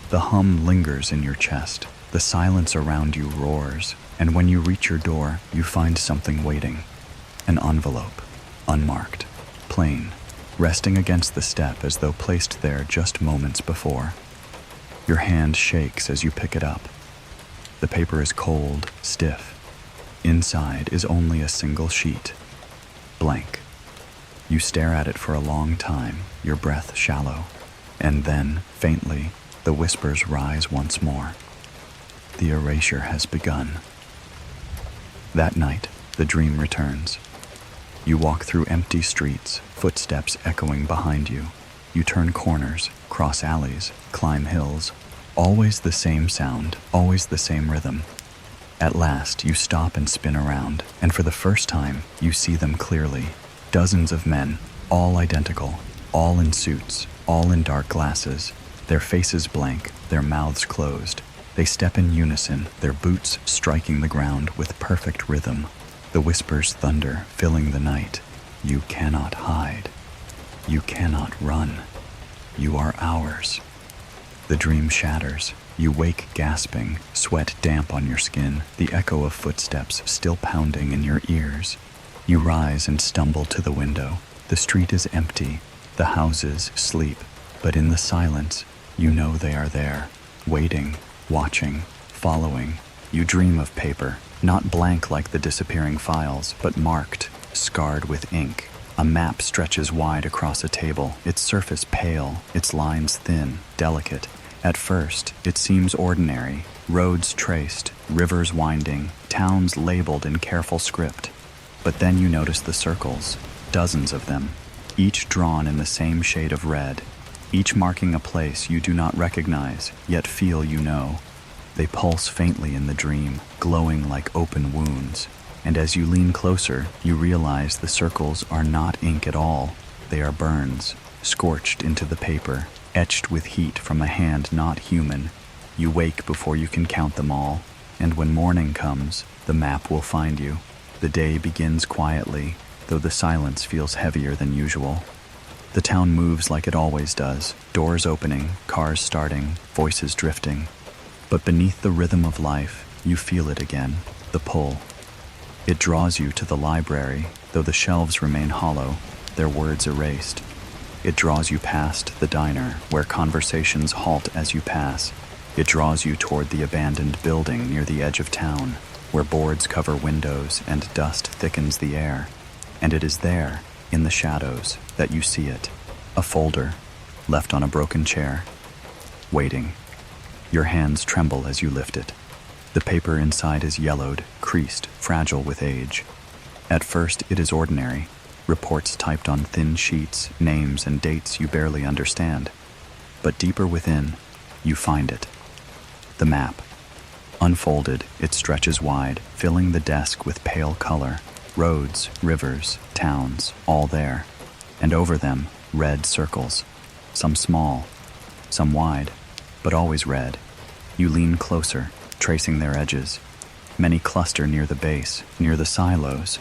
The hum lingers in your chest. The silence around you roars, and when you reach your door, you find something waiting. An envelope, unmarked, plain, resting against the step as though placed there just moments before. Your hand shakes as you pick it up. The paper is cold, stiff. Inside is only a single sheet, blank. You stare at it for a long time, your breath shallow, and then, faintly, the whispers rise once more. The erasure has begun. That night, the dream returns. You walk through empty streets, footsteps echoing behind you. You turn corners, cross alleys, climb hills. Always the same sound, always the same rhythm. At last, you stop and spin around, and for the first time, you see them clearly. Dozens of men, all identical, all in suits, all in dark glasses, their faces blank, their mouths closed. They step in unison, their boots striking the ground with perfect rhythm. The whispers thunder, filling the night. You cannot hide. You cannot run. You are ours. The dream shatters. You wake gasping, sweat damp on your skin, the echo of footsteps still pounding in your ears. You rise and stumble to the window. The street is empty. The houses sleep. But in the silence, you know they are there, waiting, watching, following. You dream of paper, not blank like the disappearing files, but marked, scarred with ink. A map stretches wide across a table, its surface pale, its lines thin, delicate. At first, it seems ordinary. Roads traced, rivers winding, towns labeled in careful script. But then you notice the circles, dozens of them, each drawn in the same shade of red, each marking a place you do not recognize, yet feel you know. They pulse faintly in the dream, glowing like open wounds. And as you lean closer, you realize the circles are not ink at all. They are burns, scorched into the paper, etched with heat from a hand not human. You wake before you can count them all, and when morning comes, the map will find you. The day begins quietly, though the silence feels heavier than usual. The town moves like it always does, doors opening, cars starting, voices drifting. But beneath the rhythm of life, you feel it again, the pull. It draws you to the library, though the shelves remain hollow, their words erased. It draws you past the diner, where conversations halt as you pass. It draws you toward the abandoned building near the edge of town, where boards cover windows and dust thickens the air. And it is there, in the shadows, that you see it. A folder, left on a broken chair, waiting. Your hands tremble as you lift it. The paper inside is yellowed, creased, fragile with age. At first, it is ordinary. Reports typed on thin sheets, names and dates you barely understand. But deeper within, you find it. The map. Unfolded, it stretches wide, filling the desk with pale color. Roads, rivers, towns, all there. And over them, red circles. Some small, some wide, but always red. You lean closer, tracing their edges. Many cluster near the base, near the silos.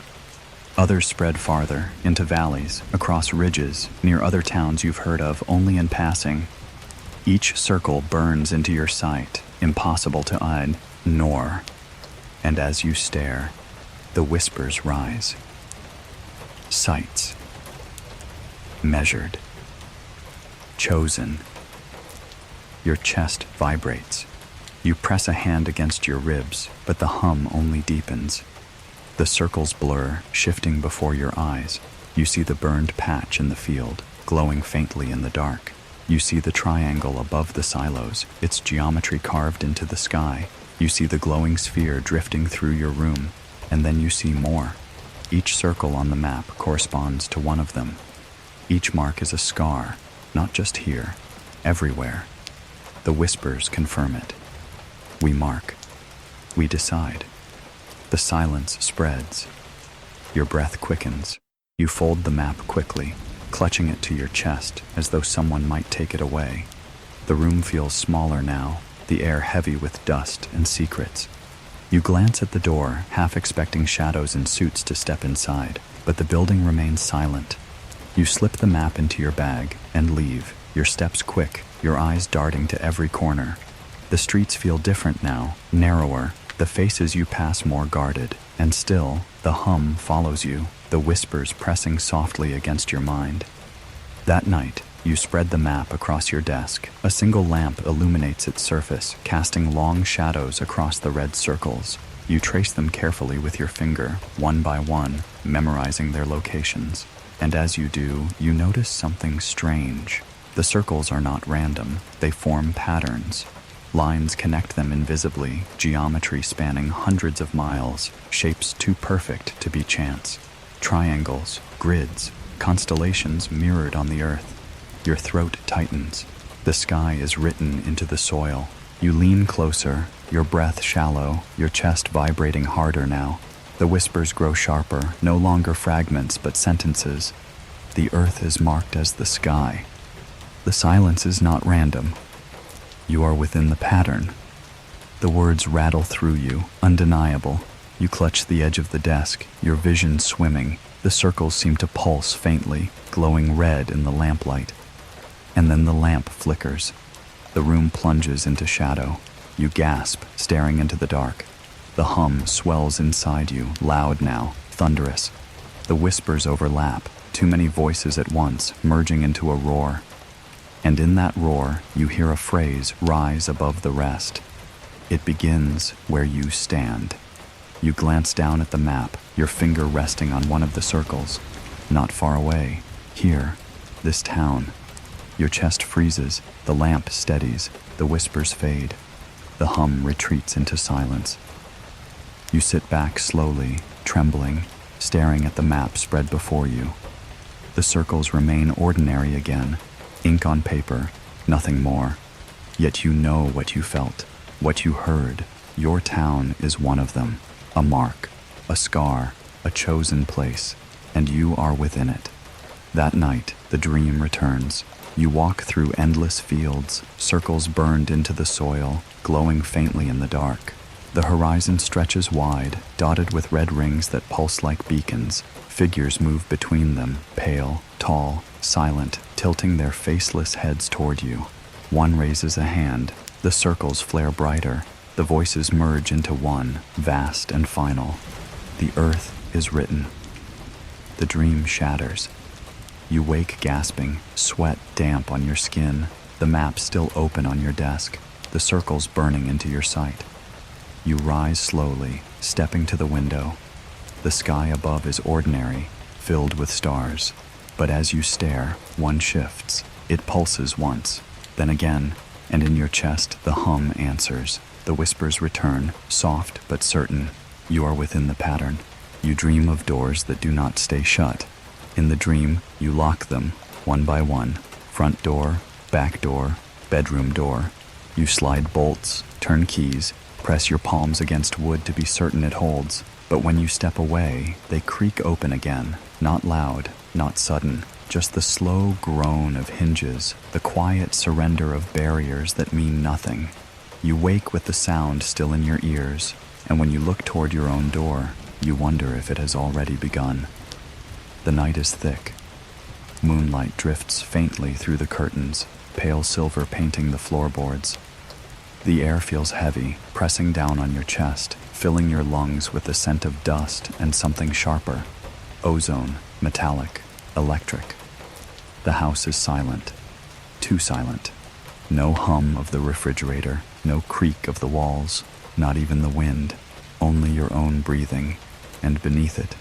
Others spread farther, into valleys, across ridges, near other towns you've heard of only in passing. Each circle burns into your sight, impossible to ignore. And as you stare, the whispers rise. Sights. Measured. Chosen. Your chest vibrates. You press a hand against your ribs, but the hum only deepens. The circles blur, shifting before your eyes. You see the burned patch in the field, glowing faintly in the dark. You see the triangle above the silos, its geometry carved into the sky. You see the glowing sphere drifting through your room, and then you see more. Each circle on the map corresponds to one of them. Each mark is a scar, not just here, everywhere. The whispers confirm it. We mark. We decide. The silence spreads. Your breath quickens. You fold the map quickly, clutching it to your chest as though someone might take it away. The room feels smaller now, the air heavy with dust and secrets. You glance at the door, half expecting shadows in suits to step inside, but the building remains silent. You slip the map into your bag and leave, your steps quick, your eyes darting to every corner. The streets feel different now, narrower, the faces you pass more guarded, and still, the hum follows you, the whispers pressing softly against your mind. That night, you spread the map across your desk. A single lamp illuminates its surface, casting long shadows across the red circles. You trace them carefully with your finger, one by one, memorizing their locations. And as you do, you notice something strange. The circles are not random, they form patterns. Lines connect them invisibly, geometry spanning hundreds of miles, shapes too perfect to be chance. Triangles, grids, constellations mirrored on the earth. Your throat tightens. The sky is written into the soil. You lean closer, your breath shallow, your chest vibrating harder now. The whispers grow sharper, no longer fragments but sentences. The earth is marked as the sky. The silence is not random. You are within the pattern. The words rattle through you, undeniable. You clutch the edge of the desk, your vision swimming. The circles seem to pulse faintly, glowing red in the lamplight. And then the lamp flickers. The room plunges into shadow. You gasp, staring into the dark. The hum swells inside you, loud now, thunderous. The whispers overlap, too many voices at once, merging into a roar. And in that roar, you hear a phrase rise above the rest. It begins where you stand. You glance down at the map, your finger resting on one of the circles. Not far away, here, this town. Your chest freezes, the lamp steadies, the whispers fade. The hum retreats into silence. You sit back slowly, trembling, staring at the map spread before you. The circles remain ordinary again, ink on paper, nothing more. Yet you know what you felt, what you heard. Your town is one of them, a mark, a scar, a chosen place, and you are within it. That night, the dream returns. You walk through endless fields, circles burned into the soil, glowing faintly in the dark. The horizon stretches wide, dotted with red rings that pulse like beacons. Figures move between them, pale, tall, silent, tilting their faceless heads toward you. One raises a hand, the circles flare brighter, the voices merge into one, vast and final. The earth is written. The dream shatters. You wake gasping, sweat damp on your skin, the map still open on your desk, the circles burning into your sight. You rise slowly, stepping to the window. The sky above is ordinary, filled with stars. But as you stare, one shifts. It pulses once, then again, and in your chest the hum answers. The whispers return, soft but certain. You are within the pattern. You dream of doors that do not stay shut. In the dream, you lock them, one by one. Front door, back door, bedroom door. You slide bolts, turn keys, press your palms against wood to be certain it holds. But when you step away, they creak open again. Not loud, not sudden, just the slow groan of hinges, the quiet surrender of barriers that mean nothing. You wake with the sound still in your ears, and when you look toward your own door, you wonder if it has already begun. The night is thick. Moonlight drifts faintly through the curtains, pale silver painting the floorboards. The air feels heavy, pressing down on your chest, filling your lungs with the scent of dust and something sharper. Ozone, metallic, electric. The house is silent, too silent. No hum of the refrigerator, no creak of the walls, not even the wind, only your own breathing, and beneath it,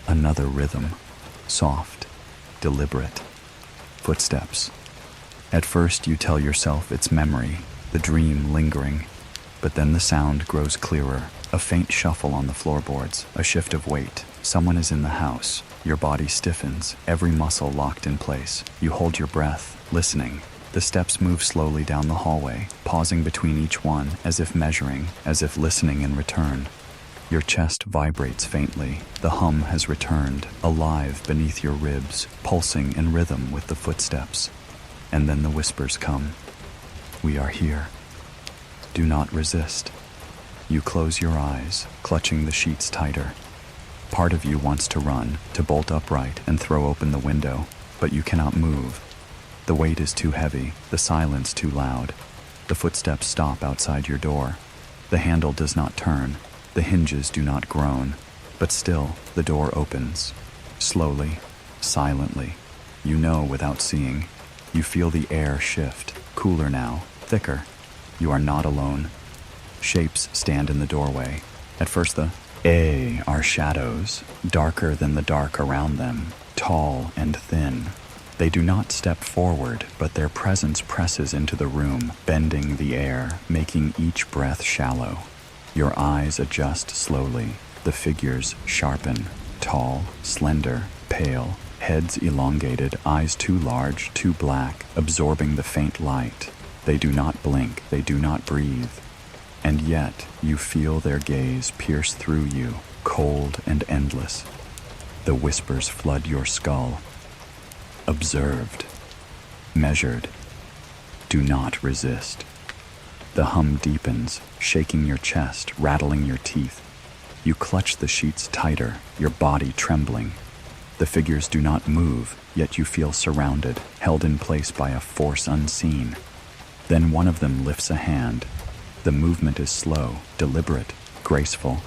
another rhythm, soft, deliberate. Footsteps. At first you tell yourself it's memory, the dream lingering, but then the sound grows clearer, a faint shuffle on the floorboards, a shift of weight. Someone is in the house. Your body stiffens, every muscle locked in place. You hold your breath, listening. The steps move slowly down the hallway, pausing between each one, as if measuring, as if listening in return. Your chest vibrates faintly. The hum has returned, alive beneath your ribs, pulsing in rhythm with the footsteps. And then the whispers come. We are here. Do not resist. You close your eyes, clutching the sheets tighter. Part of you wants to run, to bolt upright and throw open the window, but you cannot move. The weight is too heavy, the silence too loud. The footsteps stop outside your door. The handle does not turn, the hinges do not groan, but still the door opens. Slowly, silently. You know without seeing. You feel the air shift, cooler now, thicker. You are not alone. Shapes stand in the doorway. At first are shadows, darker than the dark around them, tall and thin. They do not step forward, but their presence presses into the room, bending the air, making each breath shallow. Your eyes adjust slowly. The figures sharpen, tall, slender, pale, heads elongated, eyes too large, too black, absorbing the faint light. They do not blink, they do not breathe. And yet, you feel their gaze pierce through you, cold and endless. The whispers flood your skull. Observed. Measured. Do not resist. The hum deepens, shaking your chest, rattling your teeth. You clutch the sheets tighter, your body trembling. The figures do not move, yet you feel surrounded, held in place by a force unseen. Then one of them lifts a hand. The movement is slow, deliberate, graceful.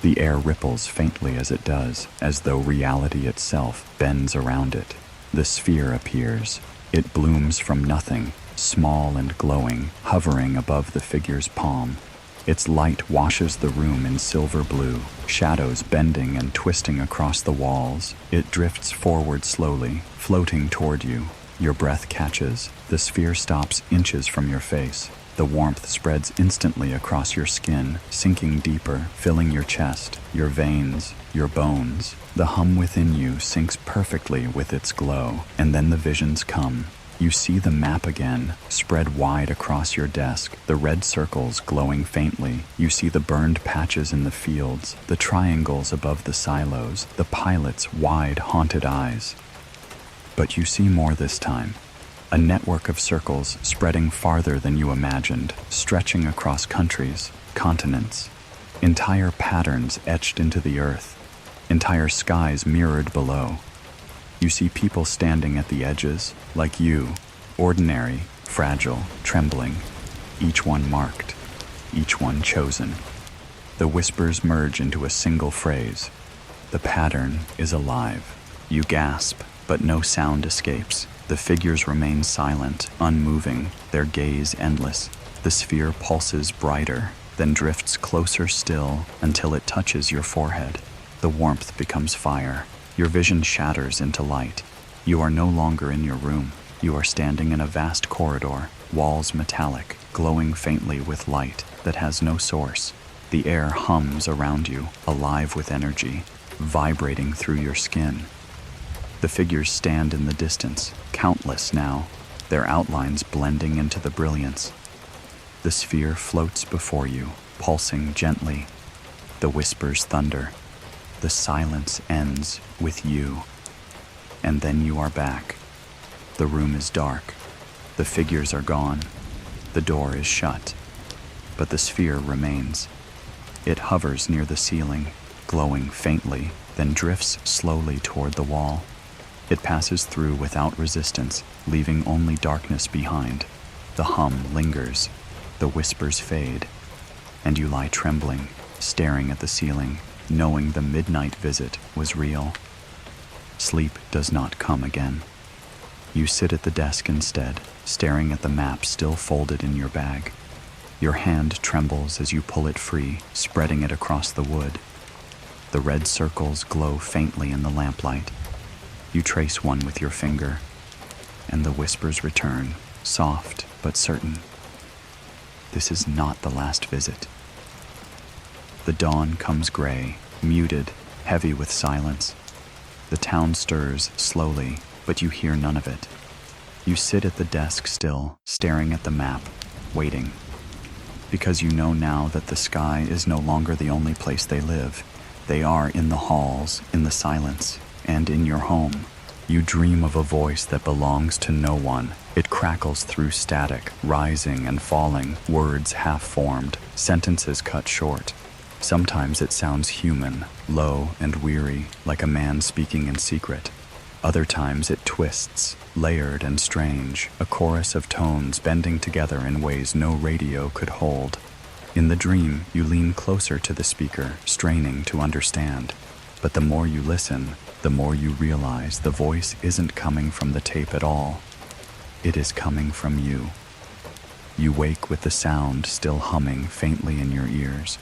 The air ripples faintly as it does, as though reality itself bends around it. The sphere appears. It blooms from nothing, small and glowing, hovering above the figure's palm. Its light washes the room in silver blue, shadows bending and twisting across the walls. It drifts forward slowly, floating toward you. Your breath catches. The sphere stops inches from your face. The warmth spreads instantly across your skin, sinking deeper, filling your chest, your veins, your bones. The hum within you syncs perfectly with its glow, and then the visions come. You see the map again, spread wide across your desk, the red circles glowing faintly. You see the burned patches in the fields, the triangles above the silos, the pilot's wide, haunted eyes. But you see more this time. A network of circles spreading farther than you imagined, stretching across countries, continents. Entire patterns etched into the earth, entire skies mirrored below. You see people standing at the edges, like you, ordinary, fragile, trembling, each one marked, each one chosen. The whispers merge into a single phrase. The pattern is alive. You gasp, but no sound escapes. The figures remain silent, unmoving, their gaze endless. The sphere pulses brighter, then drifts closer still until it touches your forehead. The warmth becomes fire. Your vision shatters into light. You are no longer in your room. You are standing in a vast corridor, walls metallic, glowing faintly with light that has no source. The air hums around you, alive with energy, vibrating through your skin. The figures stand in the distance, countless now, their outlines blending into the brilliance. The sphere floats before you, pulsing gently. The whispers thunder. The silence ends with you. And then you are back. The room is dark. The figures are gone. The door is shut. But the sphere remains. It hovers near the ceiling, glowing faintly, then drifts slowly toward the wall. It passes through without resistance, leaving only darkness behind. The hum lingers. The whispers fade. And you lie trembling, staring at the ceiling, knowing the midnight visit was real. Sleep does not come again. You sit at the desk instead, staring at the map still folded in your bag. Your hand trembles as you pull it free, spreading it across the wood. The red circles glow faintly in the lamplight. You trace one with your finger, and the whispers return, soft but certain. This is not the last visit. The dawn comes gray, muted, heavy with silence. The town stirs slowly, but you hear none of it. You sit at the desk still, staring at the map, waiting. Because you know now that the sky is no longer the only place they live. They are in the halls, in the silence, and in your home. You dream of a voice that belongs to no one. It crackles through static, rising and falling, words half-formed, sentences cut short. Sometimes it sounds human, low and weary, like a man speaking in secret. Other times it twists, layered and strange, a chorus of tones bending together in ways no radio could hold. In the dream, you lean closer to the speaker, straining to understand. But the more you listen, the more you realize the voice isn't coming from the tape at all. It is coming from you. You wake with the sound still humming faintly in your ears.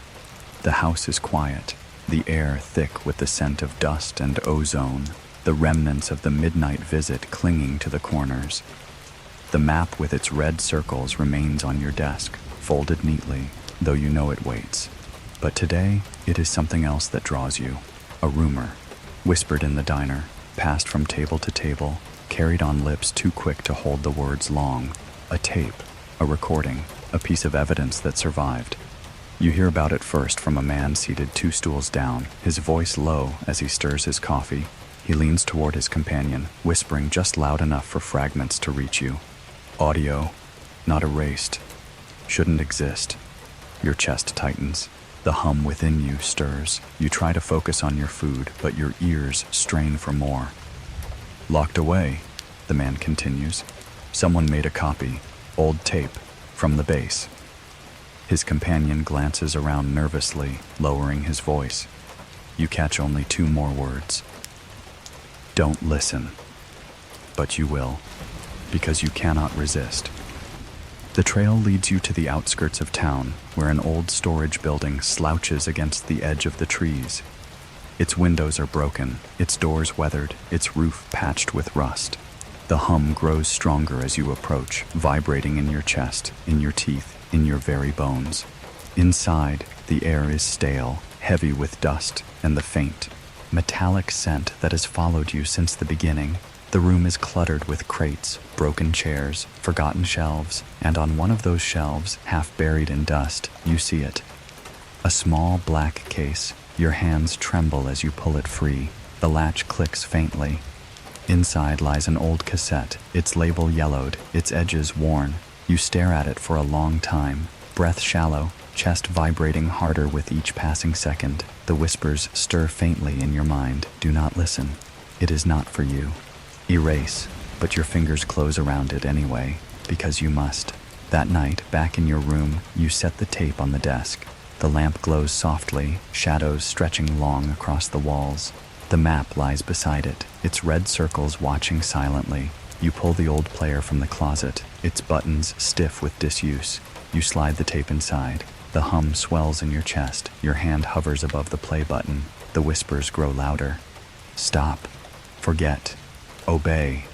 The house is quiet, the air thick with the scent of dust and ozone, the remnants of the midnight visit clinging to the corners. The map with its red circles remains on your desk, folded neatly, though you know it waits. But today, it is something else that draws you. A rumor, whispered in the diner, passed from table to table, carried on lips too quick to hold the words long. A tape, a recording, a piece of evidence that survived. You hear about it first from a man seated 2 stools down, his voice low as he stirs his coffee. He leans toward his companion, whispering just loud enough for fragments to reach you. Audio, not erased, shouldn't exist. Your chest tightens. The hum within you stirs. You try to focus on your food, but your ears strain for more. Locked away, the man continues. Someone made a copy, old tape, from the base. His companion glances around nervously, lowering his voice. You catch only 2 more words. Don't listen. But you will, because you cannot resist. The trail leads you to the outskirts of town, where an old storage building slouches against the edge of the trees. Its windows are broken, its doors weathered, its roof patched with rust. The hum grows stronger as you approach, vibrating in your chest, in your teeth, in your very bones. Inside, the air is stale, heavy with dust, and the faint, metallic scent that has followed you since the beginning. The room is cluttered with crates, broken chairs, forgotten shelves, and on one of those shelves, half buried in dust, you see it. A small black case. Your hands tremble as you pull it free. The latch clicks faintly. Inside lies an old cassette, its label yellowed, its edges worn. You stare at it for a long time, breath shallow, chest vibrating harder with each passing second. The whispers stir faintly in your mind. Do not listen. It is not for you. Erase, but your fingers close around it anyway, because you must. That night, back in your room, you set the tape on the desk. The lamp glows softly, shadows stretching long across the walls. The map lies beside it, its red circles watching silently. You pull the old player from the closet, its buttons stiff with disuse. You slide the tape inside. The hum swells in your chest. Your hand hovers above the play button. The whispers grow louder. Stop. Forget. Obey.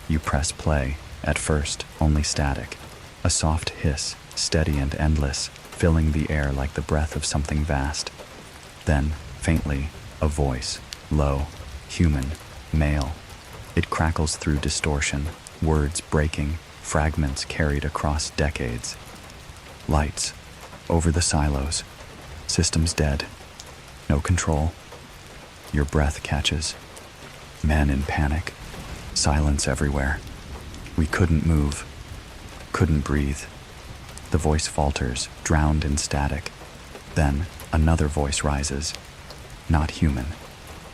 You press play. At first, only static. A soft hiss, steady and endless, filling the air like the breath of something vast. Then, faintly, a voice. Low, human, male. It crackles through distortion, words breaking, fragments carried across decades. Lights, over the silos. Systems dead. No control. Your breath catches. Men in panic. Silence everywhere. We couldn't move. Couldn't breathe. The voice falters, drowned in static. Then, another voice rises. Not human.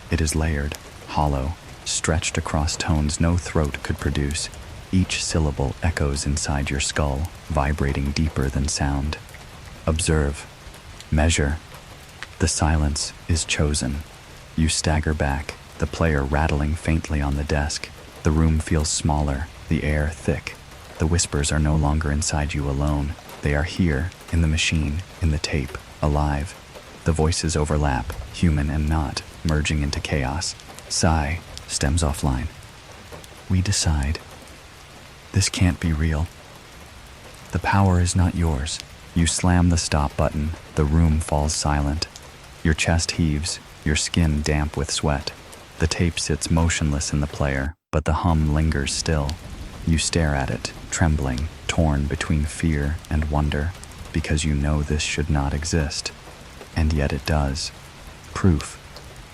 It is layered, hollow, stretched across tones no throat could produce. Each syllable echoes inside your skull, vibrating deeper than sound. Observe. Measure. The silence is chosen. You stagger back, the player rattling faintly on the desk. The room feels smaller, the air thick. The whispers are no longer inside you alone. They are here, in the machine, in the tape, alive. The voices overlap, human and not, merging into chaos. Sigh, stems offline. We decide. This can't be real. The power is not yours. You slam the stop button. The room falls silent. Your chest heaves, your skin damp with sweat. The tape sits motionless in the player, but the hum lingers still. You stare at it, trembling, torn between fear and wonder, because you know this should not exist. And yet it does. Proof.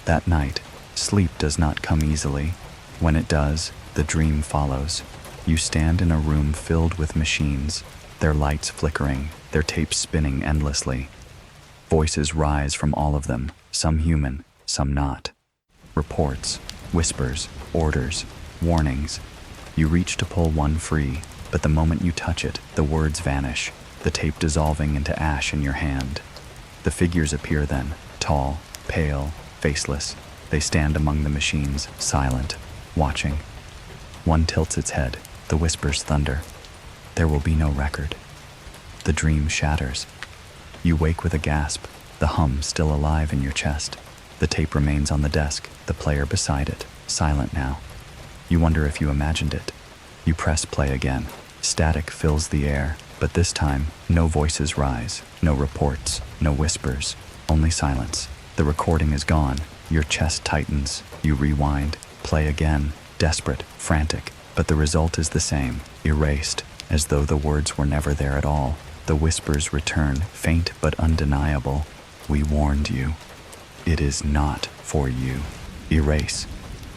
That night, sleep does not come easily. When it does, the dream follows. You stand in a room filled with machines, their lights flickering, their tapes spinning endlessly. Voices rise from all of them, some human, some not. Reports, whispers, orders, warnings. You reach to pull one free, but the moment you touch it, the words vanish, the tape dissolving into ash in your hand. The figures appear then, tall, pale, faceless. They stand among the machines, silent, watching. One tilts its head, the whispers thunder. There will be no record. The dream shatters. You wake with a gasp, the hum still alive in your chest. The tape remains on the desk, the player beside it, silent now. You wonder if you imagined it. You press play again. Static fills the air, but this time, no voices rise, no reports, no whispers, only silence. The recording is gone. Your chest tightens. You rewind, play again, desperate, frantic, but the result is the same, erased, as though the words were never there at all. The whispers return, faint but undeniable. We warned you. It is not for you. Erase.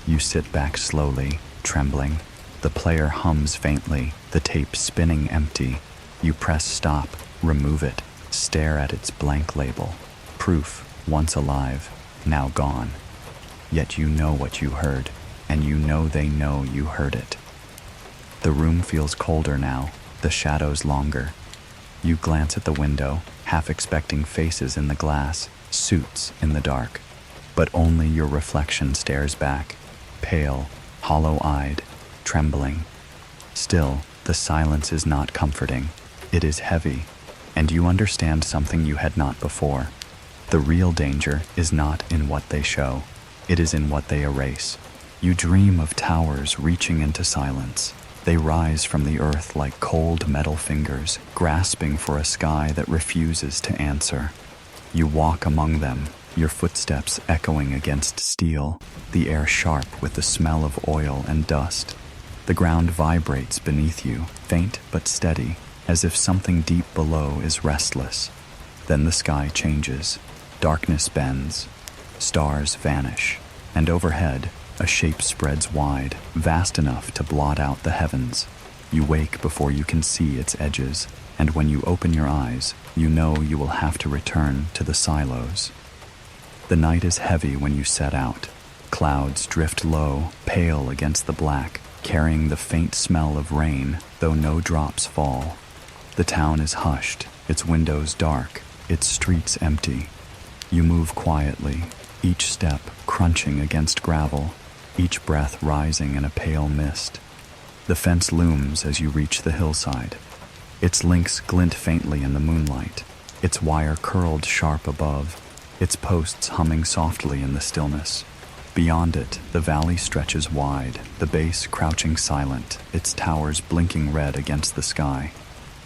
You sit back slowly, trembling. The player hums faintly, the tape spinning empty. You press stop, remove it, stare at its blank label. Proof, once alive, now gone. Yet you know what you heard, and you know they know you heard it. The room feels colder now, the shadows longer. You glance at the window, half expecting faces in the glass, suits in the dark. But only your reflection stares back, pale, hollow-eyed, trembling. Still, the silence is not comforting. It is heavy, and you understand something you had not before. The real danger is not in what they show, it is in what they erase. You dream of towers reaching into silence. They rise from the earth like cold metal fingers, grasping for a sky that refuses to answer. You walk among them, your footsteps echoing against steel, the air sharp with the smell of oil and dust. The ground vibrates beneath you, faint but steady, as if something deep below is restless. Then the sky changes. Darkness bends. Stars vanish. And overhead, a shape spreads wide, vast enough to blot out the heavens. You wake before you can see its edges, and when you open your eyes, you know you will have to return to the silos. The night is heavy when you set out. Clouds drift low, pale against the black, carrying the faint smell of rain, though no drops fall. The town is hushed, its windows dark, its streets empty. You move quietly, each step crunching against gravel, each breath rising in a pale mist. The fence looms as you reach the hillside. Its links glint faintly in the moonlight, its wire curled sharp above, its posts humming softly in the stillness. Beyond it, the valley stretches wide, the base crouching silent, its towers blinking red against the sky.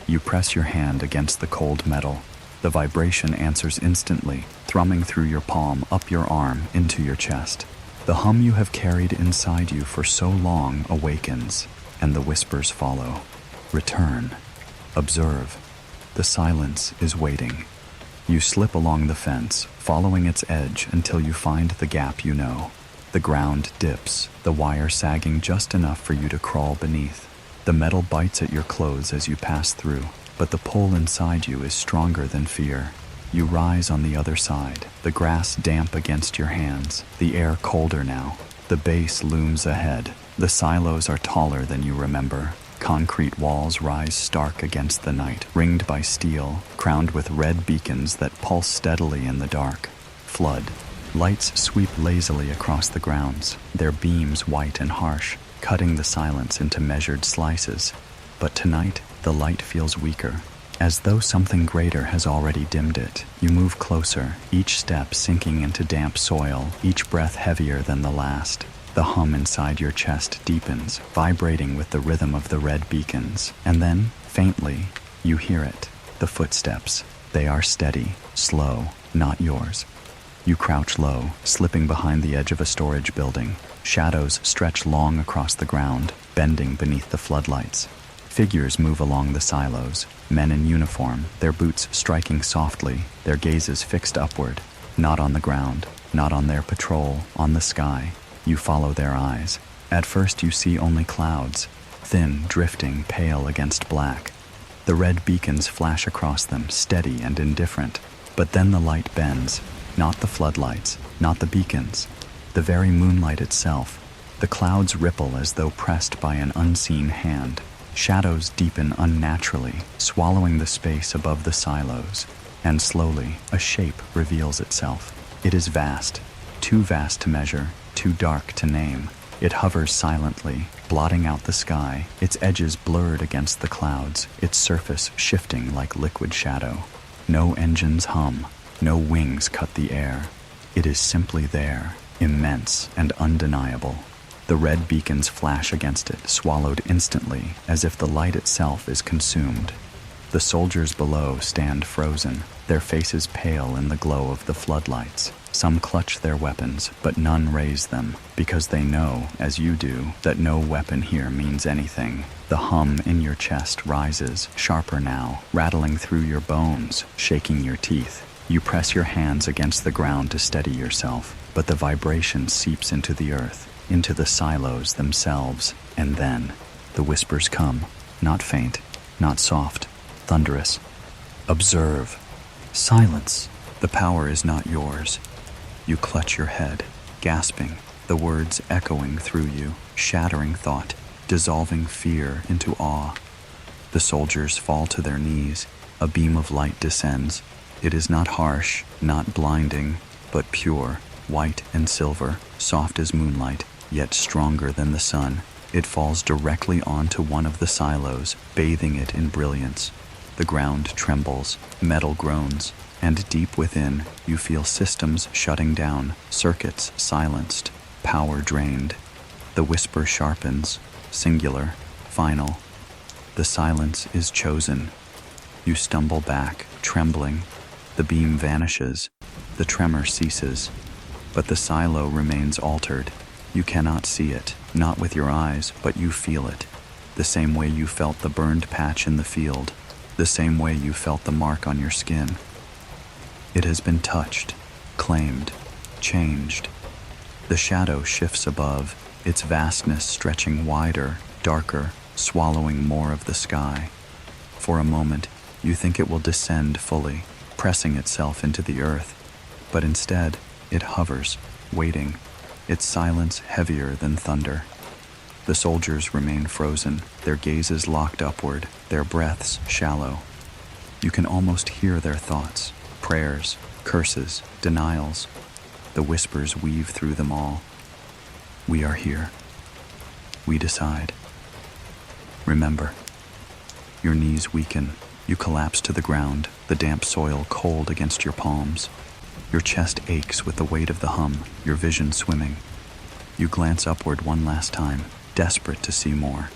You press your hand against the cold metal. The vibration answers instantly, thrumming through your palm, up your arm, into your chest. The hum you have carried inside you for so long awakens, and the whispers follow. Return. Observe. The silence is waiting. You slip along the fence, following its edge until you find the gap you know. The ground dips, the wire sagging just enough for you to crawl beneath. The metal bites at your clothes as you pass through, but the pull inside you is stronger than fear. You rise on the other side, the grass damp against your hands, the air colder now. The base looms ahead. The silos are taller than you remember. Concrete walls rise stark against the night, ringed by steel, crowned with red beacons that pulse steadily in the dark. Flood. Lights sweep lazily across the grounds, their beams white and harsh, cutting the silence into measured slices. But tonight, the light feels weaker, as though something greater has already dimmed it. You move closer, each step sinking into damp soil, each breath heavier than the last. The hum inside your chest deepens, vibrating with the rhythm of the red beacons. And then, faintly, you hear it. The footsteps. They are steady, slow, not yours. You crouch low, slipping behind the edge of a storage building. Shadows stretch long across the ground, bending beneath the floodlights. Figures move along the silos, men in uniform, their boots striking softly, their gazes fixed upward. Not on the ground, not on their patrol, on the sky. You follow their eyes. At first you see only clouds, thin, drifting, pale against black. The red beacons flash across them, steady and indifferent. But then the light bends. Not the floodlights, not the beacons. The very moonlight itself. The clouds ripple as though pressed by an unseen hand. Shadows deepen unnaturally, swallowing the space above the silos. And slowly, a shape reveals itself. It is vast, too vast to measure, too dark to name. It hovers silently, blotting out the sky, its edges blurred against the clouds, its surface shifting like liquid shadow. No engines hum, no wings cut the air. It is simply there, immense and undeniable. The red beacons flash against it, swallowed instantly, as if the light itself is consumed. The soldiers below stand frozen, their faces pale in the glow of the floodlights. Some clutch their weapons, but none raise them, because they know, as you do, that no weapon here means anything. The hum in your chest rises, sharper now, rattling through your bones, shaking your teeth. You press your hands against the ground to steady yourself, but the vibration seeps into the earth, into the silos themselves, and then the whispers come, not faint, not soft, thunderous. Observe. Silence. The power is not yours. You clutch your head, gasping, the words echoing through you, shattering thought, dissolving fear into awe. The soldiers fall to their knees. A beam of light descends. It is not harsh, not blinding, but pure, white and silver, soft as moonlight, yet stronger than the sun. It falls directly onto one of the silos, bathing it in brilliance. The ground trembles, metal groans, and deep within, you feel systems shutting down, circuits silenced, power drained. The whisper sharpens, singular, final. The silence is chosen. You stumble back, trembling. The beam vanishes. The tremor ceases. But the silo remains altered. You cannot see it, not with your eyes, but you feel it. The same way you felt the burned patch in the field. The same way you felt the mark on your skin. It has been touched, claimed, changed. The shadow shifts above, its vastness stretching wider, darker, swallowing more of the sky. For a moment, you think it will descend fully, pressing itself into the earth. But instead, it hovers, waiting, its silence heavier than thunder. The soldiers remain frozen, their gazes locked upward, their breaths shallow. You can almost hear their thoughts, prayers, curses, denials. The whispers weave through them all. We are here. We decide. Remember. Your knees weaken. You collapse to the ground, the damp soil cold against your palms. Your chest aches with the weight of the hum, your vision swimming. You glance upward one last time, desperate to see more.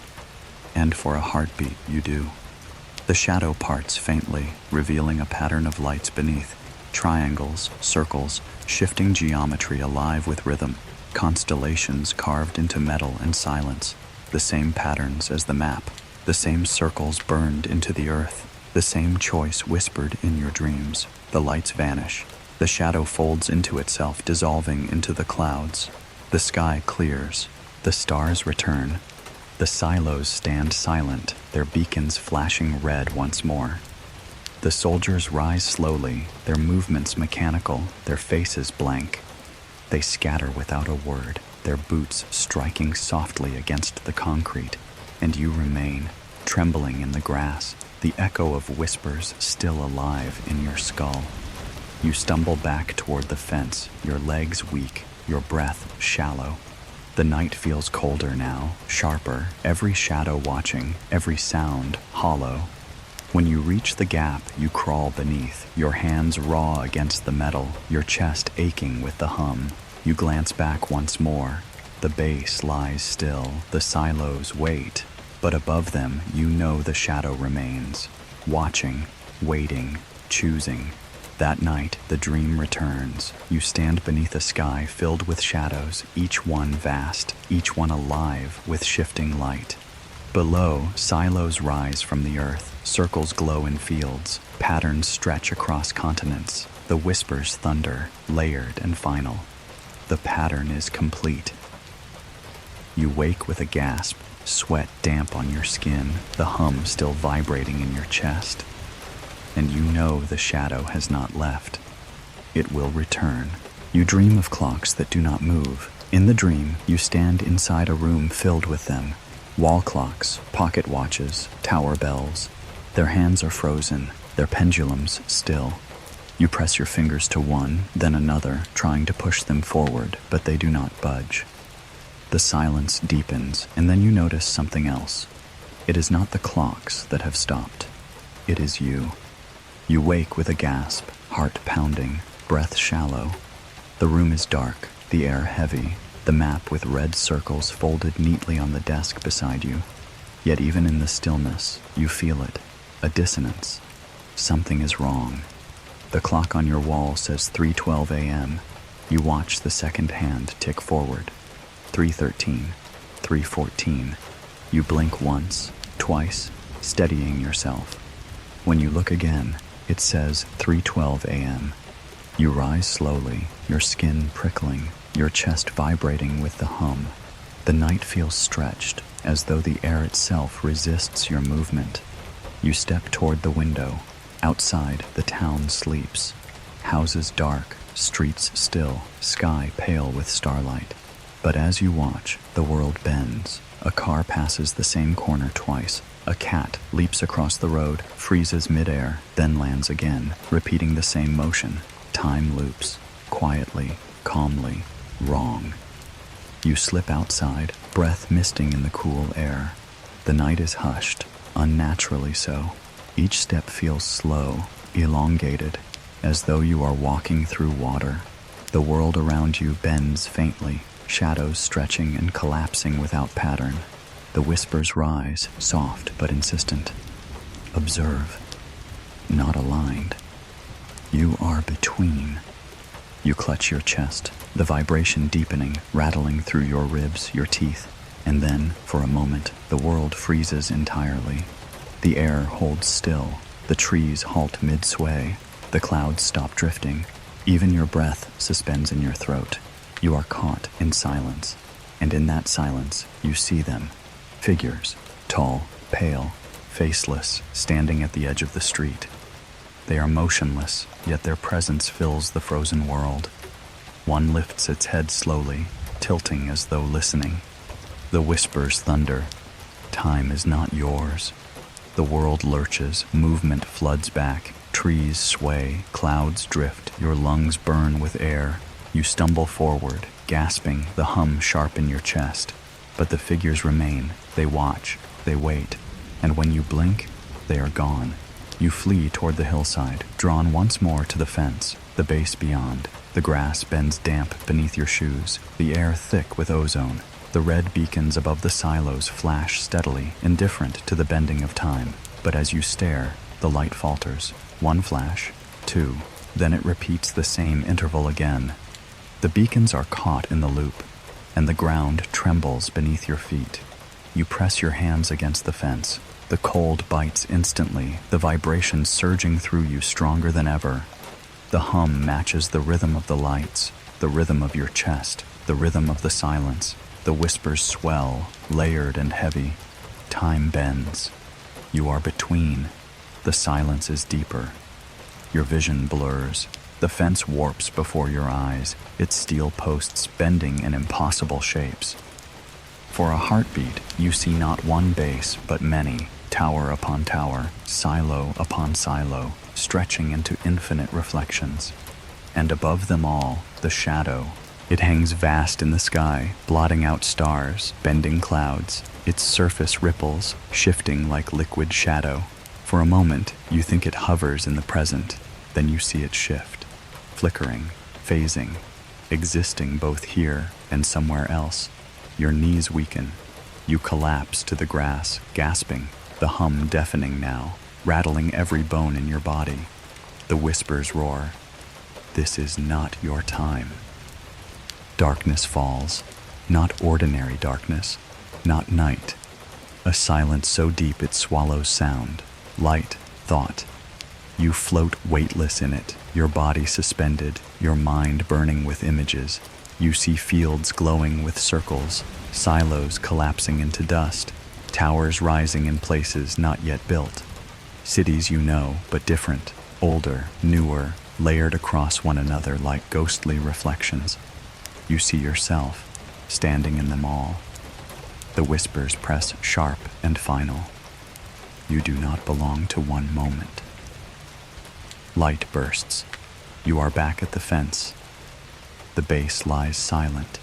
And for a heartbeat, you do. The shadow parts faintly, revealing a pattern of lights beneath. Triangles, circles, shifting geometry alive with rhythm. Constellations carved into metal and silence. The same patterns as the map. The same circles burned into the earth. The same choice whispered in your dreams. The lights vanish. The shadow folds into itself, dissolving into the clouds. The sky clears. The stars return. The silos stand silent, their beacons flashing red once more. The soldiers rise slowly, their movements mechanical, their faces blank. They scatter without a word, their boots striking softly against the concrete, and you remain, trembling in the grass, the echo of whispers still alive in your skull. You stumble back toward the fence, your legs weak, your breath shallow. The night feels colder now, sharper, every shadow watching, every sound hollow. When you reach the gap, you crawl beneath, your hands raw against the metal, your chest aching with the hum. You glance back once more. The base lies still, the silos wait, but above them you know the shadow remains, watching, waiting, choosing. That night, the dream returns. You stand beneath a sky filled with shadows, each one vast, each one alive with shifting light. Below, silos rise from the earth, circles glow in fields, patterns stretch across continents. The whispers thunder, layered and final. The pattern is complete. You wake with a gasp, sweat damp on your skin, the hum still vibrating in your chest. And you know the shadow has not left. It will return. You dream of clocks that do not move. In the dream, you stand inside a room filled with them. Wall clocks, pocket watches, tower bells. Their hands are frozen, their pendulums still. You press your fingers to one, then another, trying to push them forward, but they do not budge. The silence deepens, and then you notice something else. It is not the clocks that have stopped. It is you. You wake with a gasp, heart pounding, breath shallow. The room is dark, the air heavy, the map with red circles folded neatly on the desk beside you. Yet even in the stillness, you feel it, a dissonance. Something is wrong. The clock on your wall says 3:12 a.m. You watch the second hand tick forward. 3:13, 3:14. You blink once, twice, steadying yourself. When you look again, it says 3:12 a.m. You rise slowly, your skin prickling, your chest vibrating with the hum. The night feels stretched, as though the air itself resists your movement. You step toward the window. Outside, the town sleeps. Houses dark, streets still, sky pale with starlight. But as you watch, the world bends. A car passes the same corner twice. A cat leaps across the road, freezes midair, then lands again, repeating the same motion. Time loops, quietly, calmly, wrong. You slip outside, breath misting in the cool air. The night is hushed, unnaturally so. Each step feels slow, elongated, as though you are walking through water. The world around you bends faintly, shadows stretching and collapsing without pattern. The whispers rise, soft but insistent. Observe, not aligned. You are between. You clutch your chest, the vibration deepening, rattling through your ribs, your teeth. And then, for a moment, the world freezes entirely. The air holds still, the trees halt mid-sway, the clouds stop drifting. Even your breath suspends in your throat. You are caught in silence, and in that silence, you see them. Figures, tall, pale, faceless, standing at the edge of the street. They are motionless, yet their presence fills the frozen world. One lifts its head slowly, tilting as though listening. The whispers thunder. Time is not yours. The world lurches, movement floods back. Trees sway, clouds drift, your lungs burn with air. You stumble forward, gasping, the hum sharp in your chest. But the figures remain. They watch, they wait, and when you blink, they are gone. You flee toward the hillside, drawn once more to the fence, the base beyond. The grass bends damp beneath your shoes, the air thick with ozone. The red beacons above the silos flash steadily, indifferent to the bending of time. But as you stare, the light falters. One flash, two, then it repeats the same interval again. The beacons are caught in the loop, and the ground trembles beneath your feet. You press your hands against the fence. The cold bites instantly, the vibration surging through you stronger than ever. The hum matches the rhythm of the lights, the rhythm of your chest, the rhythm of the silence. The whispers swell, layered and heavy. Time bends. You are between. The silence is deeper. Your vision blurs. The fence warps before your eyes, its steel posts bending in impossible shapes. For a heartbeat, you see not one base, but many, tower upon tower, silo upon silo, stretching into infinite reflections. And above them all, the shadow. It hangs vast in the sky, blotting out stars, bending clouds. Its surface ripples, shifting like liquid shadow. For a moment, you think it hovers in the present, then you see it shift, flickering, phasing, existing both here and somewhere else. Your knees weaken. You collapse to the grass, gasping, the hum deafening now, rattling every bone in your body. The whispers roar. This is not your time. Darkness falls, not ordinary darkness, not night. A silence so deep it swallows sound, light, thought. You float weightless in it, your body suspended, your mind burning with images. You see fields glowing with circles, silos collapsing into dust, towers rising in places not yet built. Cities you know, but different, older, newer, layered across one another like ghostly reflections. You see yourself, standing in them all. The whispers press sharp and final. You do not belong to one moment. Light bursts. You are back at the fence. The base lies silent.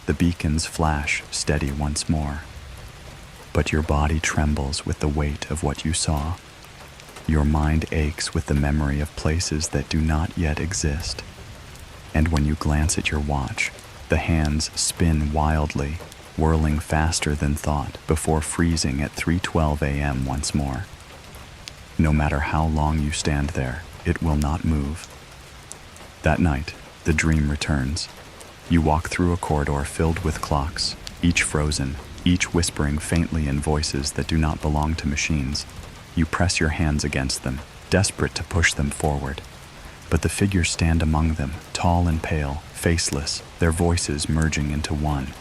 The beacons flash steady once more. But your body trembles with the weight of what you saw. Your mind aches with the memory of places that do not yet exist. And when you glance at your watch, the hands spin wildly, whirling faster than thought before freezing at 3:12 a.m. once more. No matter how long you stand there, it will not move. That night, the dream returns. You walk through a corridor filled with clocks, each frozen, each whispering faintly in voices that do not belong to machines. You press your hands against them, desperate to push them forward. But the figures stand among them, tall and pale, faceless, their voices merging into one.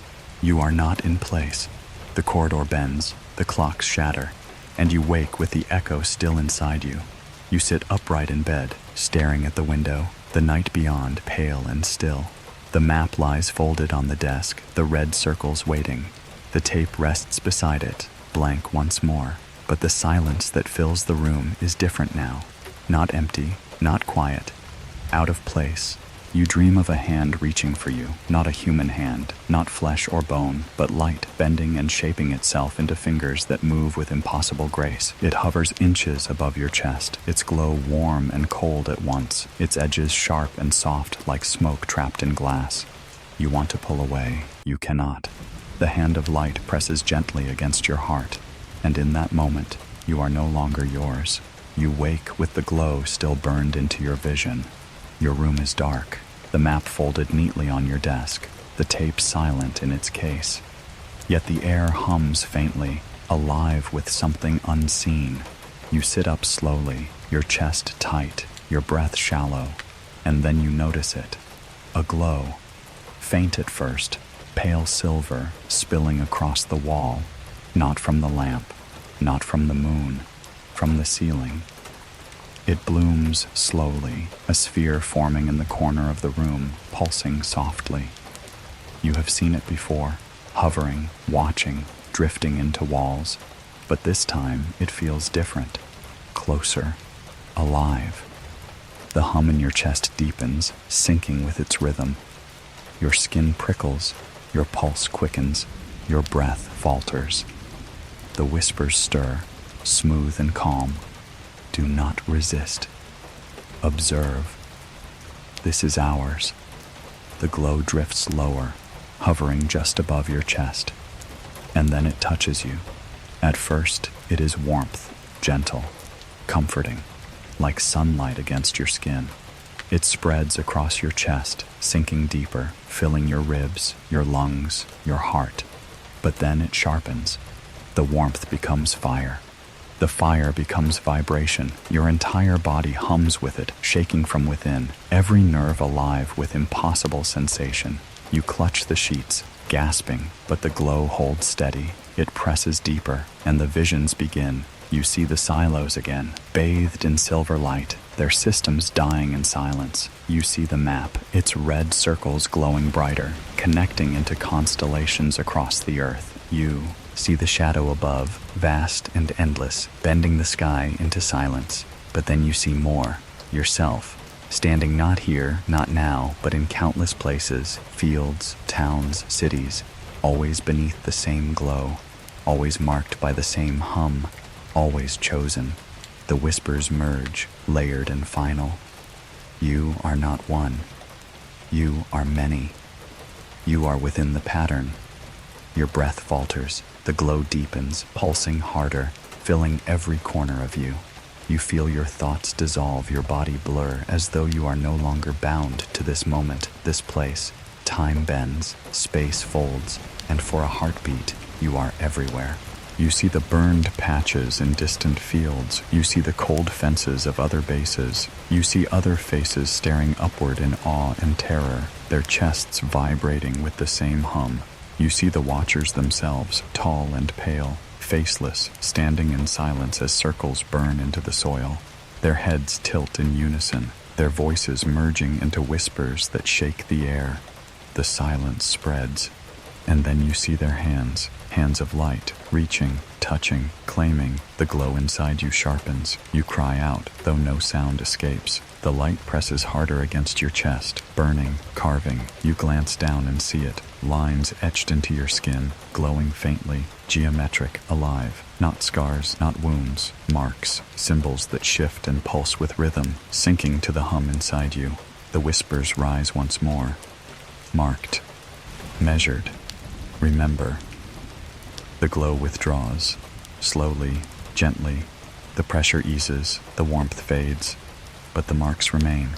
You are not in place. The corridor bends, the clocks shatter, and you wake with the echo still inside you. You sit upright in bed, staring at the window, the night beyond pale and still. The map lies folded on the desk, the red circles waiting. The tape rests beside it, blank once more. But the silence that fills the room is different now. Not empty, not quiet. Out of place. You dream of a hand reaching for you, not a human hand, not flesh or bone, but light, bending and shaping itself into fingers that move with impossible grace. It hovers inches above your chest, its glow warm and cold at once, its edges sharp and soft like smoke trapped in glass. You want to pull away, you cannot. The hand of light presses gently against your heart, and in that moment, you are no longer yours. You wake with the glow still burned into your vision. Your room is dark, the map folded neatly on your desk, the tape silent in its case. Yet the air hums faintly, alive with something unseen. You sit up slowly, your chest tight, your breath shallow, and then you notice it. A glow. Faint at first, pale silver spilling across the wall, not from the lamp, not from the moon, from the ceiling. It blooms slowly, a sphere forming in the corner of the room, pulsing softly. You have seen it before, hovering, watching, drifting into walls, but this time it feels different, closer, alive. The hum in your chest deepens, syncing with its rhythm. Your skin prickles, your pulse quickens, your breath falters. The whispers stir, smooth and calm. Do not resist. Observe. This is ours. The glow drifts lower, hovering just above your chest. And then it touches you. At first, it is warmth, gentle, comforting, like sunlight against your skin. It spreads across your chest, sinking deeper, filling your ribs, your lungs, your heart. But then it sharpens. The warmth becomes fire. The fire becomes vibration. Your entire body hums with it, shaking from within, every nerve alive with impossible sensation. You clutch the sheets, gasping, but the glow holds steady. It presses deeper, and the visions begin. You see the silos again, bathed in silver light, their systems dying in silence. You see the map, its red circles glowing brighter, connecting into constellations across the earth. You see the shadow above, vast and endless, bending the sky into silence. But then you see more, yourself, standing not here, not now, but in countless places, fields, towns, cities, always beneath the same glow, always marked by the same hum, always chosen. The whispers merge, layered and final. You are not one. You are many. You are within the pattern. Your breath falters, the glow deepens, pulsing harder, filling every corner of you. You feel your thoughts dissolve, your body blur, as though you are no longer bound to this moment, this place. Time bends, space folds, and for a heartbeat, you are everywhere. You see the burned patches in distant fields. You see the cold fences of other bases. You see other faces staring upward in awe and terror, their chests vibrating with the same hum. You see the watchers themselves, tall and pale, faceless, standing in silence as circles burn into the soil. Their heads tilt in unison, their voices merging into whispers that shake the air. The silence spreads, and then you see their hands, hands of light, reaching, touching, claiming. The glow inside you sharpens. You cry out, though no sound escapes. The light presses harder against your chest, burning, carving. You glance down and see it, lines etched into your skin, glowing faintly, geometric, alive. Not scars, not wounds, marks, symbols that shift and pulse with rhythm, sinking to the hum inside you. The whispers rise once more. Marked, measured, remember. The glow withdraws, slowly, gently. The pressure eases, the warmth fades, but the marks remain.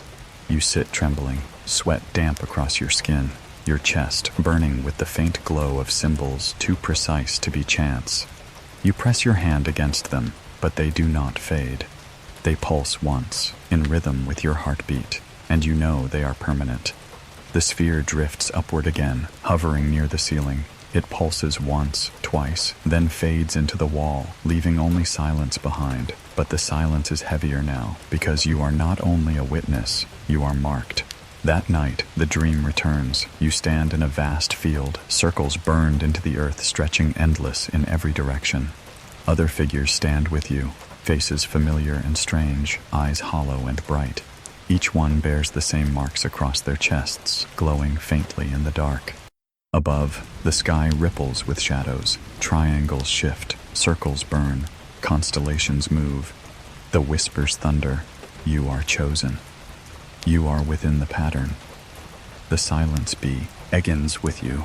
You sit trembling, sweat damp across your skin, your chest burning with the faint glow of symbols too precise to be chance. You press your hand against them, but they do not fade. They pulse once, in rhythm with your heartbeat, and you know they are permanent. The sphere drifts upward again, hovering near the ceiling. It pulses once, twice, then fades into the wall, leaving only silence behind. But the silence is heavier now, because you are not only a witness, you are marked. That night, the dream returns. You stand in a vast field, circles burned into the earth stretching endless in every direction. Other figures stand with you, faces familiar and strange, eyes hollow and bright. Each one bears the same marks across their chests, glowing faintly in the dark. Above, the sky ripples with shadows. Triangles shift, circles burn, constellations move. The whispers thunder. You are chosen. You are within the pattern. The silence begins with you.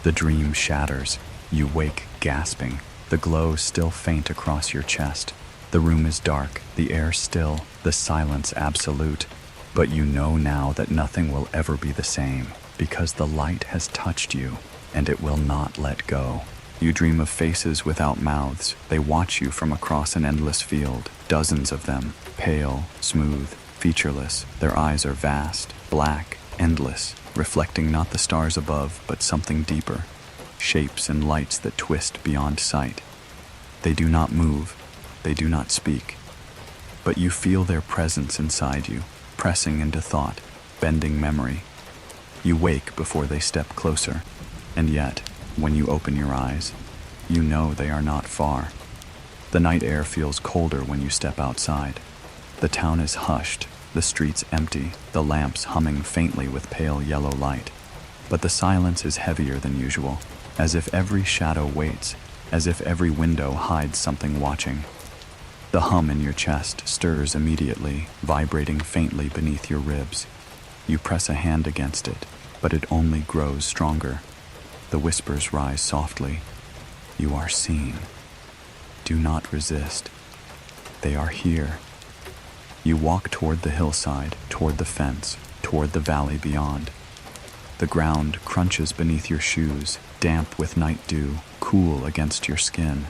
The dream shatters. You wake gasping, the glow still faint across your chest. The room is dark, the air still, the silence absolute. But you know now that nothing will ever be the same, because the light has touched you, and it will not let go. You dream of faces without mouths. They watch you from across an endless field, dozens of them, pale, smooth, featureless. Their eyes are vast, black, endless, reflecting not the stars above, but something deeper, shapes and lights that twist beyond sight. They do not move, they do not speak, but you feel their presence inside you, pressing into thought, bending memory. You wake before they step closer, and yet, when you open your eyes, you know they are not far. The night air feels colder when you step outside. The town is hushed, the streets empty, the lamps humming faintly with pale yellow light. But the silence is heavier than usual, as if every shadow waits, as if every window hides something watching. The hum in your chest stirs immediately, vibrating faintly beneath your ribs. You press a hand against it, but it only grows stronger. The whispers rise softly. You are seen. Do not resist. They are here. You walk toward the hillside, toward the fence, toward the valley beyond. The ground crunches beneath your shoes, damp with night dew, cool against your skin.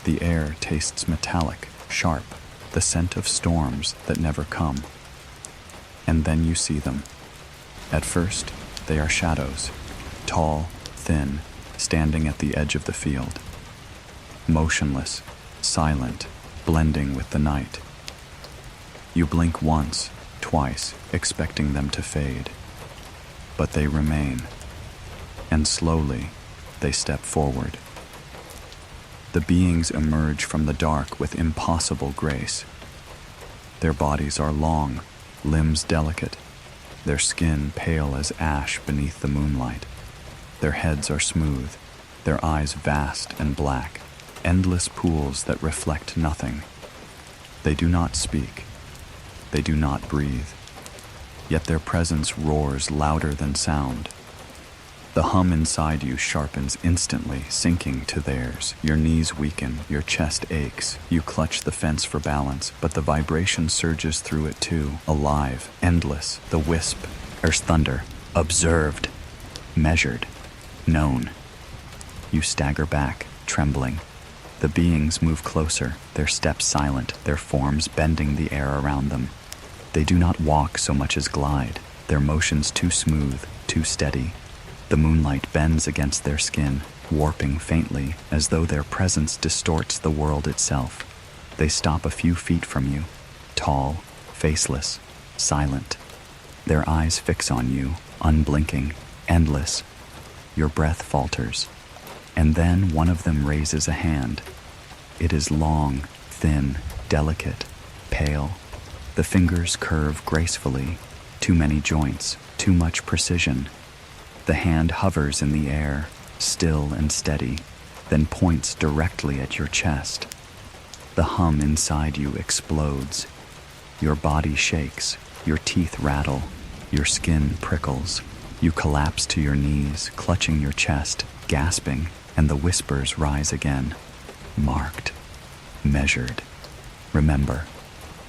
The air tastes metallic, sharp, the scent of storms that never come. And then you see them. At first, they are shadows, tall, thin, standing at the edge of the field. Motionless, silent, blending with the night. You blink once, twice, expecting them to fade. But they remain, and slowly, they step forward. The beings emerge from the dark with impossible grace. Their bodies are long, limbs delicate, their skin pale as ash beneath the moonlight. Their heads are smooth, their eyes vast and black, endless pools that reflect nothing. They do not speak, they do not breathe, yet their presence roars louder than sound. The hum inside you sharpens instantly, sinking to theirs. Your knees weaken, your chest aches. You clutch the fence for balance, but the vibration surges through it too, alive, endless. The whispers thunder, observed, measured, known. You stagger back, trembling. The beings move closer, their steps silent, their forms bending the air around them. They do not walk so much as glide, their motions too smooth, too steady. The moonlight bends against their skin, warping faintly, as though their presence distorts the world itself. They stop a few feet from you, tall, faceless, silent. Their eyes fix on you, unblinking, endless. Your breath falters, and then one of them raises a hand. It is long, thin, delicate, pale. The fingers curve gracefully, too many joints, too much precision. The hand hovers in the air, still and steady, then points directly at your chest. The hum inside you explodes. Your body shakes, your teeth rattle, your skin prickles. You collapse to your knees, clutching your chest, gasping, and the whispers rise again. Marked, measured. Remember,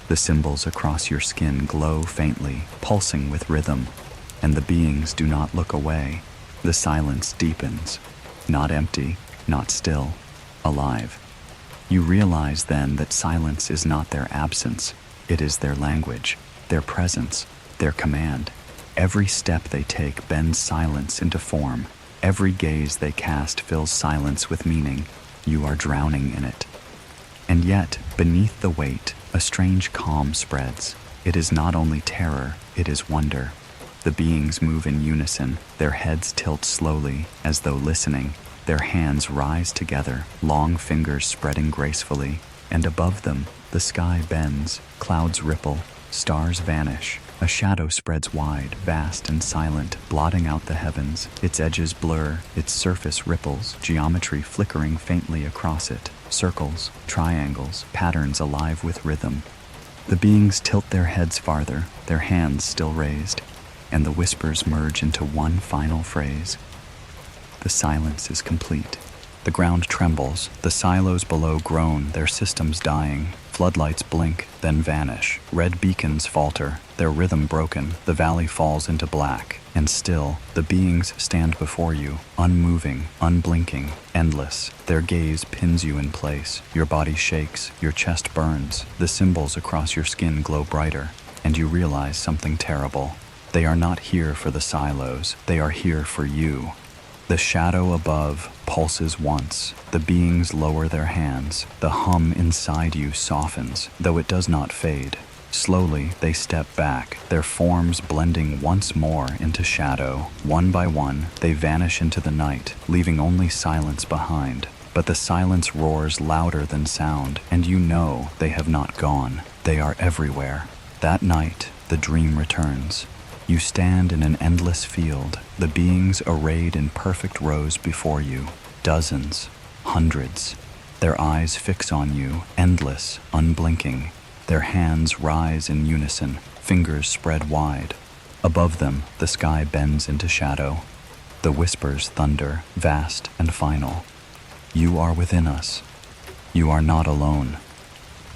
the symbols across your skin glow faintly, pulsing with rhythm. And the beings do not look away. The silence deepens, not empty, not still, alive. You realize then that silence is not their absence. It is their language, their presence, their command. Every step they take bends silence into form. Every gaze they cast fills silence with meaning. You are drowning in it. And yet, beneath the weight, a strange calm spreads. It is not only terror, it is wonder. The beings move in unison, their heads tilt slowly, as though listening. Their hands rise together, long fingers spreading gracefully, and above them, the sky bends, clouds ripple, Stars vanish. A shadow spreads wide, vast and silent, blotting out the heavens. Its edges blur, its surface ripples, geometry flickering faintly across it. Circles, triangles, patterns alive with rhythm. The beings tilt their heads farther, their hands still raised, and the whispers merge into one final phrase. The silence is complete. The ground trembles, the silos below groan, their systems dying. Floodlights blink, then vanish. Red beacons falter, their rhythm broken. The valley falls into black, and still, the beings stand before you, unmoving, unblinking, endless. Their gaze pins you in place. Your body shakes, your chest burns. The symbols across your skin glow brighter, and you realize something terrible. They are not here for the silos, they are here for you. The shadow above pulses once. The beings lower their hands. The hum inside you softens, though it does not fade. Slowly, they step back, their forms blending once more into shadow. One by one, they vanish into the night, leaving only silence behind. But the silence roars louder than sound, and you know they have not gone. They are everywhere. That night, the dream returns. You stand in an endless field, the beings arrayed in perfect rows before you. Dozens, hundreds. Their eyes fix on you, endless, unblinking. Their hands rise in unison, fingers spread wide. Above them, the sky bends into shadow. The whispers thunder, vast and final. You are within us. You are not alone.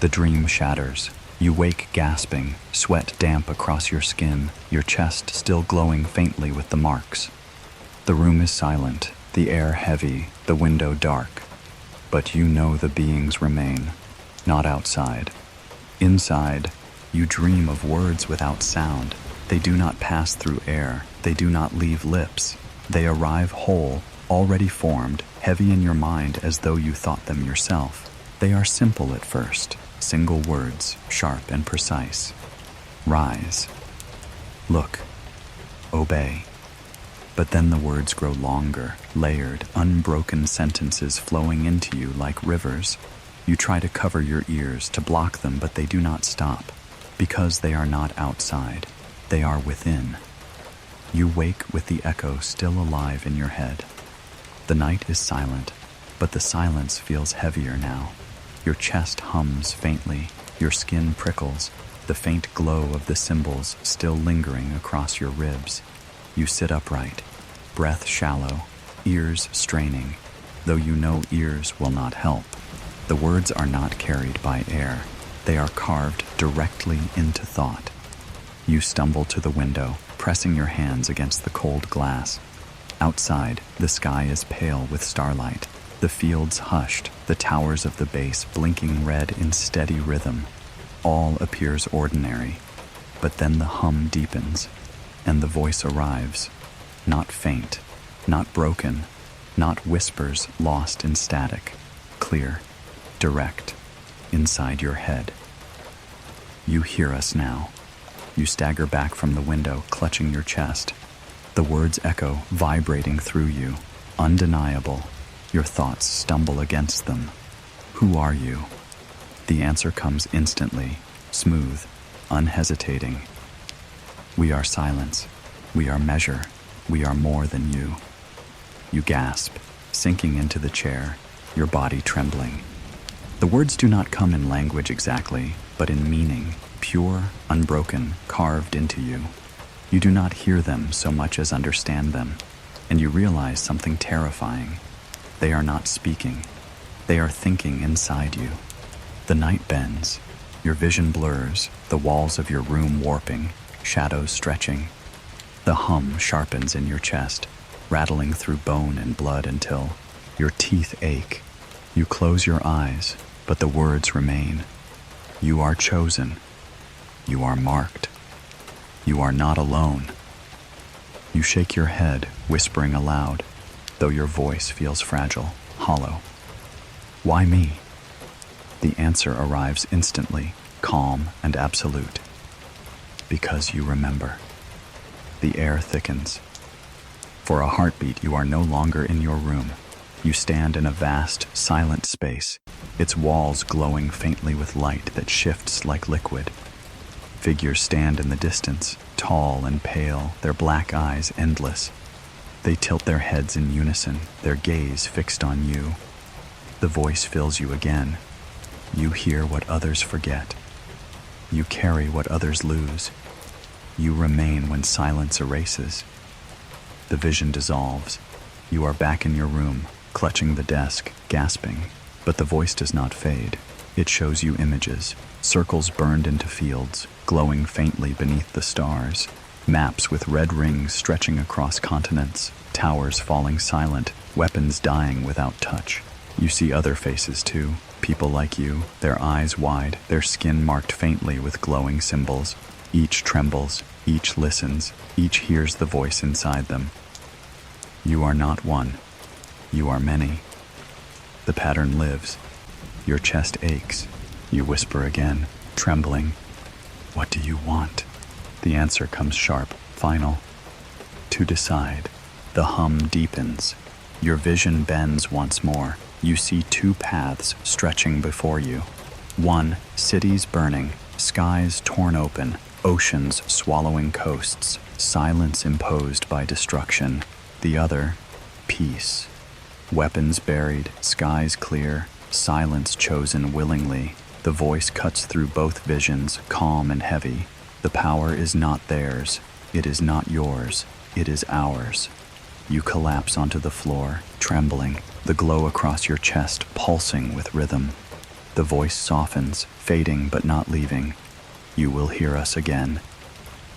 The dream shatters. You wake gasping, sweat damp across your skin, your chest still glowing faintly with the marks. The room is silent, the air heavy, the window dark. But you know the beings remain, not outside. Inside, you dream of words without sound. They do not pass through air, they do not leave lips. They arrive whole, already formed, heavy in your mind as though you thought them yourself. They are simple at first. Single words, sharp and precise. Rise. Look. Obey. But then the words grow longer, layered, unbroken sentences flowing into you like rivers. You try to cover your ears, to block them, but they do not stop. Because they are not outside. They are within. You wake with the echo still alive in your head. The night is silent, but the silence feels heavier now. Your chest hums faintly, your skin prickles, the faint glow of the symbols still lingering across your ribs. You sit upright, breath shallow, ears straining, though you know ears will not help. The words are not carried by air. They are carved directly into thought. You stumble to the window, pressing your hands against the cold glass. Outside, the sky is pale with starlight. The fields hushed, the towers of the base blinking red in steady rhythm. All appears ordinary, but then the hum deepens, and the voice arrives. Not faint, not broken, not whispers lost in static. Clear, direct, inside your head. You hear us now. You stagger back from the window, clutching your chest. The words echo, vibrating through you, undeniable. Your thoughts stumble against them. Who are you? The answer comes instantly, smooth, unhesitating. We are silence. We are measure. We are more than you. You gasp, sinking into the chair, your body trembling. The words do not come in language exactly, but in meaning, pure, unbroken, carved into you. You do not hear them so much as understand them, and you realize something terrifying. They are not speaking. They are thinking inside you. The night bends. Your vision blurs, the walls of your room warping, shadows stretching. The hum sharpens in your chest, rattling through bone and blood until your teeth ache. You close your eyes, but the words remain. You are chosen. You are marked. You are not alone. You shake your head, whispering aloud, though your voice feels fragile, hollow. Why me? The answer arrives instantly, calm and absolute. Because you remember. The air thickens. For a heartbeat, you are no longer in your room. You stand in a vast, silent space, its walls glowing faintly with light that shifts like liquid. Figures stand in the distance, tall and pale, their black eyes endless. They tilt their heads in unison, their gaze fixed on you. The voice fills you again. You hear what others forget. You carry what others lose. You remain when silence erases. The vision dissolves. You are back in your room, clutching the desk, gasping. But the voice does not fade. It shows you images, circles burned into fields, glowing faintly beneath the stars, maps with red rings stretching across continents, towers falling silent, weapons dying without touch. You see other faces too, people like you, their eyes wide, their skin marked faintly with glowing symbols. Each trembles, each listens, each hears the voice inside them. You are not one. You are many. The pattern lives. Your chest aches. You whisper again, trembling. What do you want? The answer comes sharp, final. To decide. The hum deepens. Your vision bends once more. You see two paths stretching before you. One, cities burning, skies torn open, oceans swallowing coasts, silence imposed by destruction. The other, peace. Weapons buried, skies clear, silence chosen willingly. The voice cuts through both visions, calm and heavy. The power is not theirs. It is not yours. It is ours. You collapse onto the floor, trembling, the glow across your chest pulsing with rhythm. The voice softens, fading but not leaving. You will hear us again.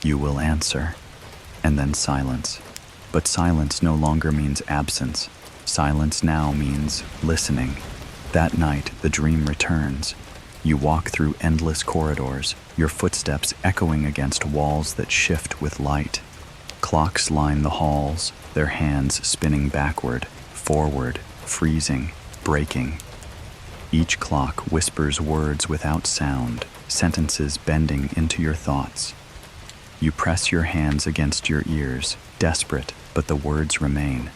You will answer. And then silence. But silence no longer means absence. Silence now means listening. That night, the dream returns. You walk through endless corridors, your footsteps echoing against walls that shift with light. Clocks line the halls, their hands spinning backward, forward, freezing, breaking. Each clock whispers words without sound, sentences bending into your thoughts. You press your hands against your ears, desperate, but the words remain.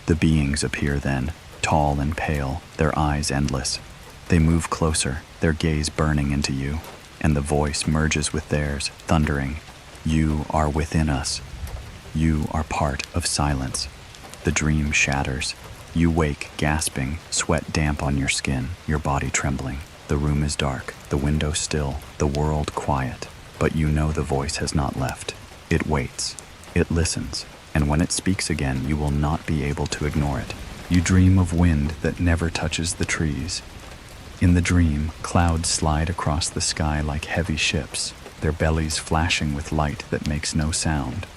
The beings appear then, tall and pale, their eyes endless. They move closer, their gaze burning into you, and the voice merges with theirs, thundering. You are within us. You are part of silence. The dream shatters. You wake, gasping, sweat damp on your skin, your body trembling. The room is dark, the window still, the world quiet. But you know the voice has not left. It waits. It listens. And when it speaks again, you will not be able to ignore it. You dream of wind that never touches the trees. In the dream, clouds slide across the sky like heavy ships, their bellies flashing with light that makes no sound.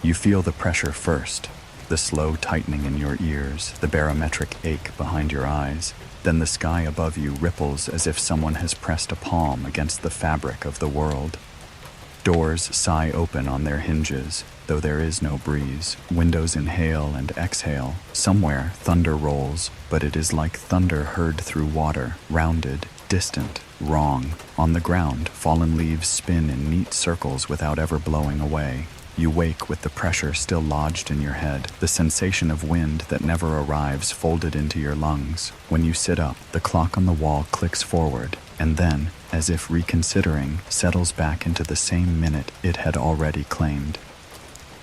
You feel the pressure first, the slow tightening in your ears, the barometric ache behind your eyes. Then the sky above you ripples as if someone has pressed a palm against the fabric of the world. Doors sigh open on their hinges, though there is no breeze. Windows inhale and exhale. Somewhere, thunder rolls, but it is like thunder heard through water, rounded, distant, wrong. On the ground, fallen leaves spin in neat circles without ever blowing away. You wake with the pressure still lodged in your head, the sensation of wind that never arrives folded into your lungs. When you sit up, the clock on the wall clicks forward, and then, as if reconsidering, settles back into the same minute it had already claimed.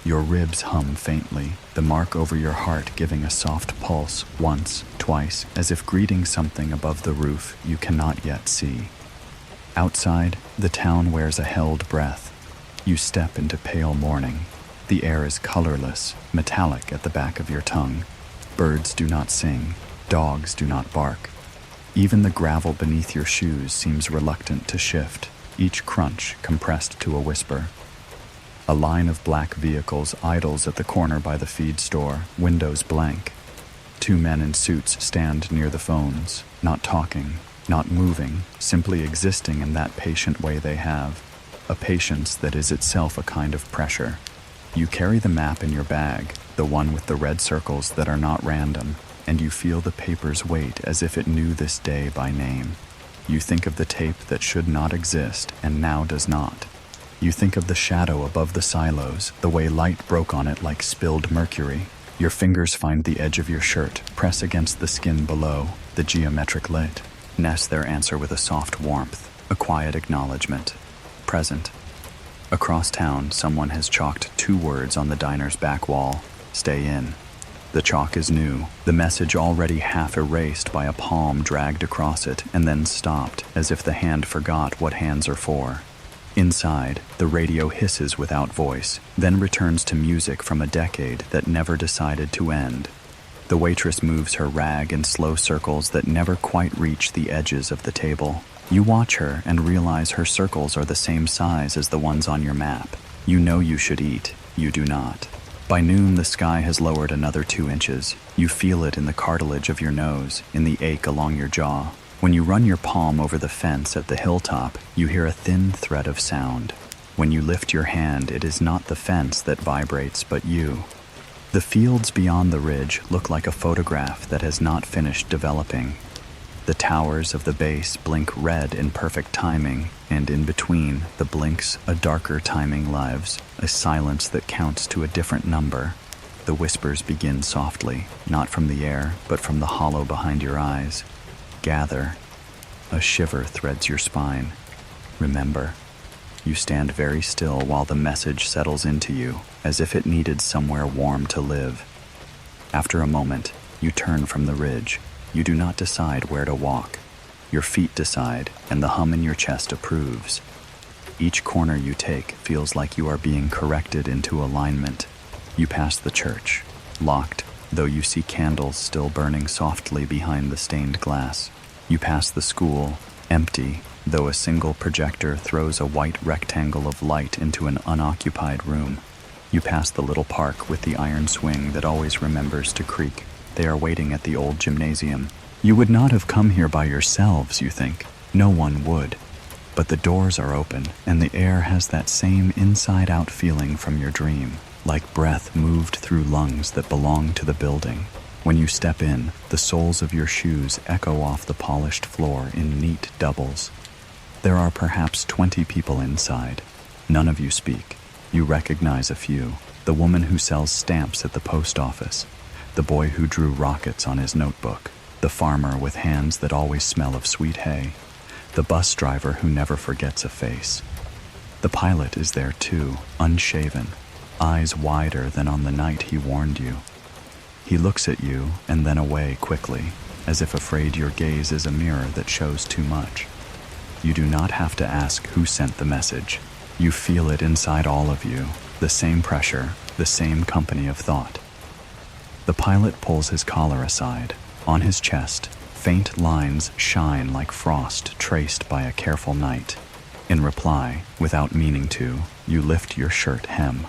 Your ribs hum faintly, the mark over your heart giving a soft pulse, once, twice, as if greeting something above the roof you cannot yet see. Outside, the town wears a held breath. You step into pale morning. The air is colorless, metallic at the back of your tongue. Birds do not sing. Dogs do not bark. Even the gravel beneath your shoes seems reluctant to shift, each crunch compressed to a whisper. A line of black vehicles idles at the corner by the feed store, windows blank. Two men in suits stand near the phones, not talking, not moving, simply existing in that patient way they have. A patience that is itself a kind of pressure. You carry the map in your bag, the one with the red circles that are not random, and you feel the paper's weight as if it knew this day by name. You think of the tape that should not exist and now does not. You think of the shadow above the silos, the way light broke on it like spilled mercury. Your fingers find the edge of your shirt, press against the skin below, the geometric lit. Nest their answer with a soft warmth, a quiet acknowledgement. present. Across town, someone has chalked 2 words on the diner's back wall: "Stay in." The chalk is new, the message already half erased by a palm dragged across it and then stopped, as if the hand forgot what hands are for. Inside, the radio hisses without voice, then returns to music from a decade that never decided to end. The waitress moves her rag in slow circles that never quite reach the edges of the table. You watch her and realize her circles are the same size as the ones on your map. You know you should eat, you do not. By noon, the sky has lowered another 2 inches. You feel it in the cartilage of your nose, in the ache along your jaw. When you run your palm over the fence at the hilltop, you hear a thin thread of sound. When you lift your hand, it is not the fence that vibrates, but you. The fields beyond the ridge look like a photograph that has not finished developing. The towers of the base blink red in perfect timing, and in between the blinks a darker timing lives, a silence that counts to a different number. The whispers begin softly, not from the air, but from the hollow behind your eyes. Gather. A shiver threads your spine. Remember. You stand very still while the message settles into you, as if it needed somewhere warm to live. After a moment, you turn from the ridge. You do not decide where to walk. Your feet decide, and the hum in your chest approves. Each corner you take feels like you are being corrected into alignment. You pass the church, locked, though you see candles still burning softly behind the stained glass. You pass the school, empty, though a single projector throws a white rectangle of light into an unoccupied room. You pass the little park with the iron swing that always remembers to creak. They are waiting at the old gymnasium. You would not have come here by yourselves, you think. No one would. But the doors are open, and the air has that same inside-out feeling from your dream, like breath moved through lungs that belong to the building. When you step in, the soles of your shoes echo off the polished floor in neat doubles. There are perhaps 20 people inside. None of you speak. You recognize a few. The woman who sells stamps at the post office. The boy who drew rockets on his notebook, the farmer with hands that always smell of sweet hay, the bus driver who never forgets a face. The pilot is there too, unshaven, eyes wider than on the night he warned you. He looks at you and then away quickly, as if afraid your gaze is a mirror that shows too much. You do not have to ask who sent the message. You feel it inside all of you, the same pressure, the same company of thought. The pilot pulls his collar aside. On his chest, faint lines shine like frost traced by a careful night. In reply, without meaning to, you lift your shirt hem.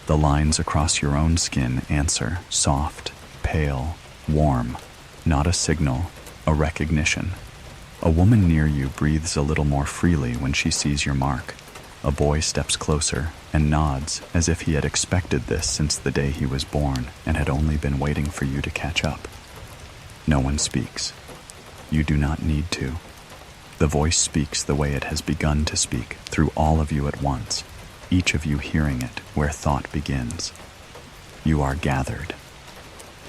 The lines across your own skin answer, soft, pale, warm. Not a signal, a recognition. A woman near you breathes a little more freely when she sees your mark. A boy steps closer and nods as if he had expected this since the day he was born and had only been waiting for you to catch up. No one speaks. You do not need to. The voice speaks the way it has begun to speak through all of you at once, each of you hearing it where thought begins. You are gathered.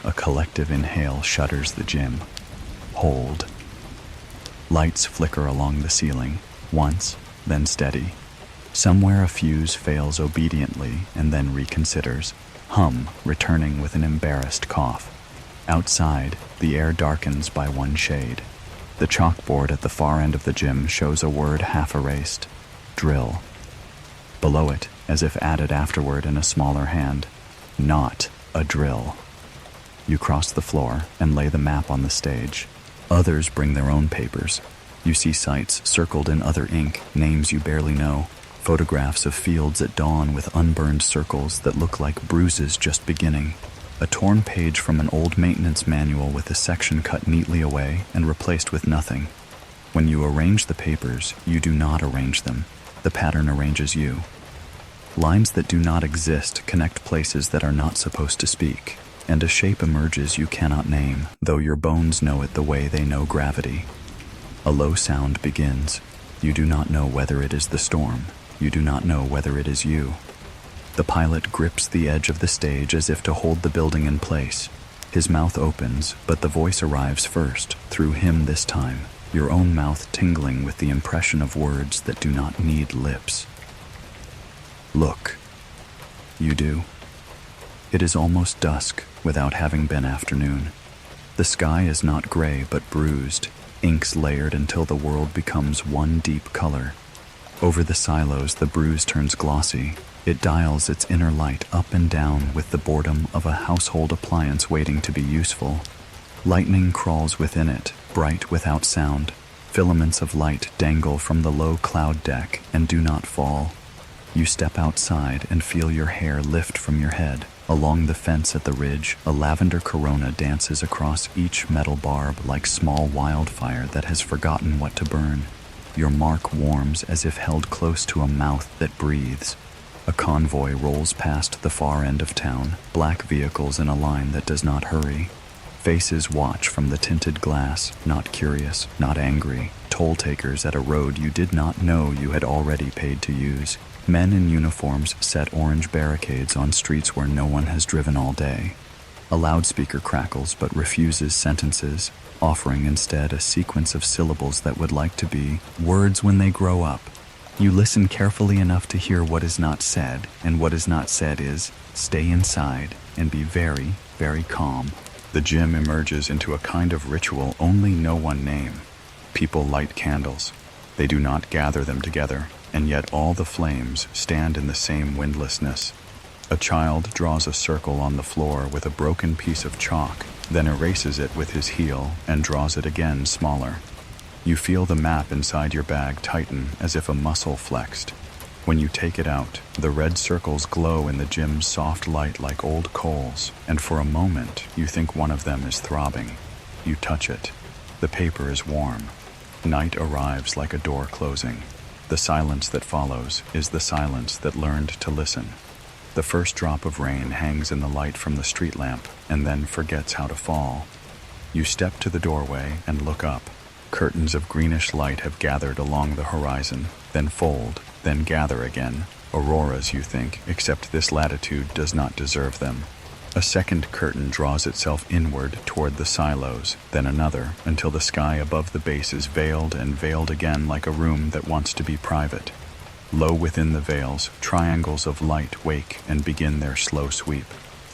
A collective inhale shudders the gym. Hold. Lights flicker along the ceiling, once, then steady. Somewhere a fuse fails obediently and then reconsiders, hum returning with an embarrassed cough. Outside, the air darkens by one shade. The chalkboard at the far end of the gym shows a word half erased, drill. Below it, as if added afterward in a smaller hand, not a drill. You cross the floor and lay the map on the stage. Others bring their own papers. You see sites circled in other ink, names you barely know. Photographs of fields at dawn with unburned circles that look like bruises just beginning. A torn page from an old maintenance manual with a section cut neatly away and replaced with nothing. When you arrange the papers, you do not arrange them. The pattern arranges you. Lines that do not exist connect places that are not supposed to speak, and a shape emerges you cannot name, though your bones know it the way they know gravity. A low sound begins. You do not know whether it is the storm. You do not know whether it is you. The pilot grips the edge of the stage as if to hold the building in place. His mouth opens, but the voice arrives first, through him this time, your own mouth tingling with the impression of words that do not need lips. Look. You do. It is almost dusk without having been afternoon. The sky is not gray but bruised, inks layered until the world becomes one deep color. Over the silos, the bruise turns glossy. It dials its inner light up and down with the boredom of a household appliance waiting to be useful. Lightning crawls within it, bright without sound. Filaments of light dangle from the low cloud deck and do not fall. You step outside and feel your hair lift from your head. Along the fence at the ridge, a lavender corona dances across each metal barb like small wildfire that has forgotten what to burn. Your mark warms as if held close to a mouth that breathes. A convoy rolls past the far end of town, black vehicles in a line that does not hurry. Faces watch from the tinted glass, not curious, not angry. Toll takers at a road you did not know you had already paid to use. Men in uniforms set orange barricades on streets where no one has driven all day. A loudspeaker crackles but refuses sentences, offering instead a sequence of syllables that would like to be words when they grow up. You listen carefully enough to hear what is not said, and what is not said is, stay inside and be very, very calm. The gym emerges into a kind of ritual only no one name. People light candles. They do not gather them together, and yet all the flames stand in the same windlessness. A child draws a circle on the floor with a broken piece of chalk, then erases it with his heel and draws it again smaller. You feel the map inside your bag tighten as if a muscle flexed. When you take it out, the red circles glow in the gym's soft light like old coals, and for a moment you think one of them is throbbing. You touch it. The paper is warm. Night arrives like a door closing. The silence that follows is the silence that learned to listen. The first drop of rain hangs in the light from the street lamp and then forgets how to fall. You step to the doorway and look up. Curtains of greenish light have gathered along the horizon, then fold, then gather again. Auroras, you think, except this latitude does not deserve them. A second curtain draws itself inward toward the silos, then another, until the sky above the base is veiled and veiled again like a room that wants to be private. Low within the veils, triangles of light wake and begin their slow sweep.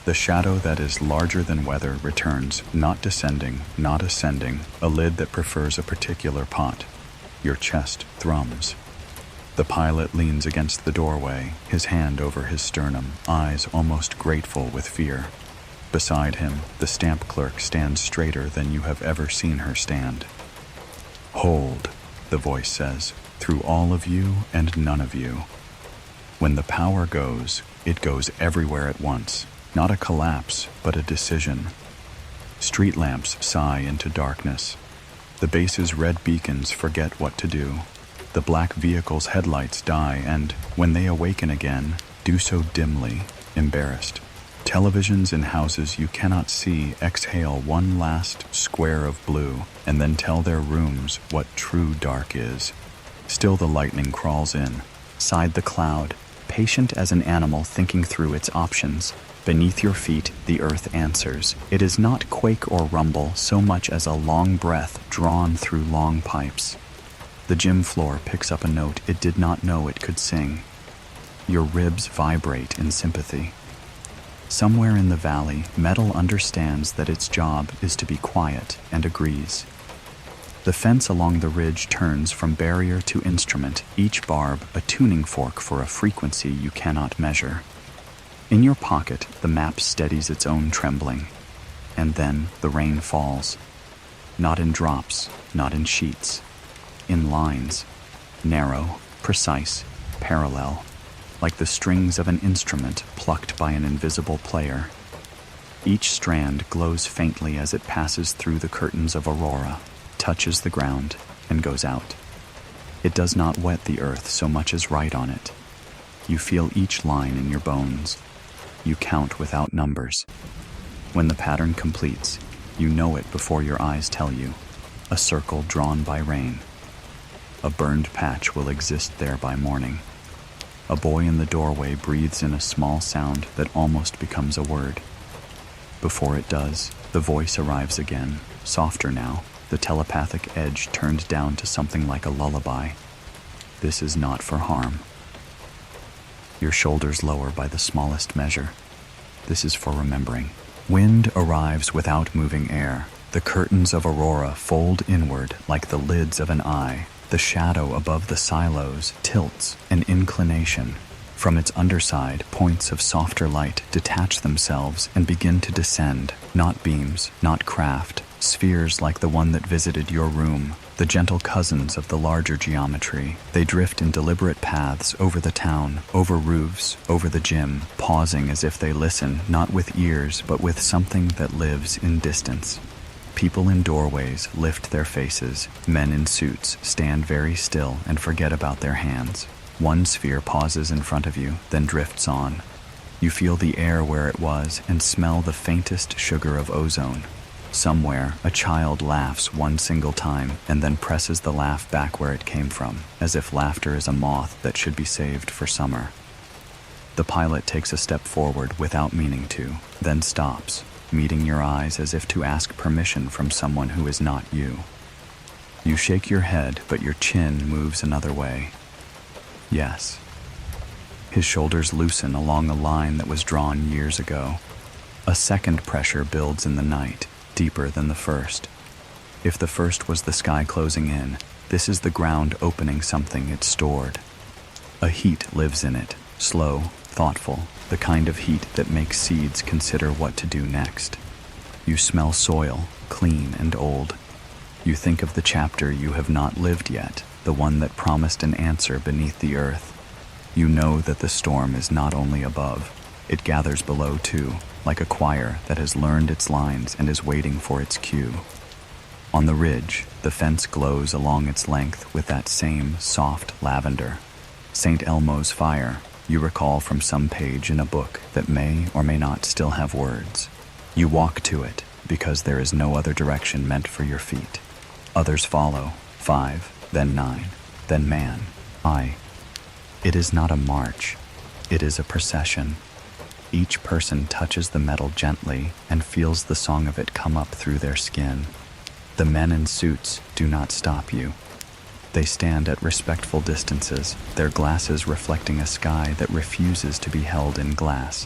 The shadow that is larger than weather returns, not descending, not ascending, a lid that prefers a particular pot. Your chest thrums. The pilot leans against the doorway, his hand over his sternum, eyes almost grateful with fear. Beside him, the stamp clerk stands straighter than you have ever seen her stand. Hold, the voice says, through all of you and none of you. When the power goes, it goes everywhere at once. Not a collapse, but a decision. Street lamps sigh into darkness. The base's red beacons forget what to do. The black vehicle's headlights die and, when they awaken again, do so dimly, embarrassed. Televisions in houses you cannot see exhale one last square of blue and then tell their rooms what true dark is. Still the lightning crawls in. Sighed the cloud, patient as an animal thinking through its options. Beneath your feet, the earth answers. It is not quake or rumble so much as a long breath drawn through long pipes. The gym floor picks up a note it did not know it could sing. Your ribs vibrate in sympathy. Somewhere in the valley, metal understands that its job is to be quiet and agrees. The fence along the ridge turns from barrier to instrument, each barb a tuning fork for a frequency you cannot measure. In your pocket, the map steadies its own trembling. And then the rain falls. Not in drops, not in sheets. In lines. Narrow, precise, parallel. Like the strings of an instrument plucked by an invisible player. Each strand glows faintly as it passes through the curtains of aurora, touches the ground, and goes out. It does not wet the earth so much as write on it. You feel each line in your bones. You count without numbers. When the pattern completes, you know it before your eyes tell you. A circle drawn by rain. A burned patch will exist there by morning. A boy in the doorway breathes in a small sound that almost becomes a word. Before it does, the voice arrives again, softer now, the telepathic edge turned down to something like a lullaby. This is not for harm. your shoulders lower by the smallest measure. This is for remembering. Wind arrives without moving air. The curtains of aurora fold inward like the lids of an eye. The shadow above the silos tilts an inclination. From its underside, points of softer light detach themselves and begin to descend, not beams, not craft, spheres like the one that visited your room, the gentle cousins of the larger geometry. They drift in deliberate paths over the town, over roofs, over the gym, pausing as if they listen, not with ears, but with something that lives in distance. People in doorways lift their faces. Men in suits stand very still and forget about their hands. One sphere pauses in front of you, then drifts on. You feel the air where it was and smell the faintest sugar of ozone. Somewhere, a child laughs one single time and then presses the laugh back where it came from, as if laughter is a moth that should be saved for summer. The pilot takes a step forward without meaning to, then stops, meeting your eyes as if to ask permission from someone who is not you. You shake your head, but your chin moves another way. Yes. His shoulders loosen along a line that was drawn years ago. A second pressure builds in the night, deeper than the first. If the first was the sky closing in, this is the ground opening something it stored. A heat lives in it, slow, thoughtful, the kind of heat that makes seeds consider what to do next. You smell soil, clean and old. You think of the chapter you have not lived yet, the one that promised an answer beneath the earth. You know that the storm is not only above, it gathers below too, like a choir that has learned its lines and is waiting for its cue. On the ridge, the fence glows along its length with that same soft lavender. St. Elmo's fire, you recall from some page in a book that may or may not still have words. You walk to it because there is no other direction meant for your feet. Others follow, 5, then 9, then man, I. It is not a march, it is a procession. Each person touches the metal gently and feels the song of it come up through their skin. The men in suits do not stop you. They stand at respectful distances, their glasses reflecting a sky that refuses to be held in glass.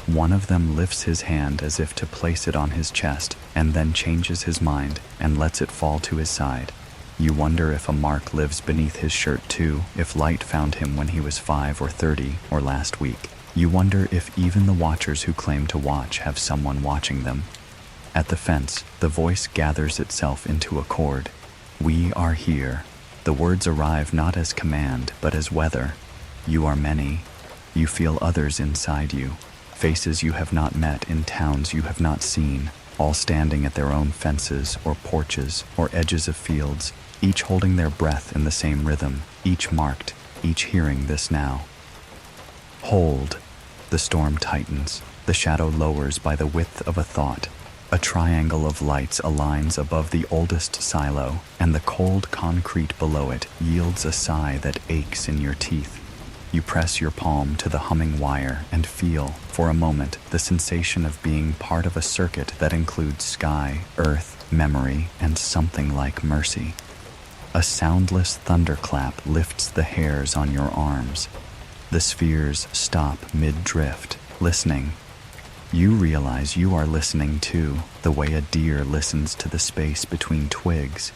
One of them lifts his hand as if to place it on his chest and then changes his mind and lets it fall to his side. You wonder if a mark lives beneath his shirt too, if light found him when he was 5 or 30 or last week. You wonder if even the watchers who claim to watch have someone watching them. At the fence, the voice gathers itself into a chord. We are here. The words arrive not as command, but as weather. You are many. You feel others inside you. Faces you have not met in towns you have not seen, all standing at their own fences or porches or edges of fields, each holding their breath in the same rhythm, each marked, each hearing this now. Hold. The storm tightens. The shadow lowers by the width of a thought. A triangle of lights aligns above the oldest silo, and the cold concrete below it yields a sigh that aches in your teeth. You press your palm to the humming wire and feel, for a moment, the sensation of being part of a circuit that includes sky, earth, memory, and something like mercy. A soundless thunderclap lifts the hairs on your arms. The spheres stop mid-drift, listening. You realize you are listening too, the way a deer listens to the space between twigs.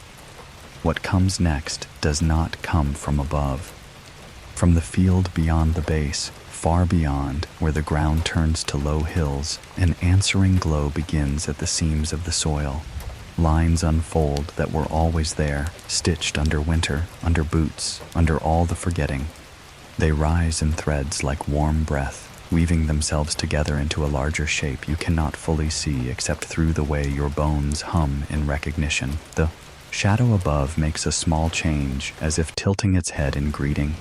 What comes next does not come from above. From the field beyond the base, far beyond, where the ground turns to low hills, an answering glow begins at the seams of the soil. Lines unfold that were always there, stitched under winter, under boots, under all the forgetting. They rise in threads like warm breath, weaving themselves together into a larger shape you cannot fully see except through the way your bones hum in recognition. The shadow above makes a small change, as if tilting its head in greeting.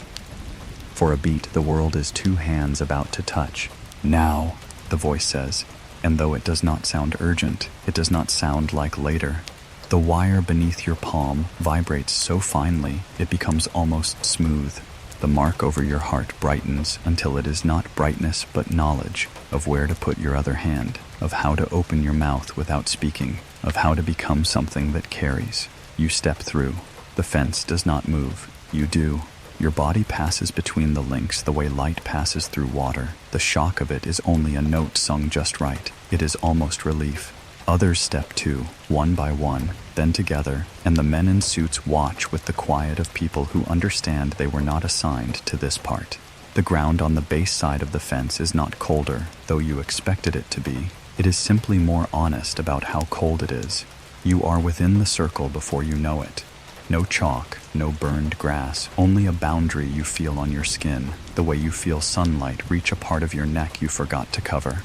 For a beat, the world is 2 hands about to touch. Now, the voice says, and though it does not sound urgent, it does not sound like later. The wire beneath your palm vibrates so finely, it becomes almost smooth. The mark over your heart brightens until it is not brightness but knowledge of where to put your other hand, of how to open your mouth without speaking, of how to become something that carries. You step through. The fence does not move. You do. Your body passes between the links the way light passes through water. The shock of it is only a note sung just right. It is almost relief. Others step too, one by one, then together, and the men in suits watch with the quiet of people who understand they were not assigned to this part. The ground on the base side of the fence is not colder, though you expected it to be. It is simply more honest about how cold it is. You are within the circle before you know it. No chalk, no burned grass, only a boundary you feel on your skin, the way you feel sunlight reach a part of your neck you forgot to cover.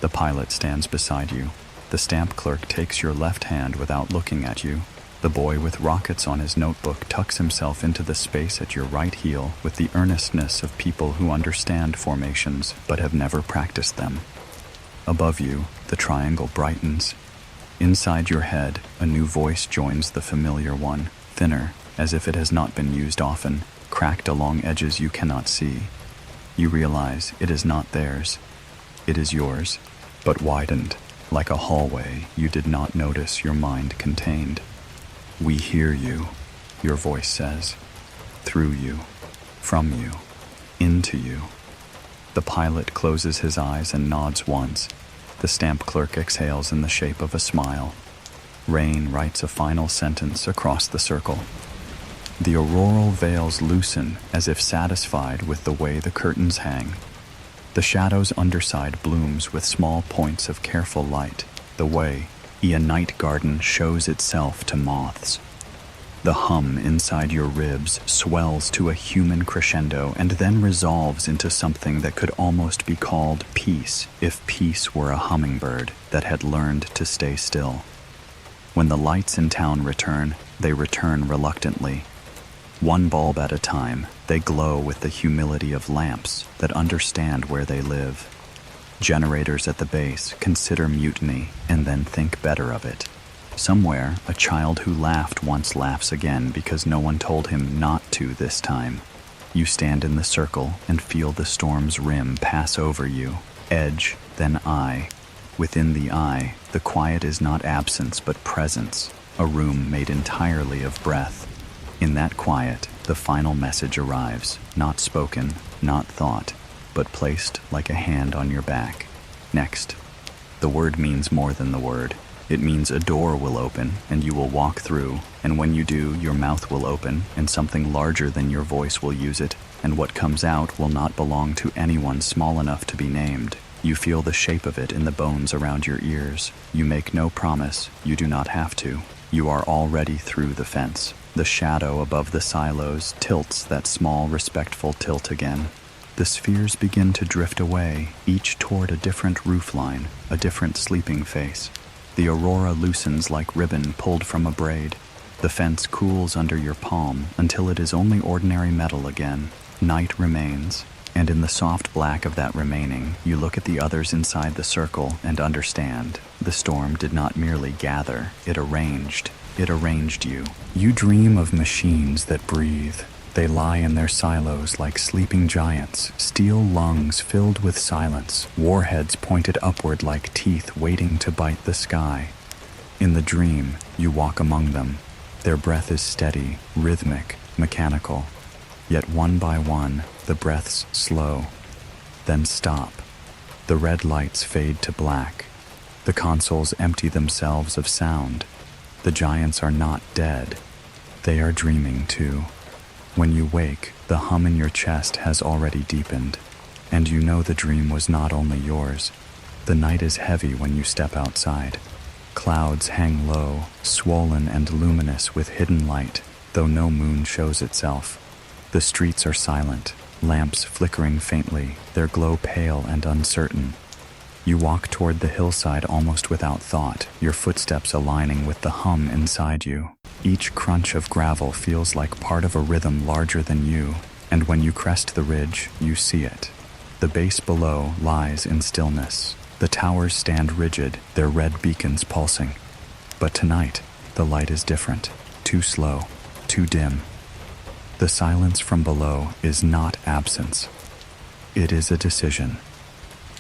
The pilot stands beside you. The stamp clerk takes your left hand without looking at you. The boy with rockets on his notebook tucks himself into the space at your right heel with the earnestness of people who understand formations but have never practiced them. Above you, the triangle brightens. Inside your head, a new voice joins the familiar one, thinner, as if it has not been used often, cracked along edges you cannot see. You realize it is not theirs. It is yours, but widened, like a hallway you did not notice your mind contained. We hear you, your voice says, through you, from you, into you. The pilot closes his eyes and nods once. The stamp clerk exhales in the shape of a smile. Rain writes a final sentence across the circle. The auroral veils loosen as if satisfied with the way the curtains hang. The shadow's underside blooms with small points of careful light, the way a night garden shows itself to moths. The hum inside your ribs swells to a human crescendo and then resolves into something that could almost be called peace if peace were a hummingbird that had learned to stay still. When the lights in town return, they return reluctantly. One bulb at a time, they glow with the humility of lamps that understand where they live. Generators at the base consider mutiny and then think better of it. Somewhere, a child who laughed once laughs again because no one told him not to this time. You stand in the circle and feel the storm's rim pass over you, edge, then eye. Within the eye, the quiet is not absence but presence, a room made entirely of breath. In that quiet, the final message arrives, not spoken, not thought, but placed like a hand on your back. Next. The word means more than the word. It means a door will open and you will walk through, and when you do, your mouth will open and something larger than your voice will use it, and what comes out will not belong to anyone small enough to be named. You feel the shape of it in the bones around your ears. You make no promise, you do not have to. You are already through the fence. The shadow above the silos tilts that small, respectful tilt again. The spheres begin to drift away, each toward a different roofline, a different sleeping face. The aurora loosens like ribbon pulled from a braid. The fence cools under your palm until it is only ordinary metal again. Night remains, and in the soft black of that remaining, you look at the others inside the circle and understand. The storm did not merely gather, it arranged. It arranged you. You dream of machines that breathe. They lie in their silos like sleeping giants, steel lungs filled with silence, warheads pointed upward like teeth waiting to bite the sky. In the dream, you walk among them. Their breath is steady, rhythmic, mechanical. Yet one by one, the breaths slow, then stop. The red lights fade to black. The consoles empty themselves of sound. The giants are not dead. They are dreaming too. When you wake, the hum in your chest has already deepened, and you know the dream was not only yours. The night is heavy when you step outside. Clouds hang low, swollen and luminous with hidden light, though no moon shows itself. The streets are silent, lamps flickering faintly, their glow pale and uncertain. You walk toward the hillside almost without thought, your footsteps aligning with the hum inside you. Each crunch of gravel feels like part of a rhythm larger than you, and when you crest the ridge, you see it. The base below lies in stillness. The towers stand rigid, their red beacons pulsing. But tonight, the light is different, too slow, too dim. The silence from below is not absence. It is a decision.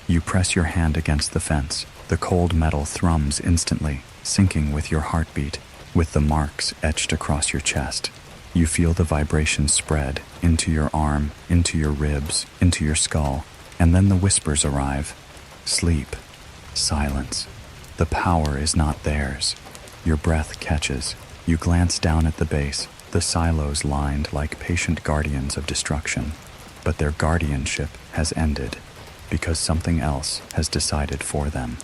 You press your hand against the fence. The cold metal thrums instantly, syncing with your heartbeat, with the marks etched across your chest. You feel the vibration spread into your arm, into your ribs, into your skull, and then the whispers arrive. Sleep. Silence. The power is not theirs. Your breath catches. You glance down at the base, the silos lined like patient guardians of destruction. But their guardianship has ended, because something else has decided for them.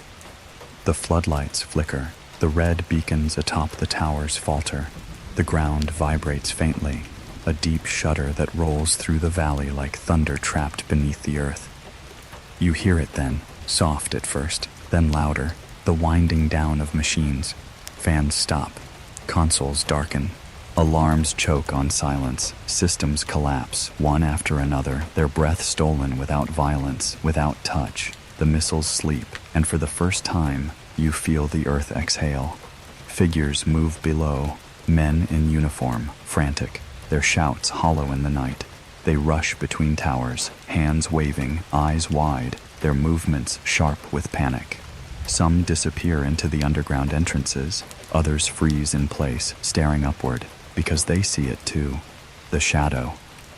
The floodlights flicker. The red beacons atop the towers falter. The ground vibrates faintly, a deep shudder that rolls through the valley like thunder trapped beneath the earth. You hear it then, soft at first, then louder, the winding down of machines. Fans stop, consoles darken, alarms choke on silence, systems collapse, one after another, their breath stolen without violence, without touch. The missiles sleep, and for the first time, you feel the earth exhale. Figures move below, men in uniform, frantic, their shouts hollow in the night. They rush between towers, hands waving, eyes wide, their movements sharp with panic. Some disappear into the underground entrances, others freeze in place, staring upward, because they see it too. The shadow.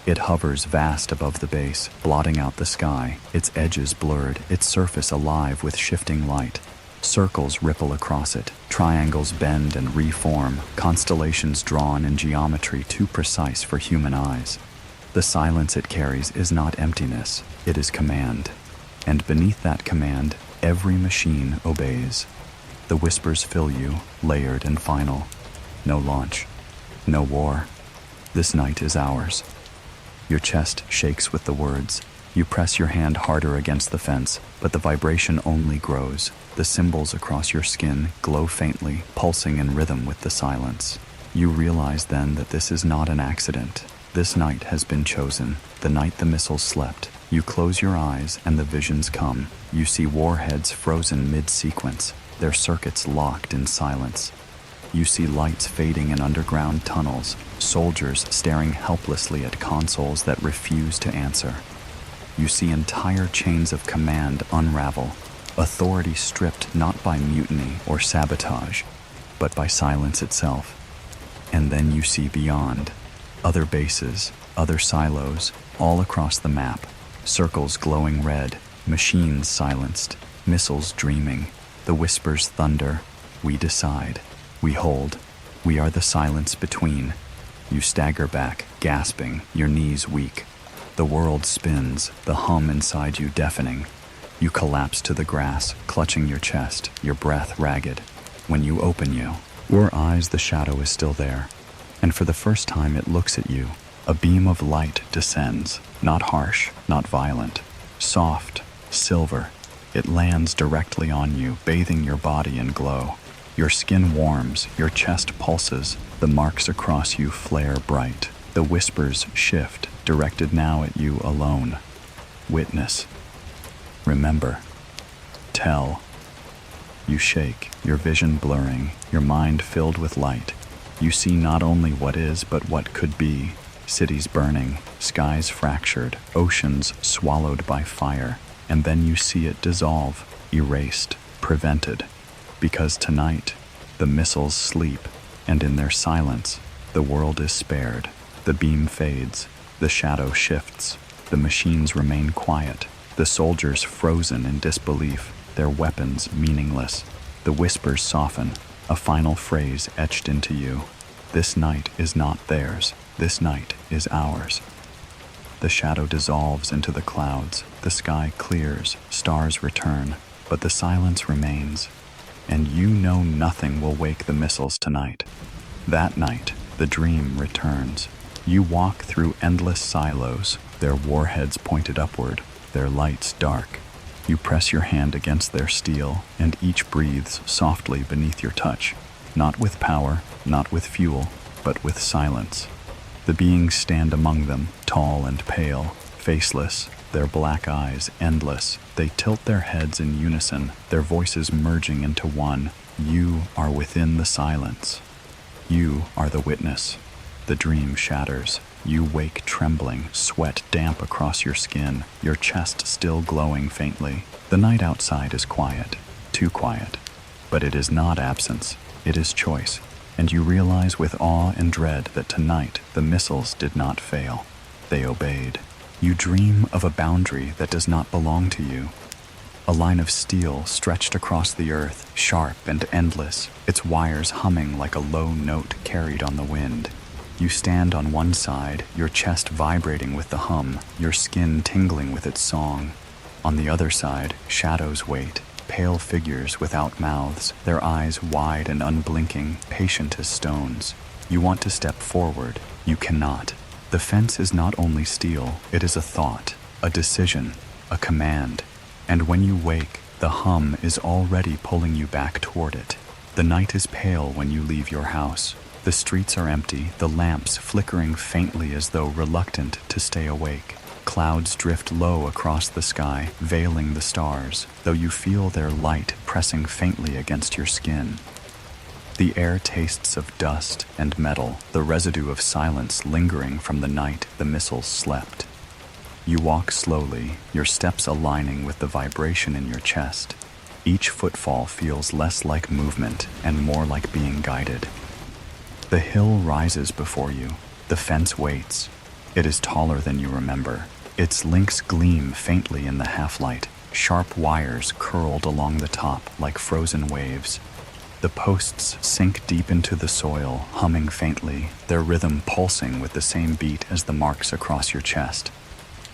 It hovers vast above the base, blotting out the sky, its edges blurred, its surface alive with shifting light. Circles ripple across it, triangles bend and reform, constellations drawn in geometry too precise for human eyes. The silence it carries is not emptiness, it is command. And beneath that command, every machine obeys. The whispers fill you, layered and final. No launch. No war. This night is ours. Your chest shakes with the words. You press your hand harder against the fence, but the vibration only grows. The symbols across your skin glow faintly, pulsing in rhythm with the silence. You realize then that this is not an accident. This night has been chosen, the night the missiles slept. You close your eyes and the visions come. You see warheads frozen mid-sequence, their circuits locked in silence. You see lights fading in underground tunnels, soldiers staring helplessly at consoles that refuse to answer. You see entire chains of command unravel, authority stripped not by mutiny or sabotage, but by silence itself. And then you see beyond, other bases, other silos, all across the map, circles glowing red, machines silenced, missiles dreaming, the whispers thunder. We decide, we hold, we are the silence between. You stagger back, gasping, your knees weak. The world spins, the hum inside you deafening. You collapse to the grass, clutching your chest, your breath ragged. When you open your eyes, the shadow is still there. And for the first time it looks at you. A beam of light descends, not harsh, not violent, soft, silver. It lands directly on you, bathing your body in glow. Your skin warms, your chest pulses, the marks across you flare bright. The whispers shift, directed now at you alone. Witness. Remember. Tell. You shake, your vision blurring, your mind filled with light. You see not only what is, but what could be. Cities burning, skies fractured, oceans swallowed by fire. And then you see it dissolve, erased, prevented. Because tonight, the missiles sleep, and in their silence, the world is spared. The beam fades, the shadow shifts, the machines remain quiet, the soldiers frozen in disbelief, their weapons meaningless. The whispers soften, a final phrase etched into you. This night is not theirs, this night is ours. The shadow dissolves into the clouds, the sky clears, stars return, but the silence remains. And you know nothing will wake the missiles tonight. That night, the dream returns. You walk through endless silos, their warheads pointed upward, their lights dark. You press your hand against their steel, and each breathes softly beneath your touch. Not with power, not with fuel, but with silence. The beings stand among them, tall and pale, faceless, their black eyes endless. They tilt their heads in unison, their voices merging into one. You are within the silence. You are the witness. The dream shatters. You wake trembling, sweat damp across your skin, your chest still glowing faintly. The night outside is quiet, too quiet. But it is not absence, it is choice. and you realize with awe and dread that tonight the missiles did not fail. They obeyed. You dream of a boundary that does not belong to you. A line of steel stretched across the earth, sharp and endless, its wires humming like a low note carried on the wind. You stand on one side, your chest vibrating with the hum, your skin tingling with its song. On the other side, shadows wait, pale figures without mouths, their eyes wide and unblinking, patient as stones. You want to step forward. You cannot. The fence is not only steel, it is a thought, a decision, a command. And when you wake, the hum is already pulling you back toward it. The night is pale when you leave your house. The streets are empty, the lamps flickering faintly as though reluctant to stay awake. Clouds drift low across the sky, veiling the stars, though you feel their light pressing faintly against your skin. The air tastes of dust and metal, the residue of silence lingering from the night the missiles slept. You walk slowly, your steps aligning with the vibration in your chest. Each footfall feels less like movement and more like being guided. The hill rises before you. The fence waits. It is taller than you remember. Its links gleam faintly in the half-light, sharp wires curled along the top like frozen waves. The posts sink deep into the soil, humming faintly, their rhythm pulsing with the same beat as the marks across your chest.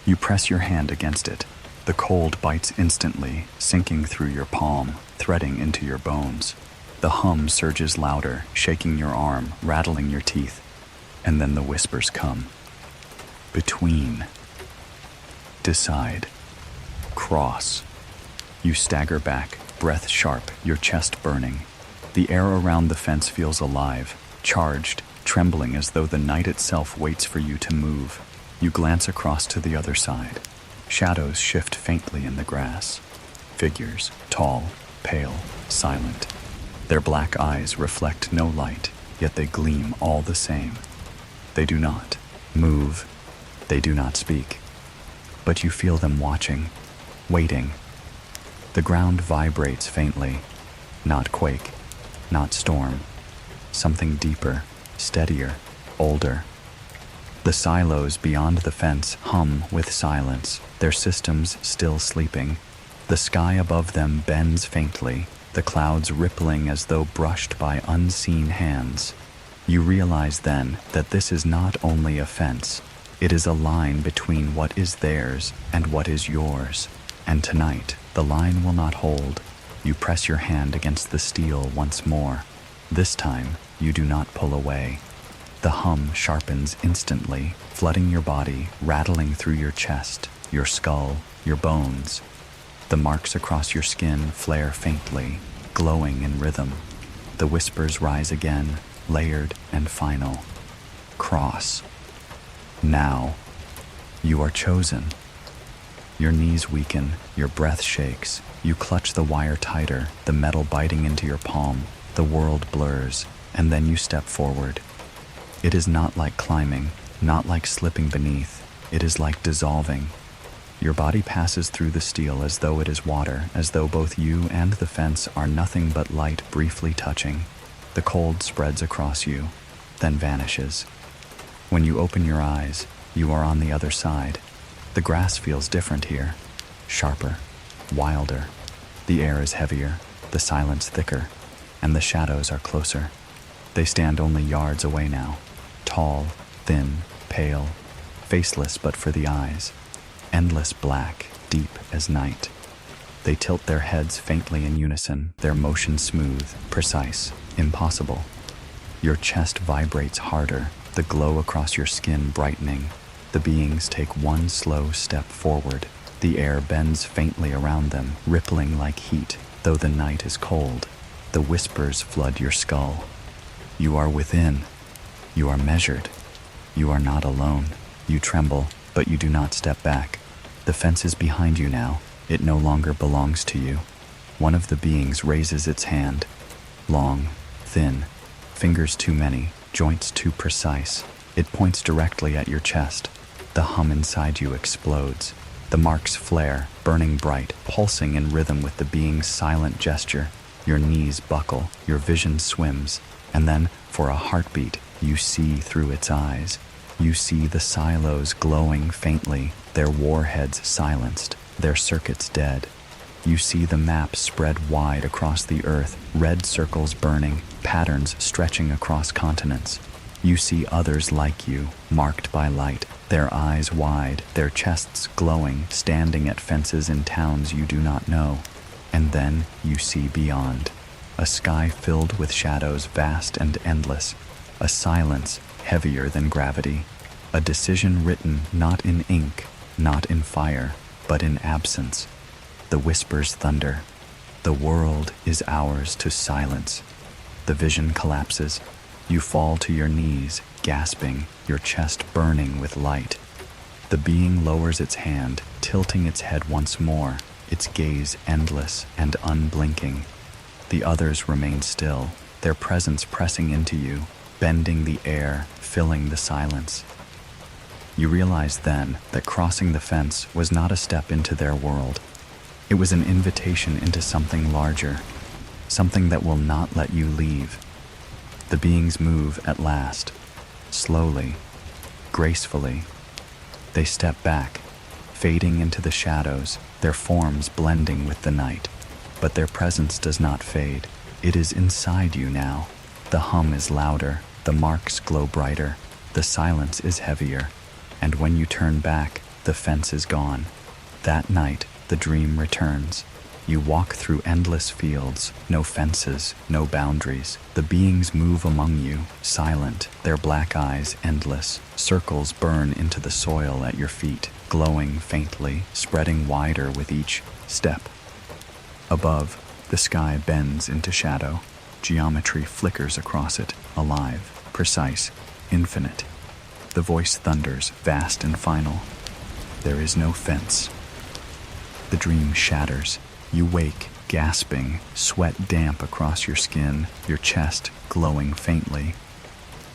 You press your hand against it. The cold bites instantly, sinking through your palm, threading into your bones. The hum surges louder, shaking your arm, rattling your teeth. And then the whispers come. Between. Decide. Cross. You stagger back, breath sharp, your chest burning. The air around the fence feels alive, charged, trembling as though the night itself waits for you to move. You glance across to the other side. Shadows shift faintly in the grass. Figures, tall, pale, silent. Their black eyes reflect no light, yet they gleam all the same. They do not move. They do not speak. But you feel them watching, waiting. The ground vibrates faintly. Not quake, not storm. Something deeper, steadier, older. The silos beyond the fence hum with silence, their systems still sleeping. The sky above them bends faintly, the clouds rippling as though brushed by unseen hands. You realize then that this is not only a fence, it is a line between what is theirs and what is yours. And tonight, the line will not hold. You press your hand against the steel once more. This time, you do not pull away. The hum sharpens instantly, flooding your body, rattling through your chest, your skull, your bones. The marks across your skin flare faintly, glowing in rhythm. The whispers rise again, layered and final. Cross. Now. You are chosen. Your knees weaken, your breath shakes. You clutch the wire tighter, the metal biting into your palm. The world blurs, and then you step forward. It is not like climbing, not like slipping beneath. It is like dissolving. Your body passes through the steel as though it is water, as though both you and the fence are nothing but light briefly touching. The cold spreads across you, then vanishes. When you open your eyes, you are on the other side. The grass feels different here, sharper, wilder. The air is heavier, the silence thicker, and the shadows are closer. They stand only yards away now, tall, thin, pale, faceless but for the eyes, endless black, deep as night. They tilt their heads faintly in unison, their motion smooth, precise, impossible. Your chest vibrates harder, the glow across your skin brightening. The beings take one slow step forward. The air bends faintly around them, rippling like heat, though the night is cold. The whispers flood your skull. You are within. You are measured. You are not alone. You tremble, but you do not step back. The fence is behind you now. It no longer belongs to you. One of the beings raises its hand. Long, thin, fingers too many, joints too precise. It points directly at your chest. The hum inside you explodes. The marks flare, burning bright, pulsing in rhythm with the being's silent gesture. Your knees buckle, your vision swims, and then, For a heartbeat, you see through its eyes. You see the silos glowing faintly, their warheads silenced, their circuits dead. You see the map spread wide across the earth, red circles burning, patterns stretching across continents. You see others like you, marked by light, their eyes wide, their chests glowing, standing at fences in towns you do not know. And then you see beyond. A sky filled with shadows vast and endless. A silence heavier than gravity. A decision written not in ink, not in fire, but in absence. The whispers thunder. The world is ours to silence. The vision collapses. You fall to your knees, gasping, your chest burning with light. The being lowers its hand, tilting its head once more, its gaze endless and unblinking. The others remain still, their presence pressing into you, bending the air, filling the silence. You realize then that crossing the fence was not a step into their world. It was an invitation into something larger, something that will not let you leave. The beings move at last, slowly, gracefully. They step back, fading into the shadows, their forms blending with the night. But their presence does not fade. It is inside you now. The hum is louder, the marks glow brighter, the silence is heavier. And when you turn back, the fence is gone. That night, the dream returns. You walk through endless fields, no fences, no boundaries. The beings move among you, silent, their black eyes endless. Circles burn into the soil at your feet, glowing faintly, spreading wider with each step. Above, the sky bends into shadow. Geometry flickers across it, alive, precise, infinite. The voice thunders, vast and final. There is no fence. The dream shatters. You wake, gasping, sweat damp across your skin, your chest glowing faintly.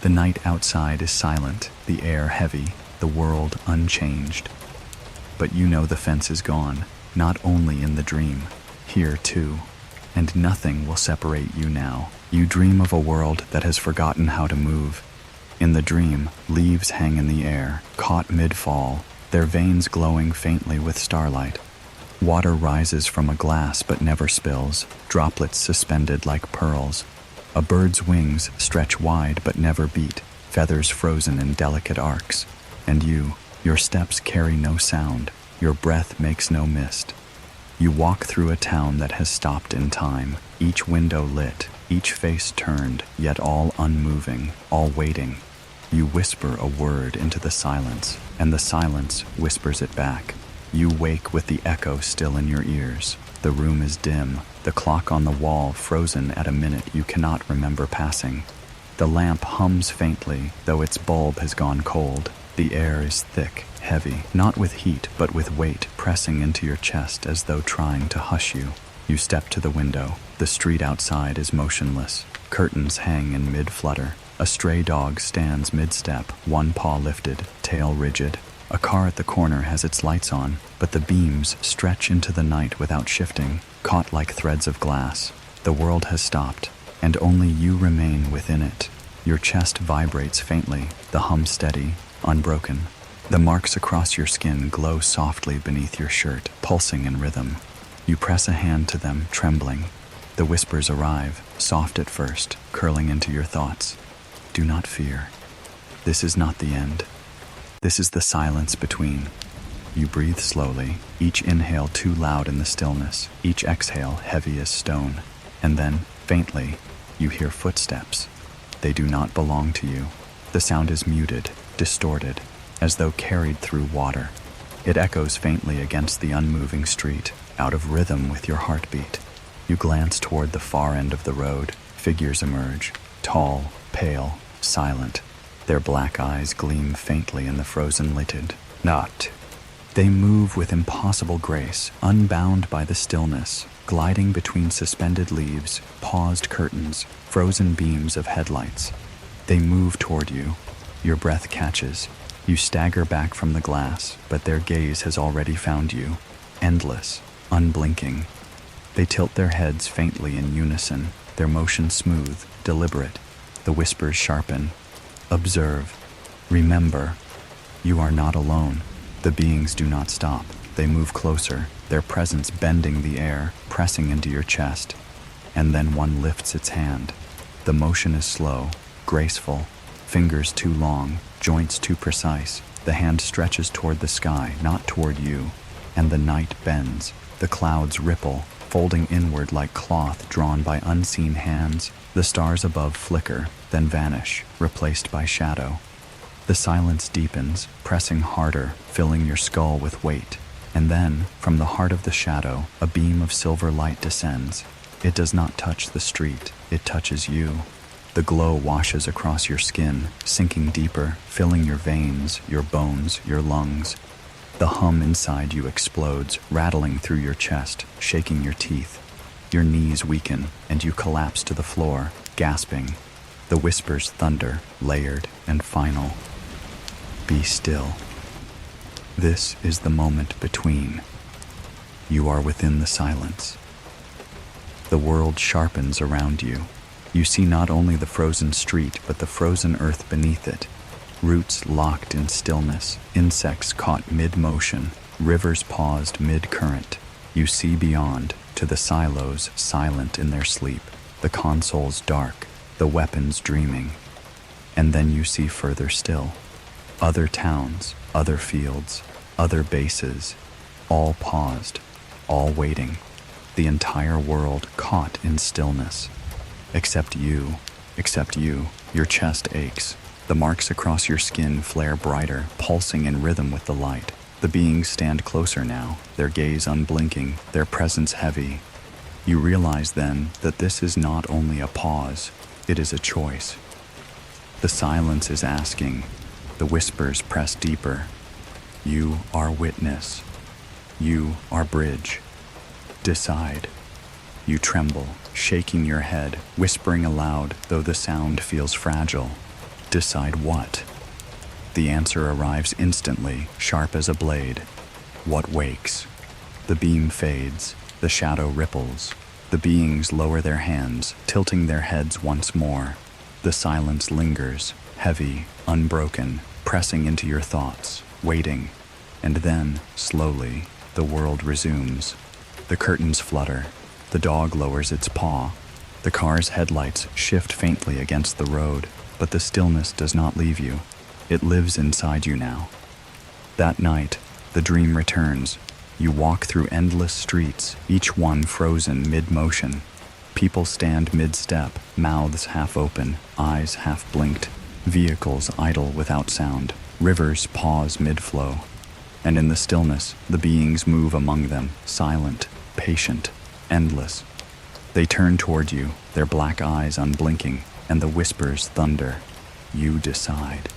The night outside is silent, the air heavy, the world unchanged. But you know the fence is gone, not only in the dream, here too. And nothing will separate you now. You dream of a world that has forgotten how to move. In the dream, leaves hang in the air, caught mid-fall, their veins glowing faintly with starlight. Water rises from a glass but never spills, droplets suspended like pearls. A bird's wings stretch wide but never beat, feathers frozen in delicate arcs. And you, your steps carry no sound, your breath makes no mist. You walk through a town that has stopped in time, each window lit, each face turned, yet all unmoving, all waiting. You whisper a word into the silence, and the silence whispers it back. You wake with the echo still in your ears. The room is dim, the clock on the wall frozen at a minute you cannot remember passing. The lamp hums faintly, though its bulb has gone cold. The air is thick, heavy, not with heat but with weight pressing into your chest as though trying to hush you. You step to the window. The street outside is motionless. Curtains hang in mid-flutter. A stray dog stands mid-step, one paw lifted, tail rigid. A car at the corner has its lights on, but the beams stretch into the night without shifting, caught like threads of glass. The world has stopped, and only you remain within it. Your chest vibrates faintly, the hum steady, unbroken. The marks across your skin glow softly beneath your shirt, pulsing in rhythm. You press a hand to them, trembling. The whispers arrive, soft at first, curling into your thoughts. Do not fear. This is not the end. This is the silence between. You breathe slowly, each inhale too loud in the stillness, each exhale heavy as stone. And then, faintly, you hear footsteps. They do not belong to you. The sound is muted, distorted, as though carried through water. It echoes faintly against the unmoving street, out of rhythm with your heartbeat. You glance toward the far end of the road. Figures emerge, tall, pale, silent. Their black eyes gleam faintly in the frozen light. Not. They move with impossible grace, unbound by the stillness, gliding between suspended leaves, paused curtains, frozen beams of headlights. They move toward you. Your breath catches. You stagger back from the glass, but their gaze has already found you. Endless, unblinking. They tilt their heads faintly in unison, their motion smooth, deliberate. The whispers sharpen. Observe. Remember. You are not alone. The beings do not stop. They move closer, their presence bending the air, pressing into your chest. And then one lifts its hand. The motion is slow, graceful, fingers too long, joints too precise. The hand stretches toward the sky, not toward you. And the night bends. The clouds ripple, folding inward like cloth drawn by unseen hands. The stars above flicker, then vanish, replaced by shadow. The silence deepens, pressing harder, filling your skull with weight. And then, from the heart of the shadow, a beam of silver light descends. It does not touch the street, it touches you. The glow washes across your skin, sinking deeper, filling your veins, your bones, your lungs. The hum inside you explodes, rattling through your chest, shaking your teeth. Your knees weaken, and you collapse to the floor, gasping. The whispers thunder, layered and final. Be still. This is the moment between. You are within the silence. The world sharpens around you. You see not only the frozen street, but the frozen earth beneath it. Roots locked in stillness, insects caught mid-motion, rivers paused mid-current. You see beyond, to the silos silent in their sleep, the consoles dark, the weapons dreaming. And then you see further still. Other towns, other fields, other bases, all paused, all waiting. The entire world caught in stillness. Except you, your chest aches. The marks across your skin flare brighter, pulsing in rhythm with the light. The beings stand closer now, their gaze unblinking, their presence heavy. You realize then that this is not only a pause, it is a choice. The silence is asking, the whispers press deeper. You are witness. You are bridge. Decide. You tremble, shaking your head, whispering aloud, though the sound feels fragile. Decide what? The answer arrives instantly, sharp as a blade. What wakes? The beam fades, the shadow ripples. The beings lower their hands, tilting their heads once more. The silence lingers, heavy, unbroken, pressing into your thoughts, waiting. And then, slowly, the world resumes. The curtains flutter. The dog lowers its paw. The car's headlights shift faintly against the road, but the stillness does not leave you. It lives inside you now. That night, the dream returns. You walk through endless streets, each one frozen mid-motion. People stand mid-step, mouths half open, eyes half blinked. Vehicles idle without sound. Rivers pause mid-flow. And in the stillness, the beings move among them, silent, patient, endless. They turn toward you, their black eyes unblinking, and the whispers thunder. You decide.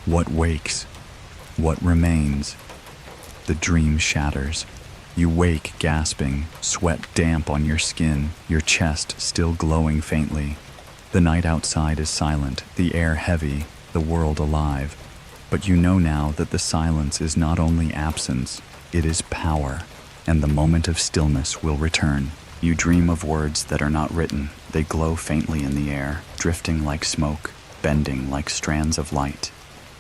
What wakes? What remains? The dream shatters. You wake gasping, sweat damp on your skin, your chest still glowing faintly. The night outside is silent, the air heavy, the world alive. But you know now that the silence is not only absence, it is power, and the moment of stillness will return. You dream of words that are not written. They glow faintly in the air, drifting like smoke, bending like strands of light.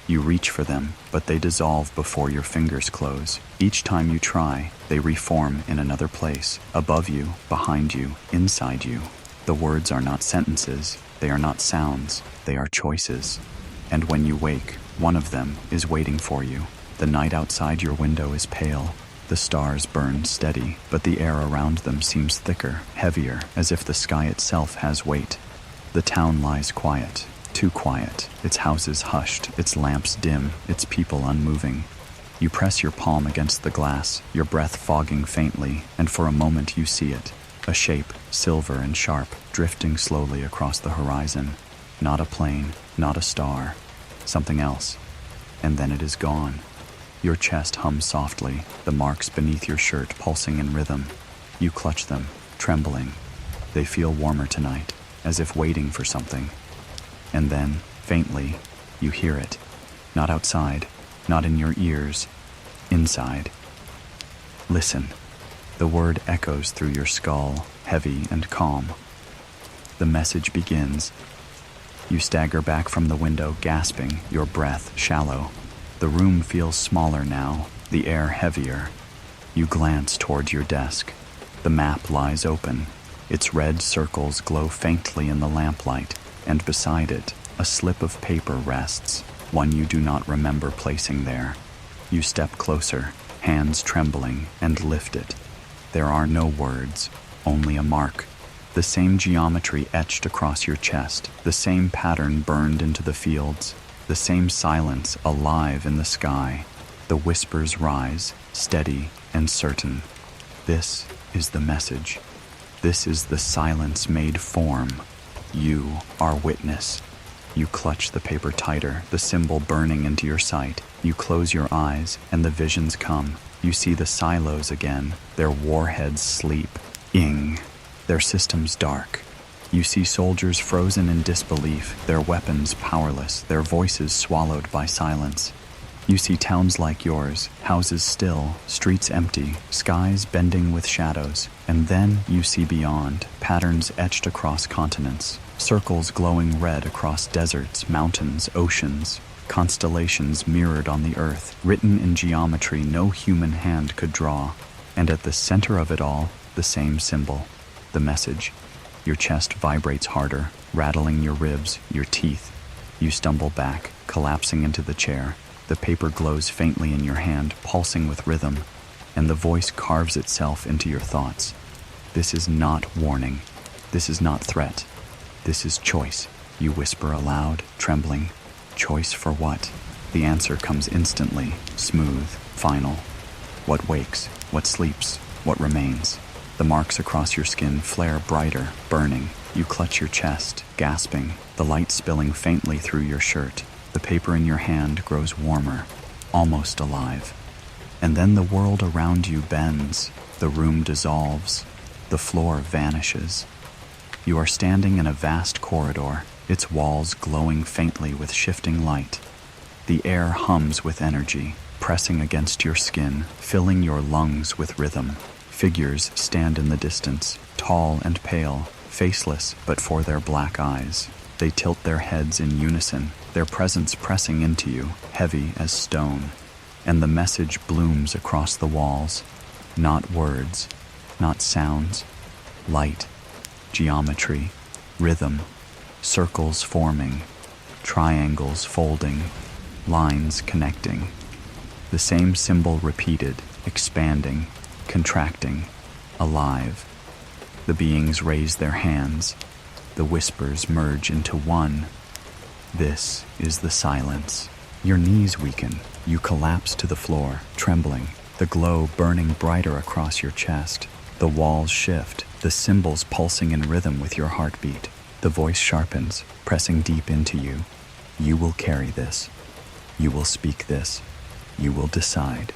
You reach for them, but they dissolve before your fingers close. Each time you try, they reform in another place, above you, behind you, inside you. The words are not sentences, they are not sounds, they are choices. And when you wake, one of them is waiting for you. The night outside your window is pale. The stars burn steady, but the air around them seems thicker, heavier, as if the sky itself has weight. The town lies quiet, too quiet, its houses hushed, its lamps dim, its people unmoving. You press your palm against the glass, your breath fogging faintly, and for a moment you see it. A shape, silver and sharp, drifting slowly across the horizon. Not a plane, not a star. Something else. And then it is gone. Your chest hums softly, the marks beneath your shirt pulsing in rhythm. You clutch them, trembling. They feel warmer tonight, as if waiting for something. And then, faintly, you hear it. Not outside, not in your ears, inside. Listen. The word echoes through your skull, heavy and calm. The message begins. You stagger back from the window, gasping, your breath shallow. The room feels smaller now, the air heavier. You glance toward your desk. The map lies open. Its red circles glow faintly in the lamplight, and beside it, a slip of paper rests, one you do not remember placing there. You step closer, hands trembling, and lift it. There are no words, only a mark. The same geometry etched across your chest, the same pattern burned into the fields, the same silence alive in the sky. The whispers rise, steady and certain. This is the message. This is the silence made form. You are witness. You clutch the paper tighter, the symbol burning into your sight. You close your eyes, and the visions come. You see the silos again, their warheads sleep. Ing. Their systems dark. You see soldiers frozen in disbelief, their weapons powerless, their voices swallowed by silence. You see towns like yours, houses still, streets empty, skies bending with shadows. And then you see beyond, patterns etched across continents, circles glowing red across deserts, mountains, oceans, constellations mirrored on the earth, written in geometry no human hand could draw. And at the center of it all, the same symbol, the message. Your chest vibrates harder, rattling your ribs, your teeth. You stumble back, collapsing into the chair. The paper glows faintly in your hand, pulsing with rhythm, and the voice carves itself into your thoughts. This is not warning. This is not threat. This is choice. You whisper aloud, trembling. Choice for what? The answer comes instantly, smooth, final. What wakes? What sleeps? What remains? The marks across your skin flare brighter, burning. You clutch your chest, gasping, the light spilling faintly through your shirt. The paper in your hand grows warmer, almost alive. And then the world around you bends, the room dissolves, the floor vanishes. You are standing in a vast corridor, its walls glowing faintly with shifting light. The air hums with energy, pressing against your skin, filling your lungs with rhythm. Figures stand in the distance, tall and pale, faceless but for their black eyes. They tilt their heads in unison, their presence pressing into you, heavy as stone. And the message blooms across the walls. Not words, not sounds. Light, geometry, rhythm, circles forming, triangles folding, lines connecting. The same symbol repeated, expanding, contracting, alive. The beings raise their hands. The whispers merge into one. This is the silence. Your knees weaken. You collapse to the floor, trembling, the glow burning brighter across your chest. The walls shift, the symbols pulsing in rhythm with your heartbeat. The voice sharpens, pressing deep into you. You will carry this. You will speak this. You will decide.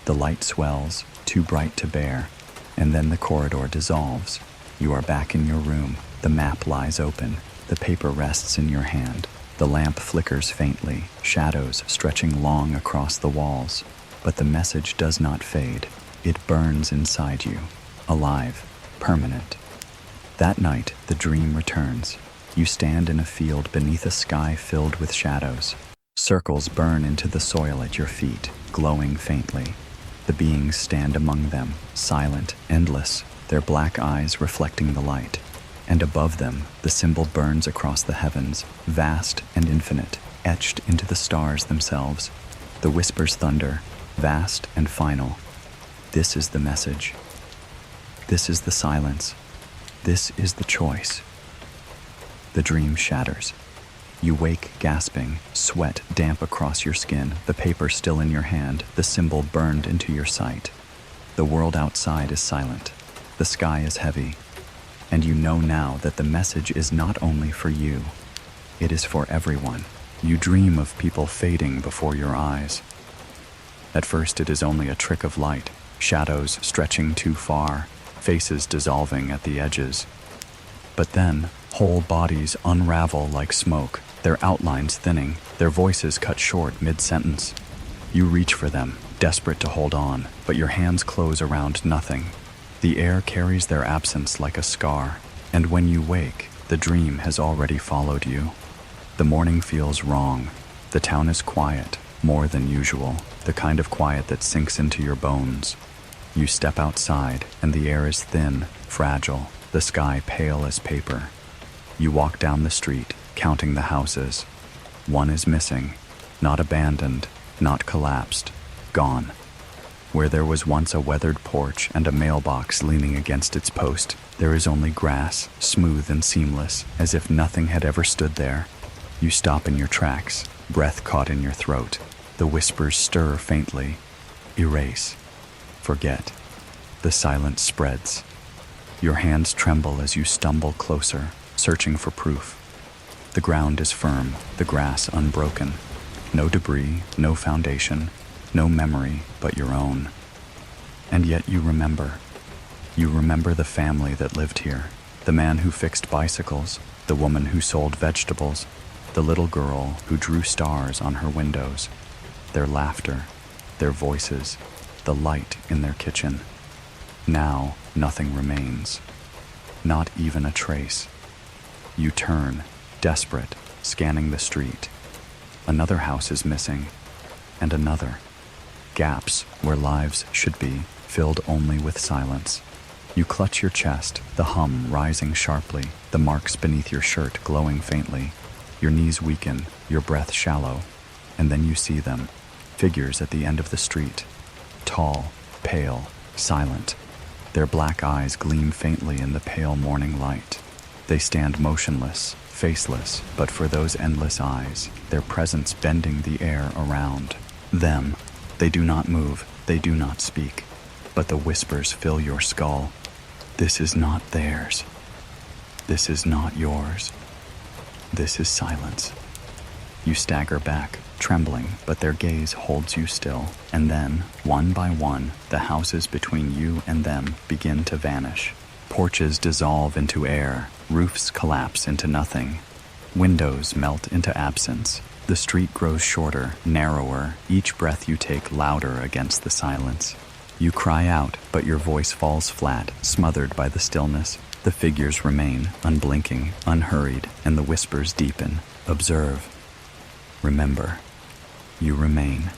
The light swells, too bright to bear, and then the corridor dissolves. You are back in your room. The map lies open. The paper rests in your hand. The lamp flickers faintly, shadows stretching long across the walls. But the message does not fade. It burns inside you, alive, permanent. That night, the dream returns. You stand in a field beneath a sky filled with shadows. Circles burn into the soil at your feet, glowing faintly. The beings stand among them, silent, endless, their black eyes reflecting the light. And above them, the symbol burns across the heavens, vast and infinite, etched into the stars themselves. The whispers thunder, vast and final. This is the message. This is the silence. This is the choice. The dream shatters. You wake gasping, sweat damp across your skin, the paper still in your hand, the symbol burned into your sight. The world outside is silent. The sky is heavy. And you know now that the message is not only for you. It is for everyone. You dream of people fading before your eyes. At first it is only a trick of light, shadows stretching too far, faces dissolving at the edges. But then, whole bodies unravel like smoke, their outlines thinning, their voices cut short mid-sentence. You reach for them, desperate to hold on, but your hands close around nothing. The air carries their absence like a scar, and when you wake, the dream has already followed you. The morning feels wrong. The town is quiet, more than usual, the kind of quiet that sinks into your bones. You step outside, and the air is thin, fragile, the sky pale as paper. You walk down the street, counting the houses. One is missing, not abandoned, not collapsed, gone. Where there was once a weathered porch and a mailbox leaning against its post, there is only grass, smooth and seamless, as if nothing had ever stood there. You stop in your tracks, breath caught in your throat. The whispers stir faintly. Erase. Forget. The silence spreads. Your hands tremble as you stumble closer, searching for proof. The ground is firm, the grass unbroken. No debris, no foundation, no memory but your own. And yet you remember. You remember the family that lived here, the man who fixed bicycles, the woman who sold vegetables, the little girl who drew stars on her windows, their laughter, their voices, the light in their kitchen. Now nothing remains, not even a trace. You turn, desperate, scanning the street. Another house is missing, and another. Gaps where lives should be, filled only with silence. You clutch your chest, the hum rising sharply, the marks beneath your shirt glowing faintly. Your knees weaken, your breath shallow, and then you see them, figures at the end of the street. Tall, pale, silent. Their black eyes gleam faintly in the pale morning light. They stand motionless, faceless, but for those endless eyes, their presence bending the air around them. They do not move, they do not speak, but the whispers fill your skull. This is not theirs. This is not yours. This is silence. You stagger back, trembling, but their gaze holds you still. And then, one by one, the houses between you and them begin to vanish. Porches dissolve into air, roofs collapse into nothing. Windows melt into absence. The street grows shorter, narrower, each breath you take louder against the silence. You cry out, but your voice falls flat, smothered by the stillness. The figures remain, unblinking, unhurried, and the whispers deepen. Observe. Remember. You remain.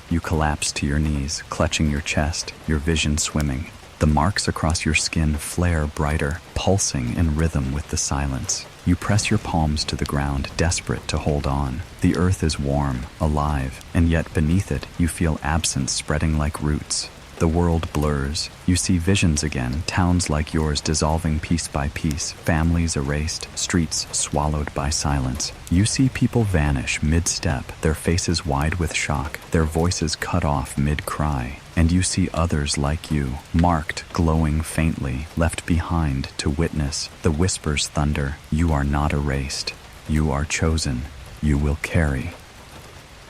You collapse to your knees, clutching your chest, your vision swimming. The marks across your skin flare brighter, pulsing in rhythm with the silence. You press your palms to the ground, desperate to hold on. The earth is warm, alive, and yet beneath it you feel absence spreading like roots. The world blurs. You see visions again, towns like yours dissolving piece by piece, families erased, streets swallowed by silence. You see people vanish mid-step, their faces wide with shock, their voices cut off mid-cry. And you see others like you, marked, glowing faintly, left behind to witness. The whispers thunder. You are not erased. You are chosen. You will carry.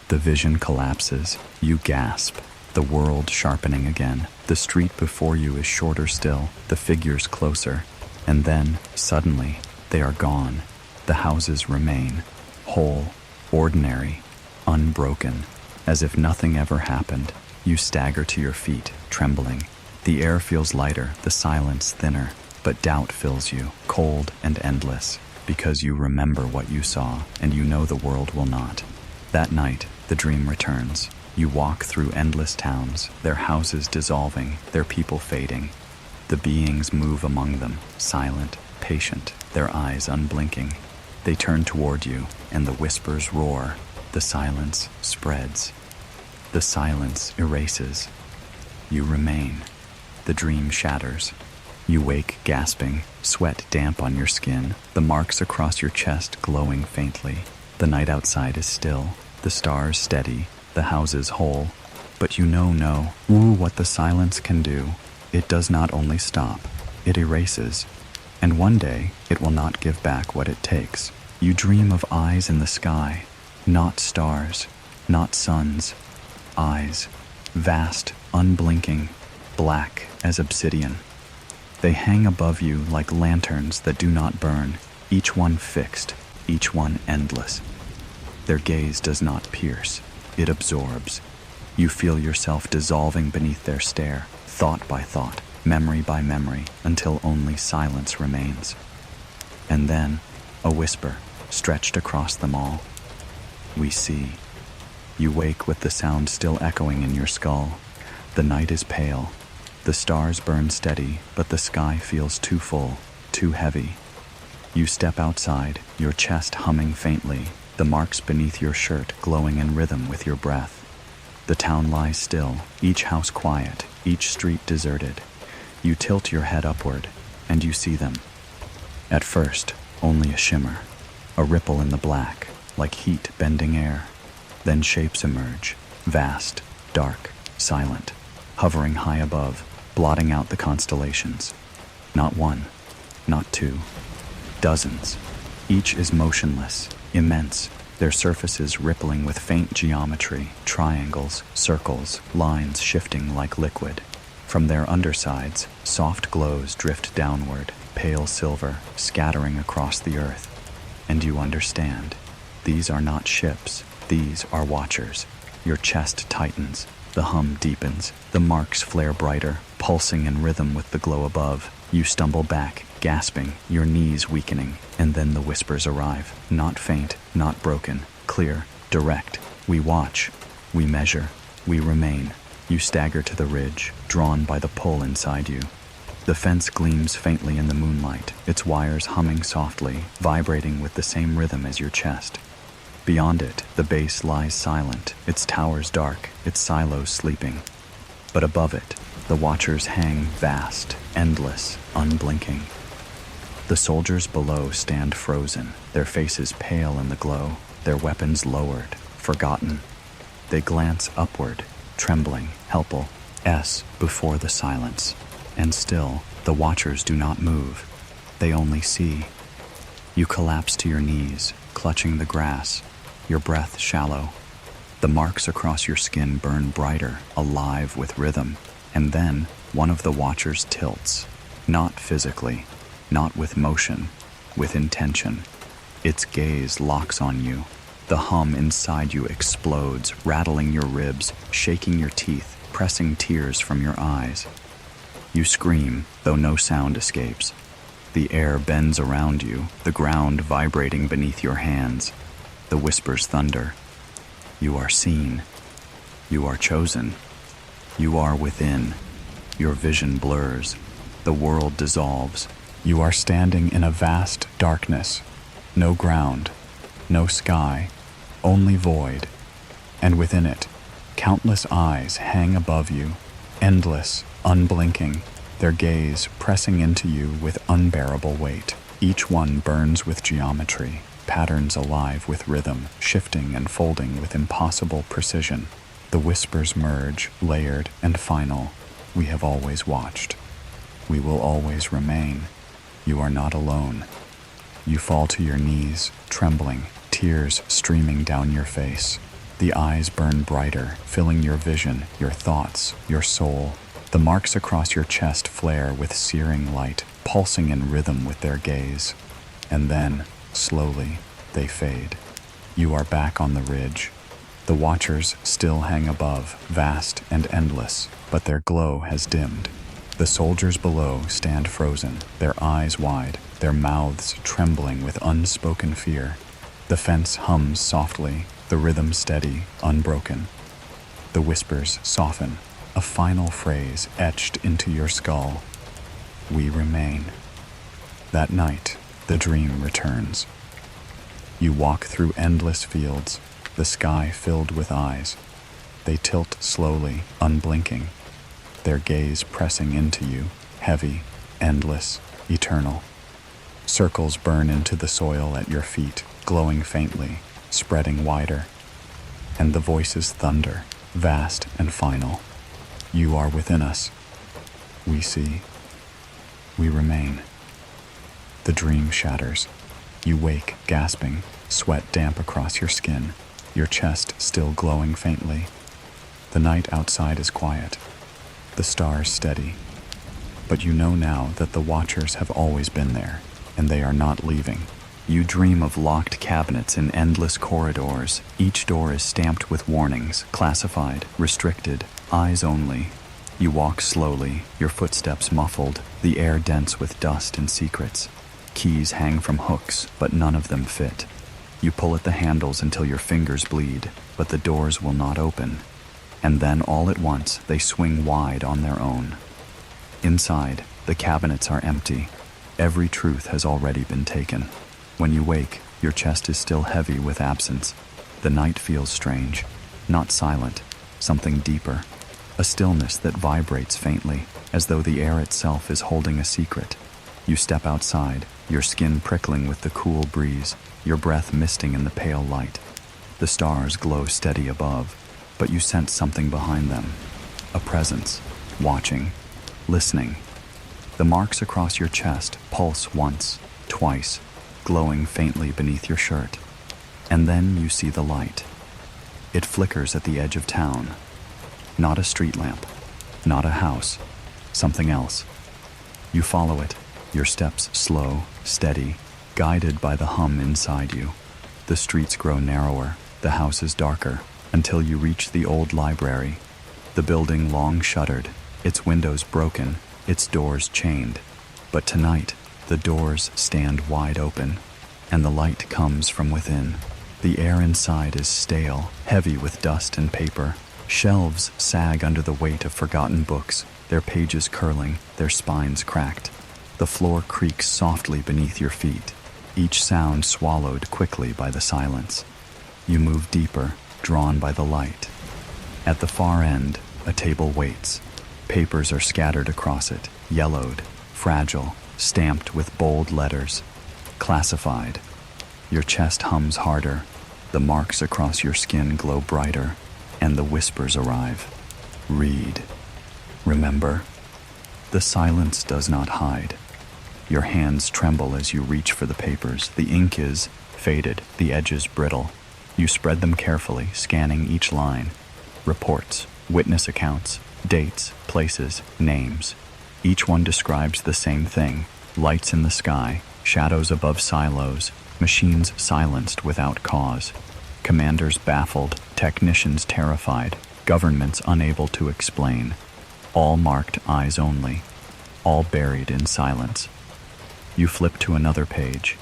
The vision collapses. You gasp. The world sharpening again. The street before you is shorter still, the figures closer. And then, suddenly, they are gone. The houses remain, whole, ordinary, unbroken, as if nothing ever happened. You stagger to your feet, trembling. The air feels lighter, the silence thinner, but doubt fills you, cold and endless, because you remember what you saw, and you know the world will not. That night, the dream returns. You walk through endless towns, their houses dissolving, their people fading. The beings move among them, silent, patient, their eyes unblinking. They turn toward you, and the whispers roar. The silence spreads. The silence erases. You remain. The dream shatters. You wake gasping, sweat damp on your skin, the marks across your chest glowing faintly. The night outside is still, the stars steady, the houses whole. But you know what the silence can do. It does not only stop, it erases. And one day, it will not give back what it takes. You dream of eyes in the sky, not stars, not suns. Eyes, vast, unblinking, black as obsidian. They hang above you like lanterns that do not burn, each one fixed, each one endless. Their gaze does not pierce, it absorbs. You feel yourself dissolving beneath their stare, thought by thought, memory by memory, until only silence remains. And then, a whisper, stretched across them all. We see. You wake with the sound still echoing in your skull. The night is pale. The stars burn steady, but the sky feels too full, too heavy. You step outside, your chest humming faintly, the marks beneath your shirt glowing in rhythm with your breath. The town lies still, each house quiet, each street deserted. You tilt your head upward, and you see them. At first, only a shimmer, a ripple in the black, like heat bending air. Then shapes emerge, vast, dark, silent, hovering high above, blotting out the constellations. Not one, not two, dozens. Each is motionless, immense, their surfaces rippling with faint geometry, triangles, circles, lines shifting like liquid. From their undersides, soft glows drift downward, pale silver, scattering across the earth. And you understand, these are not ships, these are watchers. Your chest tightens, the hum deepens, the marks flare brighter, pulsing in rhythm with the glow above. You stumble back, gasping, your knees weakening, and then the whispers arrive. Not faint, not broken, clear, direct. We watch, we measure, we remain. You stagger to the ridge, drawn by the pull inside you. The fence gleams faintly in the moonlight, its wires humming softly, vibrating with the same rhythm as your chest. Beyond it, the base lies silent, its towers dark, its silos sleeping. But above it, the watchers hang vast, endless, unblinking. The soldiers below stand frozen, their faces pale in the glow, their weapons lowered, forgotten. They glance upward, trembling, helpless, before the silence. And still, the watchers do not move. They only see. You collapse to your knees, clutching the grass, your breath shallow. The marks across your skin burn brighter, alive with rhythm. And then, one of the watchers tilts. Not physically, not with motion, with intention. Its gaze locks on you. The hum inside you explodes, rattling your ribs, shaking your teeth, pressing tears from your eyes. You scream, though no sound escapes. The air bends around you, the ground vibrating beneath your hands. The whispers thunder. You are seen. You are chosen. You are within. Your vision blurs. The world dissolves. You are standing in a vast darkness. No ground, no sky, only void. And within it, countless eyes hang above you, endless, unblinking, their gaze pressing into you with unbearable weight. Each one burns with geometry, patterns alive with rhythm, shifting and folding with impossible precision. The whispers merge, layered and final. We have always watched. We will always remain. You are not alone. You fall to your knees, trembling, tears streaming down your face. The eyes burn brighter, filling your vision, your thoughts, your soul. The marks across your chest flare with searing light, pulsing in rhythm with their gaze. And then, slowly, they fade. You are back on the ridge. The watchers still hang above, vast and endless, but their glow has dimmed. The soldiers below stand frozen, their eyes wide, their mouths trembling with unspoken fear. The fence hums softly, the rhythm steady, unbroken. The whispers soften, a final phrase etched into your skull. We remain. That night, the dream returns. You walk through endless fields, the sky filled with eyes. They tilt slowly, unblinking, their gaze pressing into you, heavy, endless, eternal. Circles burn into the soil at your feet, glowing faintly, spreading wider. And the voices thunder, vast and final. You are within us. We see. We remain. The dream shatters. You wake, gasping, sweat damp across your skin, your chest still glowing faintly. The night outside is quiet, the stars steady. But you know now that the watchers have always been there, and they are not leaving. You dream of locked cabinets in endless corridors. Each door is stamped with warnings, classified, restricted, eyes only. You walk slowly, your footsteps muffled, the air dense with dust and secrets. Keys hang from hooks, but none of them fit. You pull at the handles until your fingers bleed, but the doors will not open. And then all at once, they swing wide on their own. Inside, the cabinets are empty. Every truth has already been taken. When you wake, your chest is still heavy with absence. The night feels strange, not silent, something deeper. A stillness that vibrates faintly, as though the air itself is holding a secret. You step outside, your skin prickling with the cool breeze, your breath misting in the pale light. The stars glow steady above, but you sense something behind them. A presence, watching, listening. The marks across your chest pulse once, twice, glowing faintly beneath your shirt. And then you see the light. It flickers at the edge of town. Not a street lamp, not a house, something else. You follow it, your steps slow, steady, guided by the hum inside you. The streets grow narrower, the houses darker, until you reach the old library. The building long shuttered, its windows broken, its doors chained. But tonight, the doors stand wide open, and the light comes from within. The air inside is stale, heavy with dust and paper. Shelves sag under the weight of forgotten books, their pages curling, their spines cracked. The floor creaks softly beneath your feet, each sound swallowed quickly by the silence. You move deeper, drawn by the light. At the far end, a table waits. Papers are scattered across it, yellowed, fragile, stamped with bold letters. Classified. Your chest hums harder. The marks across your skin glow brighter, and the whispers arrive. Read. Remember. The silence does not hide. Your hands tremble as you reach for the papers. The ink is faded, the edges brittle. You spread them carefully, scanning each line. Reports, witness accounts, dates, places, names. Each one describes the same thing. Lights in the sky, shadows above silos, machines silenced without cause. Commanders baffled, technicians terrified, governments unable to explain. All marked eyes only, all buried in silence. You flip to another page.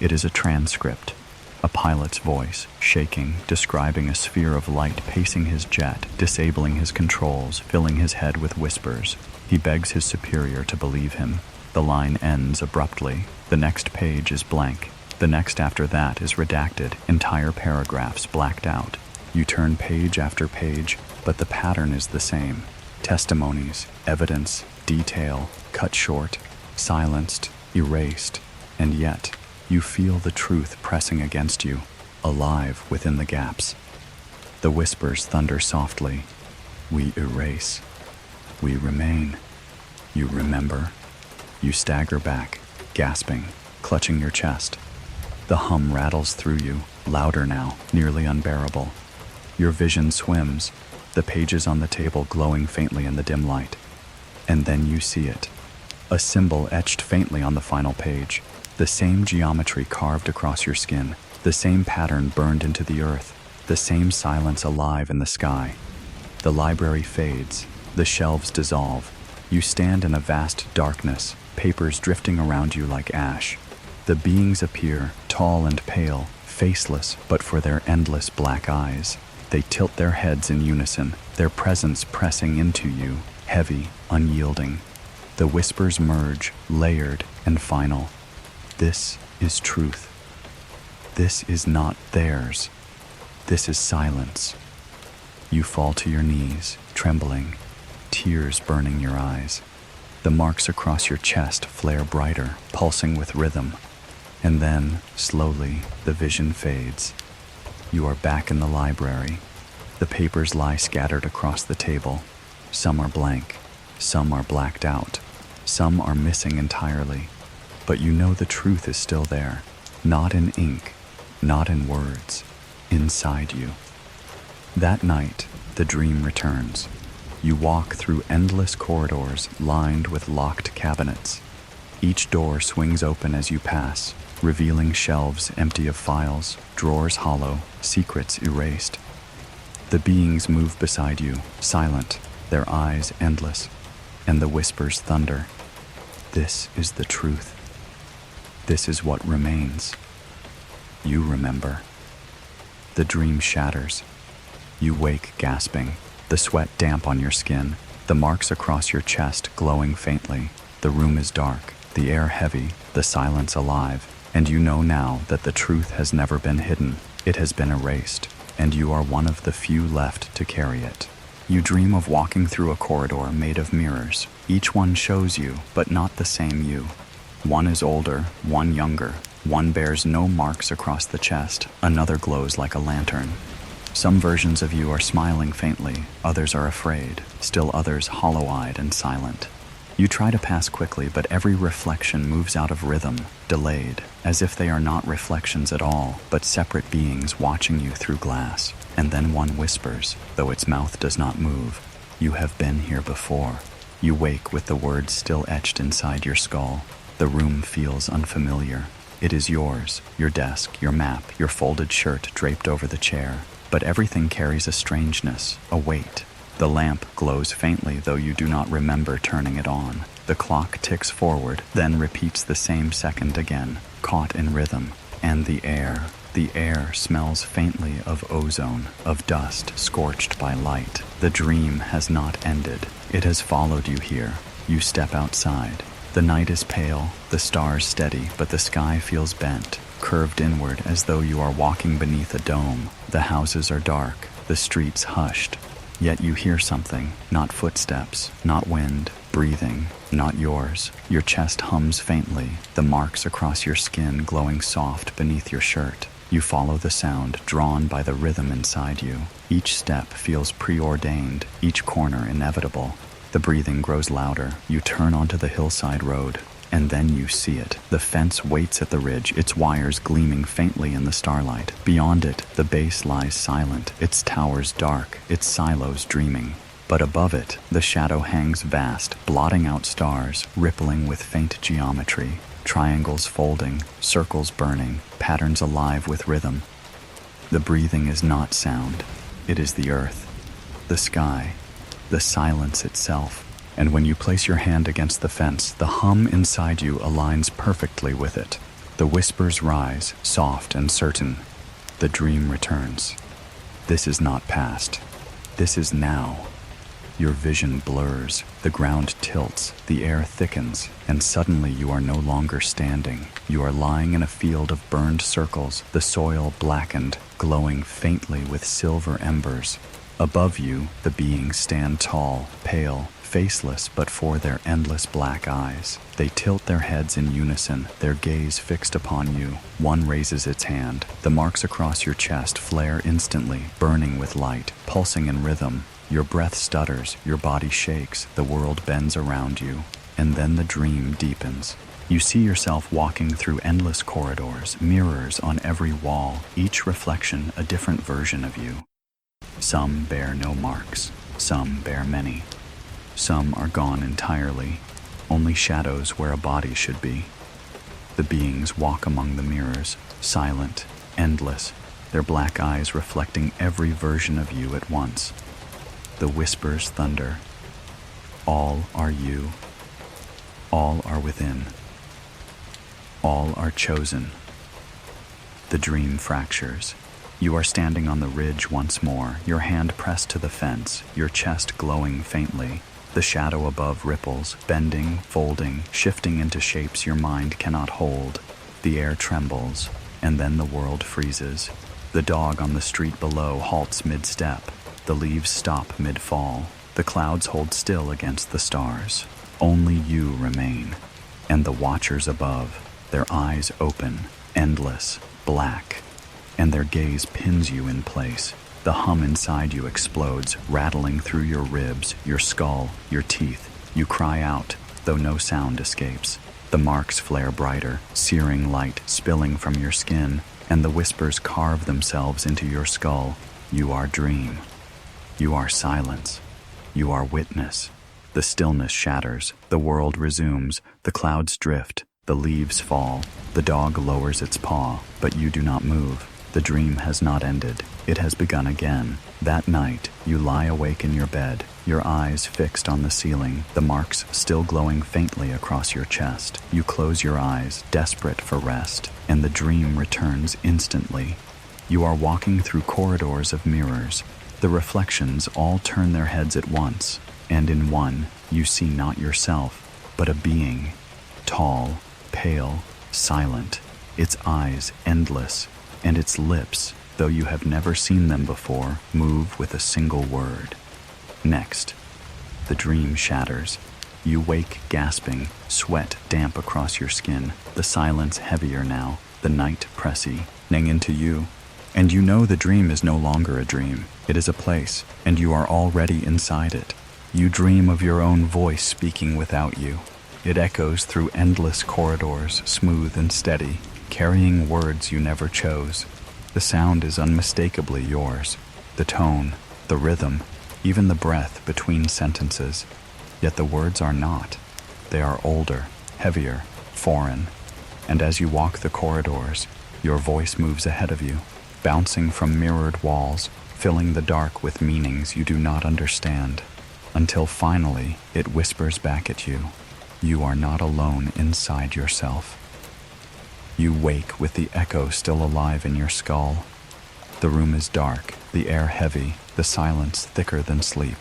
It is a transcript, a pilot's voice, shaking, describing a sphere of light pacing his jet, disabling his controls, filling his head with whispers. He begs his superior to believe him. The line ends abruptly. The next page is blank. The next after that is redacted, entire paragraphs blacked out. You turn page after page, but the pattern is the same. Testimonies, evidence, detail, cut short, silenced, erased, and yet you feel the truth pressing against you, alive within the gaps. The whispers thunder softly. We erase. We remain. You remember. You stagger back, gasping, clutching your chest. The hum rattles through you, louder now, nearly unbearable. Your vision swims, the pages on the table glowing faintly in the dim light. And then you see it. A symbol etched faintly on the final page. The same geometry carved across your skin. The same pattern burned into the earth. The same silence alive in the sky. The library fades. The shelves dissolve. You stand in a vast darkness, papers drifting around you like ash. The beings appear, tall and pale, faceless but for their endless black eyes. They tilt their heads in unison, their presence pressing into you, heavy, unyielding. The whispers merge, layered and final. This is truth. This is not theirs. This is silence. You fall to your knees, trembling, tears burning your eyes. The marks across your chest flare brighter, pulsing with rhythm. And then, slowly, the vision fades. You are back in the library. The papers lie scattered across the table. Some are blank, some are blacked out, some are missing entirely. But you know the truth is still there, not in ink, not in words, inside you. That night, the dream returns. You walk through endless corridors lined with locked cabinets. Each door swings open as you pass, revealing shelves empty of files, drawers hollow, secrets erased. The beings move beside you, silent, their eyes endless, and the whispers thunder. This is the truth. This is what remains. You remember. The dream shatters. You wake gasping, the sweat damp on your skin, the marks across your chest glowing faintly. The room is dark, the air heavy, the silence alive, and you know now that the truth has never been hidden. It has been erased, and you are one of the few left to carry it. You dream of walking through a corridor made of mirrors. Each one shows you, but not the same you. One is older, one younger. One bears no marks across the chest, another glows like a lantern. Some versions of you are smiling faintly, others are afraid, still others hollow-eyed and silent. You try to pass quickly, but every reflection moves out of rhythm, delayed, as if they are not reflections at all, but separate beings watching you through glass. And then one whispers, though its mouth does not move, "You have been here before." You wake with the words still etched inside your skull. The room feels unfamiliar. It is yours, your desk, your map, your folded shirt draped over the chair. But everything carries a strangeness, a weight. The lamp glows faintly, though you do not remember turning it on. The clock ticks forward, then repeats the same second again, caught in rhythm. And the air smells faintly of ozone, of dust scorched by light. The dream has not ended. It has followed you here. You step outside. The night is pale, the stars steady, but the sky feels bent, curved inward as though you are walking beneath a dome. The houses are dark, the streets hushed. Yet you hear something, not footsteps, not wind, breathing, not yours. Your chest hums faintly, the marks across your skin glowing soft beneath your shirt. You follow the sound, drawn by the rhythm inside you. Each step feels preordained, each corner inevitable. The breathing grows louder. You turn onto the hillside road, and then you see it. The fence waits at the ridge, its wires gleaming faintly in the starlight. Beyond it, the base lies silent, its towers dark, its silos dreaming. But above it, the shadow hangs vast, blotting out stars, rippling with faint geometry. Triangles folding, circles burning, patterns alive with rhythm. The breathing is not sound. It is the earth, the sky, the silence itself. And when you place your hand against the fence, the hum inside you aligns perfectly with it. The whispers rise, soft and certain. The dream returns. This is not past. This is now. Your vision blurs, the ground tilts, the air thickens, and suddenly you are no longer standing. You are lying in a field of burned circles, the soil blackened, glowing faintly with silver embers. Above you, the beings stand tall, pale, faceless but for their endless black eyes. They tilt their heads in unison, their gaze fixed upon you. One raises its hand. The marks across your chest flare instantly, burning with light, pulsing in rhythm. Your breath stutters, your body shakes, the world bends around you. And then the dream deepens. You see yourself walking through endless corridors, mirrors on every wall, each reflection a different version of you. Some bear no marks, some bear many. Some are gone entirely, only shadows where a body should be. The beings walk among the mirrors, silent, endless, their black eyes reflecting every version of you at once. The whispers thunder. All are you. All are within. All are chosen. The dream fractures. You are standing on the ridge once more, your hand pressed to the fence, your chest glowing faintly. The shadow above ripples, bending, folding, shifting into shapes your mind cannot hold. The air trembles, and then the world freezes. The dog on the street below halts mid-step. The leaves stop mid-fall. The clouds hold still against the stars. Only you remain. And the watchers above, their eyes open, endless, black, and their gaze pins you in place. The hum inside you explodes, rattling through your ribs, your skull, your teeth. You cry out, though no sound escapes. The marks flare brighter, searing light spilling from your skin, and the whispers carve themselves into your skull. You are dream. You are silence. You are witness. The stillness shatters. The world resumes. The clouds drift. The leaves fall. The dog lowers its paw, but you do not move. The dream has not ended. It has begun again. That night, you lie awake in your bed, your eyes fixed on the ceiling, the marks still glowing faintly across your chest. You close your eyes, desperate for rest, and the dream returns instantly. You are walking through corridors of mirrors. The reflections all turn their heads at once, and in one, you see not yourself, but a being, tall, pale, silent, its eyes endless, and its lips, though you have never seen them before, move with a single word. Next, the dream shatters. You wake gasping, sweat damp across your skin, the silence heavier now, the night pressing into you. And you know the dream is no longer a dream. It is a place, and you are already inside it. You dream of your own voice speaking without you. It echoes through endless corridors, smooth and steady, carrying words you never chose. The sound is unmistakably yours. The tone, the rhythm, even the breath between sentences. Yet the words are not. They are older, heavier, foreign. And as you walk the corridors, your voice moves ahead of you, bouncing from mirrored walls, filling the dark with meanings you do not understand, until finally it whispers back at you. You are not alone inside yourself. You wake with the echo still alive in your skull. The room is dark, the air heavy, the silence thicker than sleep.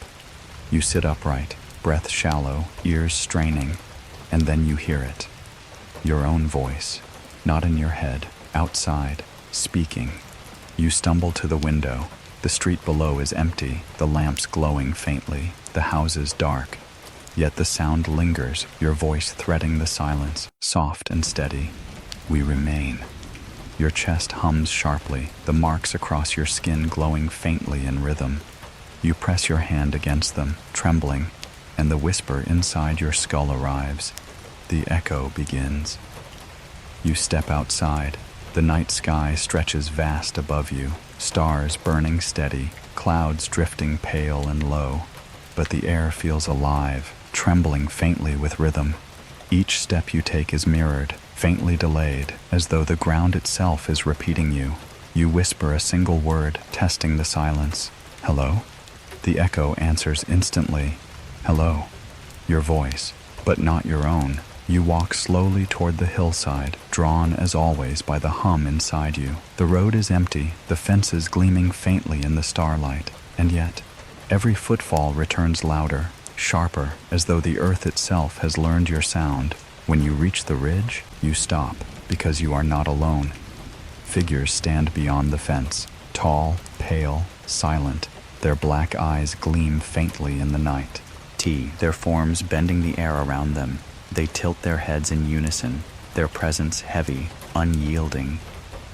You sit upright, breath shallow, ears straining, and then you hear it. Your own voice, not in your head, outside, speaking. You stumble to the window. The street below is empty, the lamps glowing faintly, the houses dark. Yet the sound lingers, your voice threading the silence, soft and steady. We remain. Your chest hums sharply, the marks across your skin glowing faintly in rhythm. You press your hand against them, trembling, and the whisper inside your skull arrives. The echo begins. You step outside. The night sky stretches vast above you, stars burning steady, clouds drifting pale and low. But the air feels alive, trembling faintly with rhythm. Each step you take is mirrored, faintly delayed, as though the ground itself is repeating you. You whisper a single word, testing the silence. Hello? The echo answers instantly. Hello. Your voice, but not your own. You walk slowly toward the hillside, drawn as always by the hum inside you. The road is empty, the fences gleaming faintly in the starlight, and yet, every footfall returns louder, sharper, as though the earth itself has learned your sound. When you reach the ridge, you stop, because you are not alone. Figures stand beyond the fence, tall, pale, silent. Their black eyes gleam faintly in the night. Their forms bending the air around them. They tilt their heads in unison, their presence heavy, unyielding.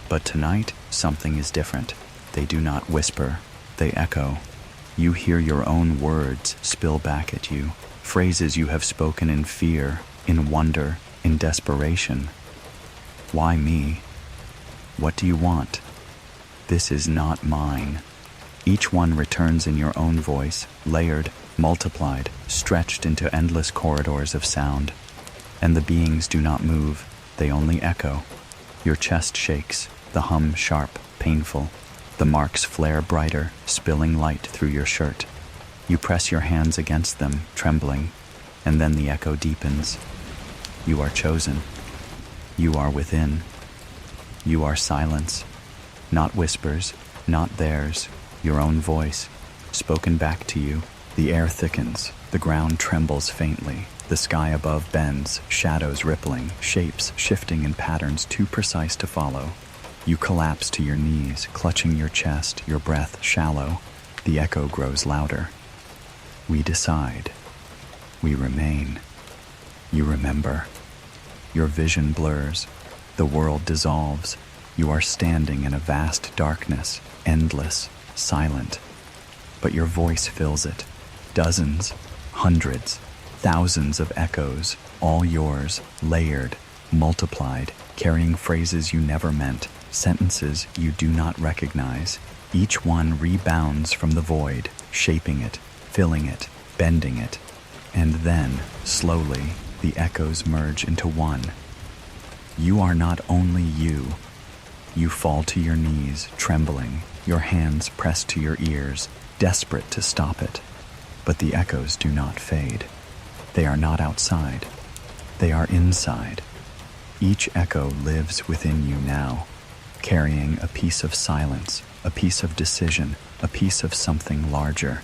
But tonight, something is different. They do not whisper, they echo. You hear your own words spill back at you, phrases you have spoken in fear, in wonder, in desperation. Why me? What do you want? This is not mine. Each one returns in your own voice, layered, multiplied, stretched into endless corridors of sound. And the beings do not move, they only echo. Your chest shakes, the hum sharp, painful. The marks flare brighter, spilling light through your shirt. You press your hands against them, trembling, and then the echo deepens. You are chosen. You are within. You are silence. Not whispers, not theirs, your own voice, spoken back to you. The air thickens, the ground trembles faintly. The sky above bends, shadows rippling, shapes shifting in patterns too precise to follow. You collapse to your knees, clutching your chest, your breath shallow. The echo grows louder. We decide. We remain. You remember. Your vision blurs. The world dissolves. You are standing in a vast darkness, endless, silent. But your voice fills it. Dozens, hundreds, thousands of echoes, all yours, layered, multiplied, carrying phrases you never meant, sentences you do not recognize. Each one rebounds from the void, shaping it, filling it, bending it. And then, slowly, the echoes merge into one. You are not only you. You fall to your knees, trembling, your hands pressed to your ears, desperate to stop it. But the echoes do not fade. They are not outside. They are inside. Each echo lives within you now, carrying a piece of silence, a piece of decision, a piece of something larger.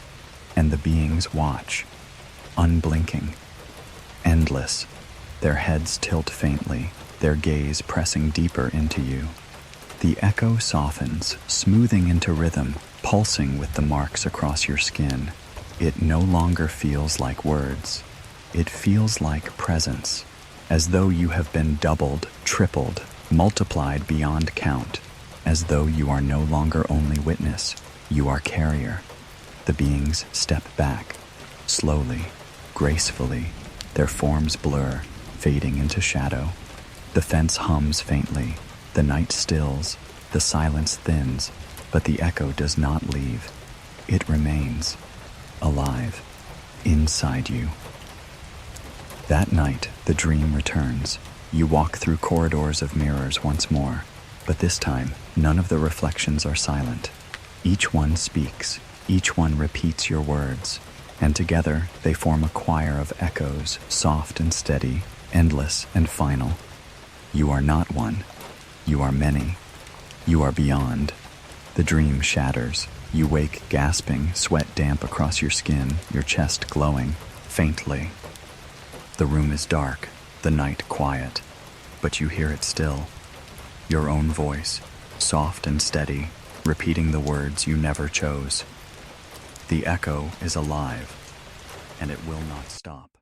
And the beings watch, unblinking, endless, their heads tilt faintly, their gaze pressing deeper into you. The echo softens, smoothing into rhythm, pulsing with the marks across your skin. It no longer feels like words. It feels like presence, as though you have been doubled, tripled, multiplied beyond count, as though you are no longer only witness, you are carrier. The beings step back, slowly, gracefully, their forms blur, fading into shadow. The fence hums faintly, the night stills, the silence thins, but the echo does not leave. It remains, alive, inside you. That night, the dream returns. You walk through corridors of mirrors once more, but this time, none of the reflections are silent. Each one speaks, each one repeats your words, and together they form a choir of echoes, soft and steady, endless and final. You are not one. You are many. You are beyond. The dream shatters. You wake gasping, sweat damp across your skin, your chest glowing, faintly. The room is dark, the night quiet, but you hear it still. Your own voice, soft and steady, repeating the words you never chose. The echo is alive, and it will not stop.